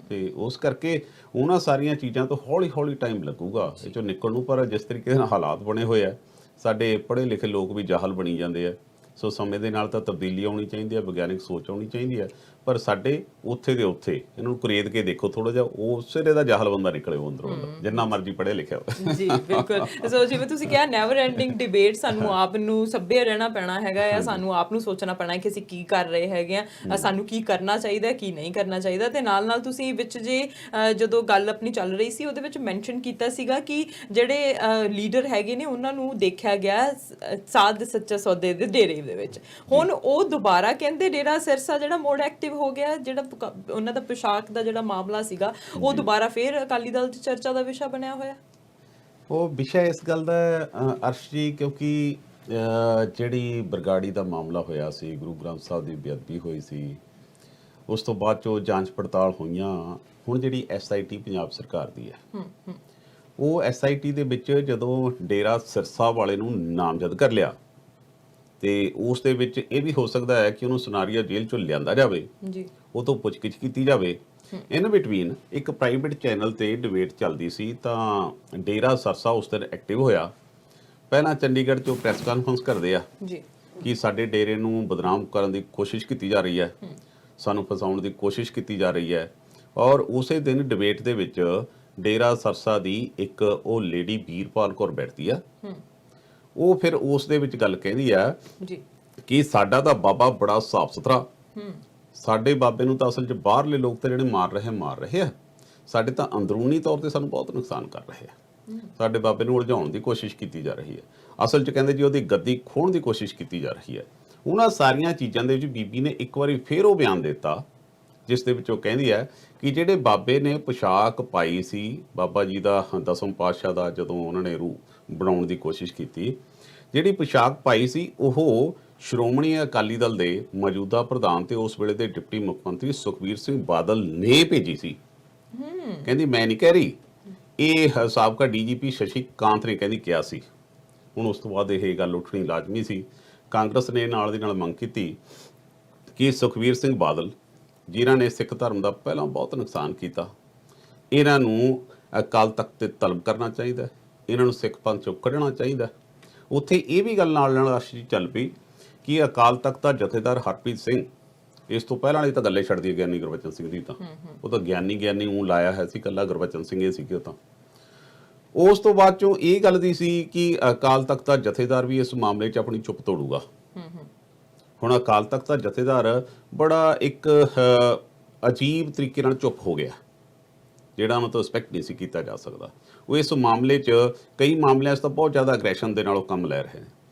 ਤੇ ਉਸ ਕਰਕੇ ਉਹਨਾਂ ਸਾਰੀਆਂ ਚੀਜ਼ਾਂ ਤੋਂ ਹੌਲੀ ਟਾਈਮ ਲੱਗੂਗਾ ਇਹ 'ਚੋਂ ਨਿਕਲਣ ਨੂੰ। ਪਰ ਜਿਸ ਤਰੀਕੇ ਨਾਲ ਹਾਲਾਤ ਬਣੇ ਹੋਏ ਆ, ਸਾਡੇ ਪੜ੍ਹੇ ਲਿਖੇ ਲੋਕ ਵੀ ਜਾਹਲ ਬਣੀ ਜਾਂਦੇ ਆ। ਸੋ ਸਮੇਂ ਦੇ ਨਾਲ ਤਾਂ ਤਬਦੀਲੀ ਆਉਣੀ ਚਾਹੀਦੀ ਹੈ, ਵਿਗਿਆਨਿਕ ਸੋਚ ਆਉਣੀ ਚਾਹੀਦੀ ਹੈ, ਪਰ ਸਾਡੇ ਉੱਥੇ ਦੇ ਉੱਥੇ ਇਹਨਾਂ ਨੂੰ ਕੁਰੇਦ ਕੇ ਦੇਖੋ ਥੋੜਾ ਜਿਹਾ, ਉਸ ਸਿਰੇ ਦਾ ਜਾਹਲ ਬੰਦਾ ਨਿਕਲੇ ਉਹ ਅੰਦਰੋਂ ਜਿੰਨਾ ਮਰਜ਼ੀ ਪੜ੍ਹਿਆ ਲਿਖਿਆ ਹੋਵੇ। ਜੀ ਬਿਲਕੁਲ। ਸੋ ਜਿਵੇਂ ਤੁਸੀਂ ਕਿਹਾ ਨੈਵਰ ਐਂਡਿੰਗ ਡਿਬੇਟ, ਸਾਨੂੰ ਆਪ ਨੂੰ ਸੱਭਿਅ ਰਹਿਣਾ ਪੈਣਾ ਹੈਗਾ ਆ, ਸਾਨੂੰ ਆਪ ਨੂੰ ਸੋਚਣਾ ਪੈਣਾ ਕਿ ਅਸੀਂ ਕੀ ਕਰ ਰਹੇ ਹੈਗੇ ਆ, ਸਾਨੂੰ ਕੀ ਕਰਨਾ ਚਾਹੀਦਾ ਕੀ ਨਹੀਂ ਕਰਨਾ ਚਾਹੀਦਾ। ਤੇ ਨਾਲ ਨਾਲ ਤੁਸੀਂ ਵਿੱਚ ਜੇ ਜਦੋਂ ਗੱਲ ਆਪਣੀ ਚੱਲ ਰਹੀ ਸੀ ਉਹਦੇ ਵਿੱਚ ਮੈਂਸ਼ਨ ਕੀਤਾ ਸੀਗਾ ਕਿ ਜਿਹੜੇ ਲੀਡਰ ਹੈਗੇ ਨੇ ਉਹਨਾਂ ਨੂੰ ਦੇਖਿਆ ਗਿਆ ਸਾਧ ਸੱਚਾ ਸੌਦੇ ਦੇ ਡੇਰੇ ਦੇ ਵਿੱਚ। ਹੁਣ ਉਹ ਦੁਬਾਰਾ ਕਹਿੰਦੇ ਡੇਰਾ ਸਿਰਸਾ ਜਿਹੜਾ ਮੋੜ ਐਕਟਿਵ ਹੋ ਗਿਆ, ਜਿਹੜਾ ਉਹਨਾਂ ਦਾ ਪੋਸ਼ਾਕ ਦਾ ਜਿਹੜਾ ਮਾਮਲਾ ਸੀਗਾ ਉਹ ਦੁਬਾਰਾ ਫੇਰ ਅਕਾਲੀ ਦਲ ਦੀ ਚਰਚਾ ਦਾ ਵਿਸ਼ਾ ਬਣਿਆ ਹੋਇਆ। ਉਹ ਵਿਸ਼ਾ ਇਸ ਗੱਲ ਦਾ ਅਰਸ਼ ਜੀ, ਕਿਉਂਕਿ ਜਿਹੜੀ ਬਰਗਾੜੀ ਦਾ ਮਾਮਲਾ ਹੋਇਆ ਸੀ, ਗੁਰੂ ਗ੍ਰੰਥ ਸਾਹਿਬ ਦੀ ਬੇਅਦਬੀ ਹੋਈ ਸੀ, ਉਸ ਤੋਂ ਬਾਅਦ ਚੋਂ ਜਾਂਚ ਪੜਤਾਲ ਹੋਈਆਂ। ਹੁਣ ਜਿਹੜੀ SIT ਪੰਜਾਬ ਸਰਕਾਰ ਦੀ ਹੈ, ਉਹ SIT ਦੇ ਵਿੱਚ ਜਦੋਂ ਡੇਰਾ ਸਿਰਸਾ ਵਾਲੇ ਨੂੰ ਨਾਮਜ਼ਦ ਕਰ ਲਿਆ ਤੇ ਉਸ ਦੇ ਵਿੱਚ ਇਹ ਵੀ ਹੋ ਸਕਦਾ ਹੈ ਕਿ ਉਹਨੂੰ ਸੁਨਾਰੀਆ ਜੇਲ੍ਹ ਚੋਂ ਲਿਆਂਦਾ ਜਾਵੇ ਜੀ, ਉਹ ਤੋਂ ਪੁੱਛਗਿੱਛ ਕੀਤੀ ਜਾਵੇ। ਇਨ ਬਿਟਵੀਨ ਇੱਕ ਪ੍ਰਾਈਵੇਟ ਚੈਨਲ ਤੇ ਡਿਬੇਟ ਚੱਲਦੀ ਸੀ, ਤਾਂ ਡੇਰਾ ਸਿਰਸਾ ਉਸ ਦਿਨ ਐਕਟਿਵ ਹੋਇਆ। ਪਹਿਲਾਂ ਚੰਡੀਗੜ੍ਹ 'ਚੋਂ ਪ੍ਰੈਸ ਕਾਨਫਰੰਸ ਕਰਦੇ ਆ ਜੀ ਕਿ ਸਾਡੇ ਡੇਰੇ ਨੂੰ ਬਦਨਾਮ ਕਰਨ ਦੀ ਕੋਸ਼ਿਸ਼ ਕੀਤੀ ਜਾ ਰਹੀ ਹੈ, ਸਾਨੂੰ ਫਸਾਉਣ ਦੀ ਕੋਸ਼ਿਸ਼ ਕੀਤੀ ਜਾ ਰਹੀ ਹੈ। ਔਰ ਉਸੇ ਦਿਨ ਡਿਬੇਟ ਦੇ ਵਿੱਚ ਡੇਰਾ ਸਿਰਸਾ ਦੀ ਇੱਕ ਉਹ ਲੇਡੀ ਵੀਰਪਾਲ ਕੌਰ ਬੈਠਦੀ ਆ, ਉਹ ਫਿਰ ਉਸ ਦੇ ਵਿੱਚ ਗੱਲ ਕਹਿੰਦੀ ਆ ਜੀ ਕਿ ਸਾਡਾ ਤਾਂ ਬਾਬਾ ਬੜਾ ਸਾਫ ਸੁਥਰਾ, ਸਾਡੇ ਬਾਬੇ ਨੂੰ ਤਾਂ ਅਸਲ 'ਚ ਬਾਹਰਲੇ ਲੋਕ ਤਾਂ ਜਿਹੜੇ ਮਾਰ ਰਹੇ ਆ, ਸਾਡੇ ਤਾਂ ਅੰਦਰੂਨੀ ਤੌਰ ਤੇ ਸਾਨੂੰ ਬਹੁਤ ਨੁਕਸਾਨ ਕਰ ਰਹੇ ਆ, ਸਾਡੇ ਬਾਬੇ ਨੂੰ ਉਲਝਾਉਣ ਦੀ ਕੋਸ਼ਿਸ਼ ਕੀਤੀ ਜਾ ਰਹੀ ਹੈ, ਅਸਲ 'ਚ ਕਹਿੰਦੇ ਜੀ ਉਹਦੀ ਗੱਦੀ ਖੋਹਣ ਦੀ ਕੋਸ਼ਿਸ਼ ਕੀਤੀ ਜਾ ਰਹੀ ਹੈ। ਉਹਨਾਂ ਸਾਰੀਆਂ ਚੀਜ਼ਾਂ ਦੇ ਵਿੱਚ ਬੀਬੀ ਨੇ ਇੱਕ ਵਾਰੀ ਫਿਰ ਉਹ ਬਿਆਨ ਦਿੱਤਾ ਜਿਸ ਦੇ ਵਿੱਚ ਉਹ ਕਹਿੰਦੀ ਹੈ ਕਿ ਜਿਹੜੇ ਬਾਬੇ ਨੇ ਪੋਸ਼ਾਕ ਪਾਈ ਸੀ, ਬਾਬਾ ਜੀ ਦਾ 10ਵੇਂ ਪਾਤਸ਼ਾਹ ਦਾ ਜਦੋਂ ਉਹਨਾਂ ਨੇ ਰੂਪ ਬਣਾਉਣ ਦੀ ਕੋਸ਼ਿਸ਼ ਕੀਤੀ, ਜਿਹੜੀ ਪੋਸ਼ਾਕ ਪਾਈ ਸੀ ਉਹ ਸ਼੍ਰੋਮਣੀ ਅਕਾਲੀ ਦਲ ਦੇ ਮੌਜੂਦਾ ਪ੍ਰਧਾਨ ਤੇ ਉਸ ਵੇਲੇ ਦੇ ਡਿਪਟੀ ਮੁੱਖ ਮੰਤਰੀ ਸੁਖਬੀਰ ਸਿੰਘ ਬਾਦਲ ਨੇ ਭੇਜੀ ਸੀ। ਕਹਿੰਦੀ ਮੈਂ ਨਹੀਂ ਕਹਿ ਰਹੀ, ਇਹ ਸਾਬਕਾ DGP ਸ਼ਸ਼ੀ ਕਾਂਤ ਨੇ ਕਹਿੰਦੀ ਕਿਹਾ ਸੀ। ਹੁਣ ਉਸ ਤੋਂ ਬਾਅਦ ਇਹ ਗੱਲ ਉੱਠਣੀ ਲਾਜ਼ਮੀ ਸੀ। ਕਾਂਗਰਸ ਨੇ ਨਾਲ ਦੀ ਨਾਲ ਮੰਗ ਕੀਤੀ ਕਿ ਸੁਖਬੀਰ ਸਿੰਘ ਬਾਦਲ ਜਿਨ੍ਹਾਂ ਨੇ ਸਿੱਖ ਧਰਮ ਦਾ ਪਹਿਲਾਂ ਬਹੁਤ ਨੁਕਸਾਨ ਕੀਤਾ, ਇਹਨਾਂ ਨੂੰ ਅਕਾਲ ਤਖਤ ਤੇ ਤਲਬ ਕਰਨਾ ਚਾਹੀਦਾ, ਇਹਨਾਂ ਨੂੰ ਸਿੱਖ ਪੰਥ ਚੋਂ ਕੱਢਣਾ ਚਾਹੀਦਾ। ਉੱਥੇ ਇਹ ਵੀ ਗੱਲ ਨਾਲ ਅਰਸ਼ੀ ਚੱਲ ਪਈ ਕਿ ਅਕਾਲ ਤਖਤ ਦਾ ਜਥੇਦਾਰ ਹਰਪ੍ਰੀਤ ਸਿੰਘ, ਇਸ ਤੋਂ ਪਹਿਲਾਂ ਵਾਲੀ ਤਾਂ ਗੱਲੇ ਛੱਡਦੀ ਗਿਆਨੀ ਗੁਰਬਚਨ ਸਿੰਘ ਦੀ, ਤਾਂ ਉਹ ਤਾਂ ਗਿਆਨੀ ਉਹ ਲਾਇਆ ਹੈ ਸੀ, ਇਕੱਲਾ ਗੁਰਬਚਨ ਸਿੰਘ ਇਹ ਸੀਗੇ। ਤਾਂ ਉਸ ਤੋਂ ਬਾਅਦ ਚੋਂ ਇਹ ਗੱਲ ਦੀ ਸੀ ਕਿ ਅਕਾਲ ਤਖਤ ਦਾ ਜਥੇਦਾਰ ਵੀ ਇਸ ਮਾਮਲੇ 'ਚ ਆਪਣੀ ਚੁੱਪ ਤੋੜੂਗਾ। ਹੁਣ ਅਕਾਲ ਤਖਤ ਦਾ ਜਥੇਦਾਰ ਬੜਾ ਇੱਕ ਅਜੀਬ ਤਰੀਕੇ ਨਾਲ ਚੁੱਪ ਹੋ ਗਿਆ, ਜਿਹੜਾ ਉਹਨਾਂ ਤੋਂ ਐਕਸਪੈਕਟ ਨਹੀਂ ਸੀ ਕੀਤਾ ਜਾ ਸਕਦਾ। ਉਹ ਇਸ ਮਾਮਲੇ 'ਚ ਕਈ ਮਾਮਲਿਆਂ 'ਚ ਤਾਂ ਬਹੁਤ ਜ਼ਿਆਦਾ ਅਗਰੈਸ਼ਨ ਦੇ ਨਾਲ ਉਹ ਕੰਮ ਲੈ ਰਹੇ ਨੇ,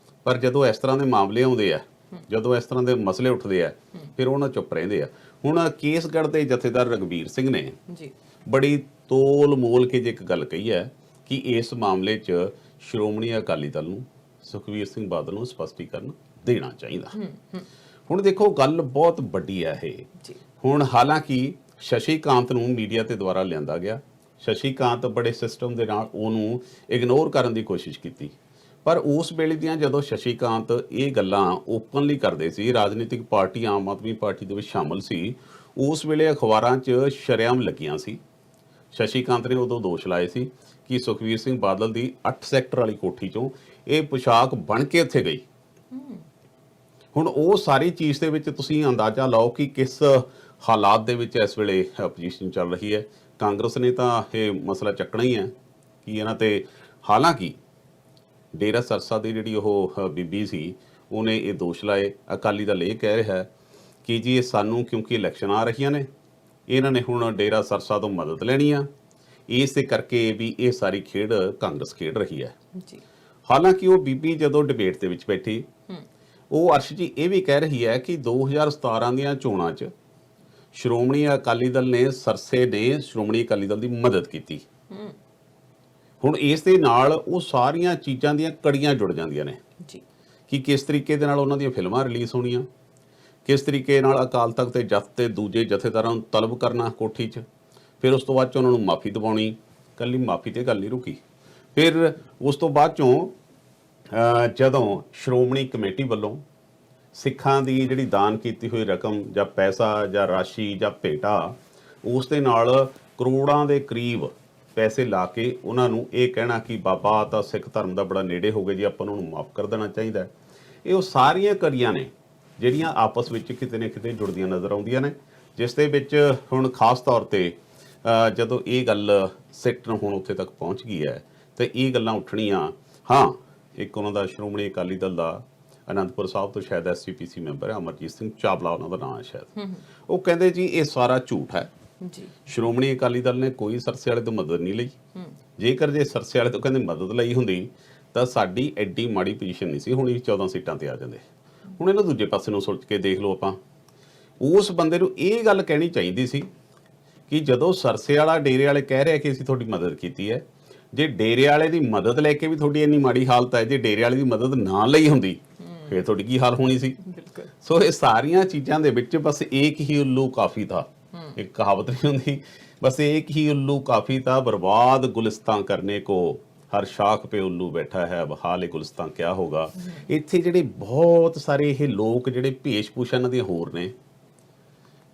ਪਰ ਜਦੋਂ ਇਸ ਤਰ੍ਹਾਂ ਦੇ ਮਾਮਲੇ ਆਉਂਦੇ ਆ, ਜਦੋਂ ਇਸ ਤਰ੍ਹਾਂ ਦੇ ਮਸਲੇ ਉੱਠਦੇ ਆ, ਫਿਰ ਉਹਨਾਂ ਚੁੱਪ ਰਹਿੰਦੇ ਆ। ਹੁਣ ਕੇਸਗੜ੍ਹ ਦੇ ਜਥੇਦਾਰ ਰਘਬੀਰ ਸਿੰਘ ਨੇ ਬੜੀ ਤੋਲ ਮੋਲ ਕੇ ਜੇ ਇੱਕ ਗੱਲ ਕਹੀ ਹੈ ਕਿ ਇਸ ਮਾਮਲੇ 'ਚ ਸ਼੍ਰੋਮਣੀ ਅਕਾਲੀ ਦਲ ਨੂੰ, ਸੁਖਬੀਰ ਸਿੰਘ ਬਾਦਲ ਨੂੰ ਸਪਸ਼ਟੀਕਰਨ ਦੇਣਾ ਚਾਹੀਦਾ। ਹੁਣ ਦੇਖੋ ਗੱਲ ਬਹੁਤ ਵੱਡੀ ਹੈ ਇਹ। ਹੁਣ ਹਾਲਾਂਕਿ ਸ਼ਸ਼ੀ ਕਾਂਤ ਨੂੰ ਮੀਡੀਆ ਤੇ ਦੁਆਰਾ ਲਿਆਂਦਾ ਗਿਆ, ਸ਼ਸ਼ੀ ਕਾਂਤ ਬੜੇ ਸਿਸਟਮ ਦੇ ਨਾਲ ਉਹਨੂੰ ਇਗਨੋਰ ਕਰਨ ਦੀ ਕੋਸ਼ਿਸ਼ ਕੀਤੀ, ਪਰ ਉਸ ਵੇਲੇ ਦੀਆਂ ਜਦੋਂ ਸ਼ਸ਼ੀ ਕਾਂਤ ਇਹ ਗੱਲਾਂ ਓਪਨਲੀ ਕਰਦੇ ਸੀ, ਰਾਜਨੀਤਿਕ ਪਾਰਟੀ ਆਮ ਆਦਮੀ ਪਾਰਟੀ ਦੇ ਵਿੱਚ ਸ਼ਾਮਲ ਸੀ, ਉਸ ਵੇਲੇ ਅਖਬਾਰਾਂ 'ਚ ਸ਼ਰੇਆਮ ਲੱਗੀਆਂ ਸੀ। ਸ਼ਸ਼ੀ ਕਾਂਤ ਨੇ ਉਦੋਂ ਦੋਸ਼ ਲਾਏ ਸੀ ਕਿ ਸੁਖਬੀਰ ਸਿੰਘ ਬਾਦਲ ਦੀ 8 ਸੈਕਟਰ ਵਾਲੀ ਕੋਠੀ 'ਚੋਂ ਇਹ ਪੋਸ਼ਾਕ ਬਣ ਕੇ ਉੱਥੇ ਗਈ। ਹੁਣ ਉਹ ਸਾਰੀ ਚੀਜ਼ ਦੇ ਵਿੱਚ ਤੁਸੀਂ ਅੰਦਾਜ਼ਾ ਲਾਓ ਕਿ ਕਿਸ ਹਾਲਾਤ ਦੇ ਵਿੱਚ ਇਸ ਵੇਲੇ ਆਪੋਜੀਸ਼ਨ ਚੱਲ ਰਹੀ ਹੈ। ਕਾਂਗਰਸ ਨੇ ਤਾਂ ਇਹ ਮਸਲਾ ਚੱਕਣਾ ਹੀ ਹੈ ਕਿ ਇਹਨਾਂ ਤੇ, ਹਾਲਾਂਕਿ ਡੇਰਾ ਸਿਰਸਾ ਦੀ ਜਿਹੜੀ ਉਹ ਬੀਬੀ ਸੀ ਉਹਨੇ ਇਹ ਦੋਸ਼ ਲਾਏ। ਅਕਾਲੀ ਦਲ ਇਹ ਕਹਿ ਰਿਹਾ ਕਿ ਜੀ ਇਹ ਸਾਨੂੰ ਕਿਉਂਕਿ ਇਲੈਕਸ਼ਨ ਆ ਰਹੀਆਂ ਨੇ, ਇਹਨਾਂ ਨੇ ਹੁਣ ਡੇਰਾ ਸਿਰਸਾ ਤੋਂ ਮਦਦ ਲੈਣੀ ਆ, ਇਸੇ ਕਰਕੇ ਵੀ ਇਹ ਸਾਰੀ ਖੇਡ ਕਾਂਗਰਸ ਖੇਡ ਰਹੀ ਹੈ ਜੀ। ਹਾਲਾਂਕਿ ਉਹ ਬੀਬੀ ਜਦੋਂ ਡਿਬੇਟ ਦੇ ਵਿੱਚ ਬੈਠੀ, ਉਹ ਅਰਸ਼ ਜੀ ਇਹ ਵੀ ਕਹਿ ਰਹੀ ਹੈ ਕਿ 2017 ਦੀਆਂ ਚੋਣਾਂ 'ਚ ਸ਼੍ਰੋਮਣੀ ਅਕਾਲੀ ਦਲ ਨੇ, ਸਰਸੇ ਨੇ ਸ਼੍ਰੋਮਣੀ ਅਕਾਲੀ ਦਲ ਦੀ ਮਦਦ ਕੀਤੀ। ਹੁਣ ਇਸ ਦੇ ਨਾਲ ਉਹ ਸਾਰੀਆਂ ਚੀਜ਼ਾਂ ਦੀਆਂ ਕੜੀਆਂ ਜੁੜ ਜਾਂਦੀਆਂ ਨੇ ਜੀ ਕਿ ਕਿਸ ਤਰੀਕੇ ਦੇ ਨਾਲ ਉਹਨਾਂ ਦੀਆਂ ਫਿਲਮਾਂ ਰਿਲੀਜ਼ ਹੋਣੀਆਂ, ਕਿਸ ਤਰੀਕੇ ਨਾਲ ਅਕਾਲ ਤਖਤ ਦੇ ਜਥ ਤੇ ਦੂਜੇ ਜਥੇਦਾਰਾਂ ਨੂੰ ਤਲਬ ਕਰਨਾ ਕੋਠੀ 'ਚ, ਫਿਰ ਉਸ ਤੋਂ ਬਾਅਦ 'ਚ ਉਹਨਾਂ ਨੂੰ ਮਾਫੀ ਦਿਵਾਉਣੀ। ਇਕੱਲੀ ਮਾਫੀ ਤੇ ਗੱਲ ਨਹੀਂ ਰੁਕੀ, ਫਿਰ ਉਸ ਤੋਂ ਬਾਅਦ 'ਚੋਂ ਜਦੋਂ ਸ਼੍ਰੋਮਣੀ ਕਮੇਟੀ ਵੱਲੋਂ ਸਿੱਖਾਂ ਦੀ ਜਿਹੜੀ ਦਾਨ ਕੀਤੀ ਹੋਈ ਰਕਮ ਜਾਂ ਪੈਸਾ ਜਾਂ ਰਾਸ਼ੀ ਜਾਂ ਭੇਟਾ, ਉਸ ਦੇ ਨਾਲ ਕਰੋੜਾਂ ਦੇ ਕਰੀਬ ਪੈਸੇ ਲਾ ਕੇ ਉਹਨਾਂ ਨੂੰ ਇਹ ਕਹਿਣਾ ਕਿ ਬਾਬਾ ਤਾਂ ਸਿੱਖ ਧਰਮ ਦਾ ਬੜਾ ਨੇੜੇ ਹੋ ਗਏ ਜੀ, ਆਪਾਂ ਉਹਨਾਂ ਨੂੰ ਮਾਫ ਕਰ ਦੇਣਾ ਚਾਹੀਦਾ। ਇਹ ਉਹ ਸਾਰੀਆਂ ਕੜੀਆਂ ਨੇ ਜਿਹੜੀਆਂ ਆਪਸ ਵਿੱਚ ਕਿਤੇ ਨਾ ਕਿਤੇ ਜੁੜਦੀਆਂ ਨਜ਼ਰ ਆਉਂਦੀਆਂ ਨੇ, ਜਿਸ ਦੇ ਵਿੱਚ ਹੁਣ ਖਾਸ ਤੌਰ ਤੇ ਜਦੋਂ ਇਹ ਗੱਲ ਸਿੱਟ ਹੁਣ ਉੱਥੇ ਤੱਕ ਪਹੁੰਚ ਗਈ ਹੈ ਤੇ ਇਹ ਗੱਲਾਂ ਉੱਠਣੀਆਂ। ਹਾਂ, ਇੱਕ ਉਹਨਾਂ ਦਾ ਸ਼੍ਰੋਮਣੀ ਅਕਾਲੀ ਦਲ ਦਾ ਅਨੰਦਪੁਰ ਸਾਹਿਬ ਤੋਂ ਸ਼ਾਇਦ SCPC ਮੈਂਬਰ ਹੈ, ਅਮਰਜੀਤ ਸਿੰਘ ਚਾਵਲਾ ਉਹਨਾਂ ਦਾ ਨਾਮ ਹੈ ਸ਼ਾਇਦ, ਉਹ ਕਹਿੰਦੇ ਜੀ ਇਹ ਸਾਰਾ ਝੂਠ ਹੈ ਜੀ, ਸ਼੍ਰੋਮਣੀ ਅਕਾਲੀ ਦਲ ਨੇ ਕੋਈ ਸਰਸੇ ਵਾਲੇ ਤੋਂ ਮਦਦ ਨਹੀਂ ਲਈ। ਜੇਕਰ ਜੇ ਸਰਸੇ ਵਾਲੇ ਤੋਂ ਕਹਿੰਦੇ ਮਦਦ ਲਈ ਹੁੰਦੀ ਤਾਂ ਸਾਡੀ ਐਡੀ ਮਾੜੀ ਪੋਜੀਸ਼ਨ ਨਹੀਂ ਸੀ ਹੋਣੀ, 14 ਸੀਟਾਂ ਤੇ ਆ ਜਾਂਦੇ। ਹੁਣ ਇਹਨਾਂ ਦੂਜੇ ਪਾਸੇ ਨੂੰ ਸੋਚ ਕੇ ਦੇਖ ਲਓ, ਆਪਾਂ ਉਸ ਬੰਦੇ ਨੂੰ ਇਹ ਗੱਲ ਕਹਿਣੀ ਚਾਹੀਦੀ ਸੀ ਕਿ ਜਦੋਂ ਸਰਸੇ ਵਾਲਾ ਡੇਰੇ ਵਾਲੇ ਕਹਿ ਰਿਹਾ ਕਿ ਅਸੀਂ ਤੁਹਾਡੀ ਮਦਦ ਕੀਤੀ ਹੈ, ਜੇ ਡੇਰੇ ਵਾਲੇ ਦੀ ਮਦਦ ਲੈ ਕੇ ਵੀ ਤੁਹਾਡੀ ਇੰਨੀ ਮਾੜੀ ਹਾਲਤ ਹੈ, ਜੇ ਡੇਰੇ ਵਾਲੇ ਦੀ ਮਦਦ ਨਾ ਲਈ ਹੁੰਦੀ ਫਿਰ ਤੁਹਾਡੀ ਕੀ ਹਾਲ ਹੋਣੀ ਸੀ। ਸੋ ਇਹ ਸਾਰੀਆਂ ਚੀਜ਼ਾਂ ਦੇ ਵਿੱਚ ਬਸ ਇੱਕ ਹੀ ਉੱਲੂ ਕਾਫੀ ਥਾ। ਇੱਕ ਕਹਾਵਤ ਨਹੀਂ ਹੁੰਦੀ, ਬਸ ਇੱਕ ਹੀ ਉੱਲੂ ਕਾਫੀ ਥਾ, ਬਰਬਾਦ ਗੁਲਿਸਤਾਂ ਕਰਨੇ ਕੋ ਹਰ ਸ਼ਾਖ पे उल्लू बैठा है, अब हाल गुलिस्तां क्या होगा। ਇੱਥੇ ਜਿਹੜੇ ਬਹੁਤ ਸਾਰੇ ਇਹ ਲੋਕ ਜਿਹੜੇ ਭੇਸ਼ ਭੂਸ਼ਾ ਇਹਨਾਂ ਦੀਆਂ ਹੋਰ ਨੇ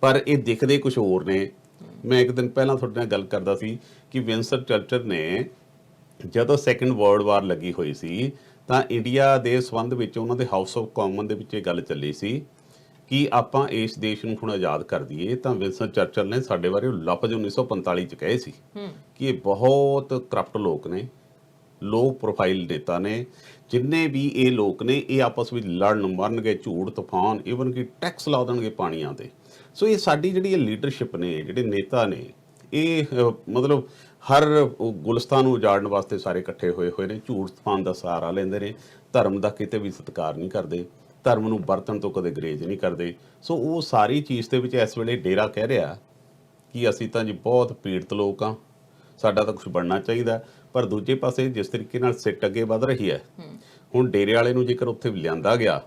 ਪਰ ਇਹ ਦਿਖਦੇ ਕੁਝ ਹੋਰ ਨੇ। ਮੈਂ ਇੱਕ ਦਿਨ ਪਹਿਲਾਂ ਤੁਹਾਡੇ ਨਾਲ ਗੱਲ ਕਰਦਾ ਸੀ ਕਿ ਵਿੰਸਟਨ ਚਰਚਿਲ ਨੇ ਜਦੋਂ ਸੈਕੰਡ ਵਰਲਡ ਵਾਰ ਲੱਗੀ ਹੋਈ ਸੀ ਤਾਂ ਇੰਡੀਆ ਦੇ ਸੰਬੰਧ ਵਿੱਚ ਉਹਨਾਂ ਦੇ ਹਾਊਸ ਆਫ ਕਾਮਨ ਦੇ ਵਿੱਚ ਇਹ ਗੱਲ ਚੱਲੀ ਸੀ ਕਿ ਆਪਾਂ ਇਸ ਦੇਸ਼ ਨੂੰ ਹੁਣ ਆਜ਼ਾਦ ਕਰ ਦਈਏ। ਤਾਂ ਵਿੰਸਟਨ ਚਰਚਿਲ ਨੇ ਸਾਡੇ ਬਾਰੇ ਲਫ਼ਜ਼ 1945 ਚ ਕਹੇ ਸੀ ਕਿ ਇਹ ਬਹੁਤ ਕਰਪਟ ਲੋਕ ਨੇ, ਲੋ ਪ੍ਰੋਫਾਈਲ ਨੇਤਾ ਨੇ, ਜਿੰਨੇ ਵੀ ਇਹ ਲੋਕ ਨੇ ਇਹ ਆਪਸ ਵਿੱਚ ਲੜਨ ਮਰਨਗੇ, ਝੂਠ ਤੂਫਾਨ, ਈਵਨ ਕਿ ਟੈਕਸ ਲਾ ਦੇਣਗੇ ਪਾਣੀਆਂ ਤੇ। ਸੋ ਇਹ ਸਾਡੀ ਜਿਹੜੀ ਇਹ ਲੀਡਰਸ਼ਿਪ ਨੇ, ਜਿਹੜੇ ਨੇਤਾ ਨੇ, ਇਹ ਮਤਲਬ ਹਰ ਗੁਲਿਸਤਾਨ ਨੂੰ ਉਜਾੜਨ ਵਾਸਤੇ ਸਾਰੇ ਇਕੱਠੇ ਹੋਏ ਨੇ, ਝੂਠ ਤੂਫਾਨ ਦਾ ਸਹਾਰਾ ਲੈਂਦੇ ਨੇ, ਧਰਮ ਦਾ ਕਿਤੇ ਵੀ ਸਤਿਕਾਰ ਨਹੀਂ ਕਰਦੇ, ਧਰਮ ਨੂੰ ਵਰਤਣ ਤੋਂ ਕਦੇ ਗਰੇਜ ਨਹੀਂ ਕਰਦੇ। ਸੋ ਉਹ ਸਾਰੀ ਚੀਜ਼ ਦੇ ਵਿੱਚ ਇਸ ਵੇਲੇ ਡੇਰਾ ਕਹਿ ਰਿਹਾ ਕਿ ਅਸੀਂ ਤਾਂ ਜੀ ਬਹੁਤ ਪੀੜਤ ਲੋਕ ਹਾਂ, ਸਾਡਾ ਤਾਂ ਕੁਝ ਬਣਨਾ ਚਾਹੀਦਾ। ਪਰ ਦੂਜੇ ਪਾਸੇ ਜਿਸ ਤਰੀਕੇ ਨਾਲ ਸਿੱਟ ਅੱਗੇ ਵੱਧ ਰਹੀ ਹੈ, ਹੁਣ ਡੇਰੇ ਵਾਲੇ ਨੂੰ ਜੇਕਰ ਉੱਥੇ ਲਿਆਂਦਾ ਗਿਆ,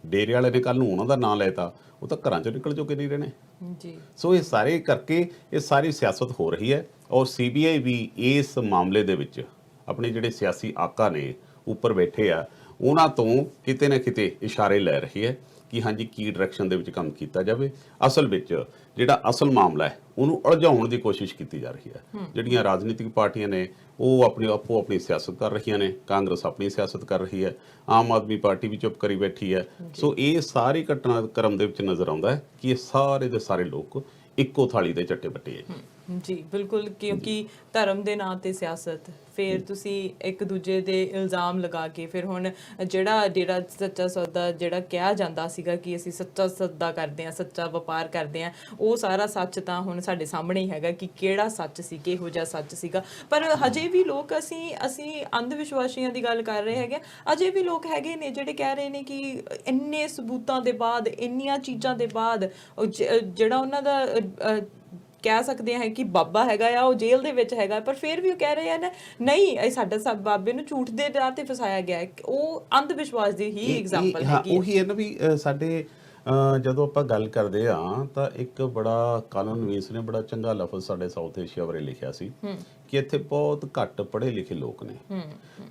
ਡੇਰੇ ਵਾਲੇ ਨੇ ਕੱਲ ਨੂੰ ਉਹਨਾਂ ਦਾ ਨਾਂ ਲੈਤਾ, ਉਹ ਤਾਂ ਘਰਾਂ ਚੋਂ ਨਿਕਲ ਚੁੱਕੇ ਨਹੀਂ ਰਹਿਣੇ ਜੀ। ਸੋ ਇਹ ਸਾਰੇ ਕਰਕੇ ਇਹ ਸਾਰੀ ਸਿਆਸਤ ਹੋ ਰਹੀ ਹੈ ਔਰ CBI ਵੀ ਇਸ ਮਾਮਲੇ ਦੇ ਵਿੱਚ ਆਪਣੇ ਜਿਹੜੇ ਸਿਆਸੀ ਆਕਾ ਨੇ ਉੱਪਰ ਬੈਠੇ ਆ, ਉਹਨਾਂ ਤੋਂ ਕਿਤੇ ਨਾ ਕਿਤੇ ਇਸ਼ਾਰੇ ਲੈ ਰਹੀ ਹੈ ਕਿ ਹਾਂਜੀ ਕੀ ਡਾਇਰੈਕਸ਼ਨ ਦੇ ਵਿੱਚ ਕੰਮ ਕੀਤਾ ਜਾਵੇ। ਅਸਲ ਵਿੱਚ ਜਿਹੜਾ ਅਸਲ ਮਾਮਲਾ ਹੈ ਉਹਨੂੰ ਉਲਝਾਉਣ ਦੀ ਕੋਸ਼ਿਸ਼ ਕੀਤੀ ਜਾ ਰਹੀ ਹੈ। ਜਿਹੜੀਆਂ ਰਾਜਨੀਤਿਕ ਪਾਰਟੀਆਂ ਨੇ ਉਹ ਆਪਣੀ ਸਿਆਸਤ ਕਰ ਰਹੀਆਂ ਨੇ, ਕਾਂਗਰਸ ਆਪਣੀ ਸਿਆਸਤ ਕਰ ਰਹੀ ਹੈ, ਆਮ ਆਦਮੀ ਪਾਰਟੀ ਵੀ ਚੁੱਪ ਕਰੀ ਬੈਠੀ ਹੈ। ਸੋ ਇਹ ਸਾਰੀ ਘਟਨਾਕ੍ਰਮ ਦੇ ਵਿੱਚ ਨਜ਼ਰ ਆਉਂਦਾ ਹੈ ਕਿ ਇਹ ਸਾਰੇ ਦੇ ਸਾਰੇ ਲੋਕ ਇੱਕੋ ਥਾਲੀ ਦੇ ਚੱਟੇ ਬੱਟੇ ਹੈ ਜੀ। ਬਿਲਕੁਲ, ਕਿਉਂਕਿ ਧਰਮ ਦੇ ਨਾਂ ਤੇ ਸਿਆਸਤ, ਫਿਰ ਤੁਸੀਂ ਇੱਕ ਦੂਜੇ ਦੇ ਇਲਜ਼ਾਮ ਲਗਾ ਕੇ, ਫਿਰ ਹੁਣ ਜਿਹੜਾ ਡੇਰਾ ਸੱਚਾ ਸੌਦਾ ਜਿਹੜਾ ਕਿਹਾ ਜਾਂਦਾ ਸੀਗਾ ਕਿ ਅਸੀਂ ਸੱਚਾ ਸੌਦਾ ਕਰਦੇ ਹਾਂ, ਸੱਚਾ ਵਪਾਰ ਕਰਦੇ ਹਾਂ, ਉਹ ਸਾਰਾ ਸੱਚ ਤਾਂ ਹੁਣ ਸਾਡੇ ਸਾਹਮਣੇ ਹੀ ਹੈਗਾ ਕਿ ਕਿਹੜਾ ਸੱਚ ਸੀ, ਕਿਹੋ ਜਿਹਾ ਸੱਚ ਸੀਗਾ। ਪਰ ਹਜੇ ਵੀ ਲੋਕ, ਅਸੀਂ ਅੰਧ ਵਿਸ਼ਵਾਸੀਆਂ ਦੀ ਗੱਲ ਕਰ ਰਹੇ ਹੈਗੇ, ਅਜੇ ਵੀ ਲੋਕ ਹੈਗੇ ਨੇ ਜਿਹੜੇ ਕਹਿ ਰਹੇ ਨੇ ਕਿ ਇੰਨੇ ਸਬੂਤਾਂ ਦੇ ਬਾਅਦ, ਇੰਨੀਆਂ ਚੀਜ਼ਾਂ ਦੇ ਬਾਅਦ ਜਿਹੜਾ ਉਹਨਾਂ ਦਾ ਕਹਿ ਸਕਦੇ ਹਾਂ ਕਿ ਬਾਬਾ ਹੈਗਾ ਆ, ਉਹ ਜੇਲ੍ਹ ਦੇ ਵਿੱਚ ਹੈਗਾ, ਪਰ ਫਿਰ ਵੀ ਉਹ ਕਹਿ ਰਹੇ ਆ ਨਹੀਂ, ਇਹ ਸਾਡਾ ਸਭ ਬਾਬੇ ਨੂੰ ਝੂਠ ਦੇ ਰਾਹ ਤੇ ਫਸਾਇਆ ਗਿਆ। ਉਹ ਅੰਧ ਵਿਸ਼ਵਾਸ ਦੀ ਹੀ ਐਗਜ਼ਾਮਪਲ ਹੈਗੀ। ਉਹੀ ਹੈ ਨਾ ਵੀ ਸਾਡੇ ਜਦੋਂ ਆਪਾਂ ਗੱਲ ਕਰਦੇ ਆ ਤਾਂ ਇੱਕ ਬੜਾ ਕਾਨੂੰਨ ਵੀਸ ਨੇ ਬੜਾ ਚੰਗਾ ਲਫ਼ਜ਼ ਸਾਡੇ ਸਾਊਥ ਏਸ਼ੀਆ ਬਾਰੇ ਲਿਖਿਆ ਸੀ ਕਿ ਇੱਥੇ ਬਹੁਤ ਘੱਟ ਪੜ੍ਹੇ ਲਿਖੇ ਲੋਕ ਨੇ।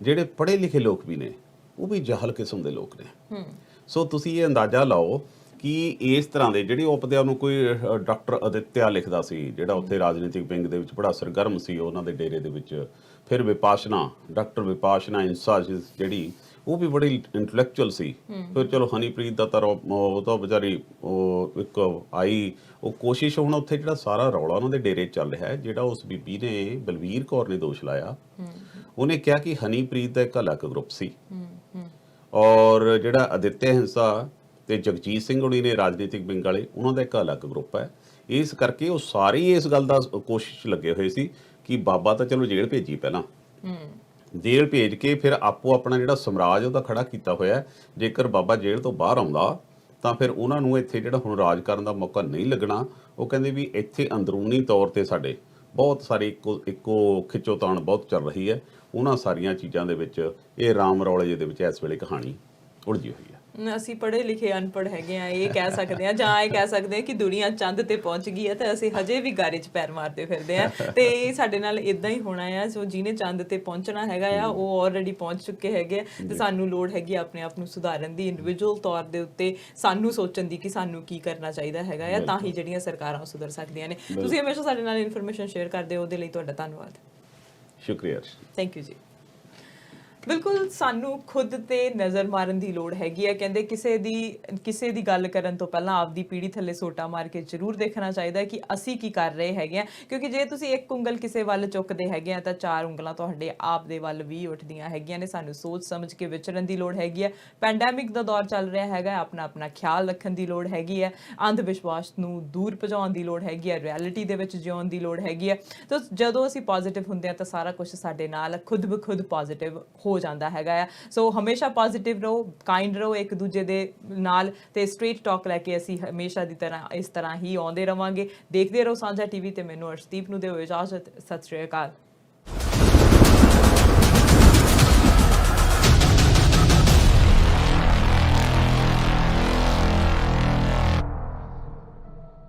ਜਿਹੜੇ ਪੜ੍ਹੇ ਲਿਖੇ ਲੋਕ ਵੀ ਨੇ ਉਹ ਵੀ ਜਾਹਲ ਕਿਸਮ ਦੇ ਲੋਕ ਨੇ। ਸੋ ਤੁਸੀਂ ਇਹ ਅੰਦਾਜ਼ਾ ਲਾਓ ਕਿ ਇਸ ਤਰ੍ਹਾਂ ਦੇ ਜਿਹੜੇ ਉਪਦਿਆ ਨੂੰ ਕੋਈ ਡਾਕਟਰ ਅਦਿੱਤਿਆ ਲਿਖਦਾ ਸੀ, ਜਿਹੜਾ ਉੱਥੇ ਰਾਜਨੀਤਿਕ ਵਿੰਗ ਦੇ ਵਿੱਚ ਬੜਾ ਸਰਗਰਮ ਸੀ ਉਹਨਾਂ ਦੇ ਡੇਰੇ ਦੇ ਵਿੱਚ। ਫਿਰ ਵਿਪਾਸ਼ਨਾ, ਡਾਕਟਰ ਵਿਪਾਸ਼ਨਾ ਇੰਸਾ ਜਿਹੜੀ, ਉਹ ਵੀ ਬੜੀ ਇੰਟੈਲੈਕਚੁਅਲ ਸੀ। ਫਿਰ ਚਲੋ ਹਨੀਪ੍ਰੀਤ ਦਾ ਤਾਂ ਉਹ ਤਾਂ ਵਿਚਾਰੀ ਉਹ ਇੱਕ ਆਈ, ਉਹ ਕੋਸ਼ਿਸ਼। ਹੁਣ ਉੱਥੇ ਜਿਹੜਾ ਸਾਰਾ ਰੌਲਾ ਉਹਨਾਂ ਦੇ ਡੇਰੇ ਚੱਲ ਰਿਹਾ ਹੈ, ਜਿਹੜਾ ਉਸ ਬੀਬੀ ਨੇ, ਬਲਵੀਰ ਕੌਰ ਨੇ ਦੋਸ਼ ਲਾਇਆ, ਉਹਨੇ ਕਿਹਾ ਕਿ ਹਨੀਪ੍ਰੀਤ ਦਾ ਇੱਕ ਅਲੱਗ ਗਰੁੱਪ ਸੀ ਔਰ ਜਿਹੜਾ ਅਦਿੱਤਿਆ ਹਿੰਸਾ ਤੇ ਜਗਜੀਤ ਸਿੰਘ ਹੋਣੀ ਨੇ ਰਾਜਨੀਤਿਕ ਵਿੰਗ ਵਾਲੇ, ਉਹਨਾਂ ਦਾ ਇੱਕ ਅਲੱਗ ਗਰੁੱਪ ਹੈ। ਇਸ ਕਰਕੇ ਉਹ ਸਾਰੇ ਇਸ ਗੱਲ ਦਾ ਕੋਸ਼ਿਸ਼ ਲੱਗੇ ਹੋਏ ਸੀ ਕਿ ਬਾਬਾ ਤਾਂ ਚਲੋ ਜੇਲ੍ਹ ਭੇਜੀ, ਪਹਿਲਾਂ ਜੇਲ੍ਹ ਭੇਜ ਕੇ ਫਿਰ ਆਪੋ ਆਪਣਾ ਜਿਹੜਾ ਸਮਰਾਜ ਉਹਦਾ ਖੜਾ ਕੀਤਾ ਹੋਇਆ। ਜੇਕਰ ਬਾਬਾ ਜੇਲ੍ਹ ਤੋਂ ਬਾਹਰ ਆਉਂਦਾ ਤਾਂ ਫਿਰ ਉਹਨਾਂ ਨੂੰ ਇੱਥੇ ਜਿਹੜਾ ਹੁਣ ਰਾਜ ਕਰਨ ਦਾ ਮੌਕਾ ਨਹੀਂ ਲੱਗਣਾ। ਉਹ ਕਹਿੰਦੇ ਵੀ ਇੱਥੇ ਅੰਦਰੂਨੀ ਤੌਰ ਤੇ ਸਾਡੇ ਬਹੁਤ ਸਾਰੇ ਇੱਕੋ ਖਿੱਚੋਤਾਣ ਬਹੁਤ ਚੱਲ ਰਹੀ ਹੈ। ਉਹਨਾਂ ਸਾਰੀਆਂ ਚੀਜ਼ਾਂ ਦੇ ਵਿੱਚ ਇਹ ਰਾਮ ਰੌਲੇ ਦੇ ਵਿੱਚ ਇਸ ਵੇਲੇ ਕਹਾਣੀ ਉਲਝੀ ਹੋਈ ਹੈ। ਅਸੀਂ ਪੜ੍ਹੇ ਲਿਖੇ ਅਨਪੜ੍ਹ ਹੈਗੇ ਆ, ਇਹ ਕਹਿ ਸਕਦੇ ਆ, ਜਾਂ ਇਹ ਕਹਿ ਸਕਦੇ ਆ ਕਿ ਦੁਨੀਆ ਚੰਦ ਤੇ ਪਹੁੰਚ ਗਈ ਹੈ ਤੇ ਅਸੀਂ ਹਜੇ ਵੀ ਗਾਰੇ 'ਚ ਪੈਰ ਮਾਰਦੇ ਫਿਰਦੇ ਆ, ਤੇ ਸਾਡੇ ਨਾਲ ਇਦਾਂ ਹੀ ਹੋਣਾ ਆ। ਸੋ ਜਿਹਨੇ ਚੰਦ ਤੇ ਪਹੁੰਚਣਾ ਹੈਗਾ ਆ ਉਹ ਆਲਰੇਡੀ ਪਹੁੰਚ ਚੁੱਕੇ ਹੈਗੇ, ਤੇ ਸਾਨੂੰ ਲੋੜ ਹੈਗੀ ਆਪਣੇ ਆਪ ਨੂੰ ਸੁਧਾਰਨ ਦੀ, ਇੰਡੀਵਿਜੂਅਲ ਤੌਰ ਦੇ ਉੱਤੇ ਸਾਨੂੰ ਸੋਚਣ ਦੀ ਕਿ ਸਾਨੂੰ ਕੀ ਕਰਨਾ ਚਾਹੀਦਾ ਹੈਗਾ ਆ, ਤਾਂ ਹੀ ਜਿਹੜੀਆਂ ਸਰਕਾਰਾਂ ਸੁਧਰ ਸਕਦੀਆਂ ਨੇ। ਤੁਸੀਂ ਹਮੇਸ਼ਾ ਸਾਡੇ ਨਾਲ ਇਨਫੋਰਮੇਸ਼ਨ ਸ਼ੇਅਰ ਕਰਦੇ ਹੋ, ਉਹਦੇ ਲਈ ਤੁਹਾਡਾ ਧੰਨਵਾਦ। ਸ਼ੁਕਰੀਆ। ਥੈਂਕ ਯੂ ਜੀ। ਬਿਲਕੁਲ ਸਾਨੂੰ ਖੁਦ ਤੇ ਨਜ਼ਰ ਮਾਰਨ ਦੀ ਲੋੜ ਹੈਗੀ ਹੈ। ਕਹਿੰਦੇ ਕਿਸੇ ਦੀ ਗੱਲ ਕਰਨ ਤੋਂ ਪਹਿਲਾਂ ਆਪਦੀ ਪੀੜੀ ਥੱਲੇ ਸੋਟਾ ਮਾਰ ਕੇ ਜ਼ਰੂਰ ਦੇਖਣਾ ਚਾਹੀਦਾ ਕਿ ਅਸੀਂ ਕੀ ਕਰ ਰਹੇ ਹੈਗੇ ਆ, ਕਿਉਂਕਿ ਜੇ ਤੁਸੀਂ ਇੱਕ ਉਂਗਲ ਕਿਸੇ ਵੱਲ ਚੁੱਕਦੇ ਹੈਗੇ ਆ ਤਾਂ 4 ਉਂਗਲਾਂ ਤੁਹਾਡੇ ਆਪ ਦੇ ਵੱਲ ਵੀ ਉੱਠਦੀਆਂ ਹੈਗੀਆਂ ਨੇ। ਸਾਨੂੰ ਸੋਚ ਸਮਝ ਕੇ ਵਿਚਰਨ ਦੀ ਲੋੜ ਹੈਗੀ ਹੈ। ਪੈਂਡੈਮਿਕ ਦਾ ਦੌਰ ਚੱਲ ਰਿਹਾ ਹੈਗਾ, ਆਪਣਾ ਖਿਆਲ ਰੱਖਣ ਦੀ ਲੋੜ ਹੈਗੀ ਹੈ, ਅੰਧ ਵਿਸ਼ਵਾਸ ਨੂੰ ਦੂਰ ਭਜਾਉਣ ਦੀ ਲੋੜ ਹੈਗੀ ਹੈ, ਰਿਐਲਿਟੀ ਦੇ ਵਿੱਚ ਜਿਉਣ ਦੀ ਲੋੜ ਹੈਗੀ ਹੈ। ਤਾਂ ਜਦੋਂ ਅਸੀਂ ਪੋਜ਼ਿਟਿਵ ਹੁੰਦੇ ਆ ਤਾਂ ਸਾਰਾ ਕੁਝ ਸਾਡੇ ਨਾਲ ਖੁਦ ਬ ਖੁਦ ਪੋਜ਼ਿਟਿਵ ਹੋ ਜਾਂਦਾ ਹੈਗਾ ਆ। ਸੋ ਹਮੇਸ਼ਾ ਪੋਜ਼ਿਟਿਵ ਰਹੋ, ਕਾਈਂਡ ਰਹੋ ਇੱਕ ਦੂਜੇ ਦੇ ਨਾਲ, ਤੇ ਸਟ੍ਰੇਟ ਟਾਕ ਲੈ ਕੇ ਅਸੀਂ ਹਮੇਸ਼ਾ ਦੀ ਤਰ੍ਹਾਂ ਇਸ ਤਰ੍ਹਾਂ ਹੀ ਆਉਂਦੇ ਰਵਾਂਗੇ। ਦੇਖਦੇ ਰਹੋ ਸਾਂਝਾ ਟੀਵੀ ਤੇ ਮੈਨੂੰ ਅਰਸ਼ਦੀਪ ਨੂੰ ਦਿਓ ਇਜਾਜ਼ਤ। ਸਤਿ ਸ਼੍ਰੀ ਅਕਾਲ।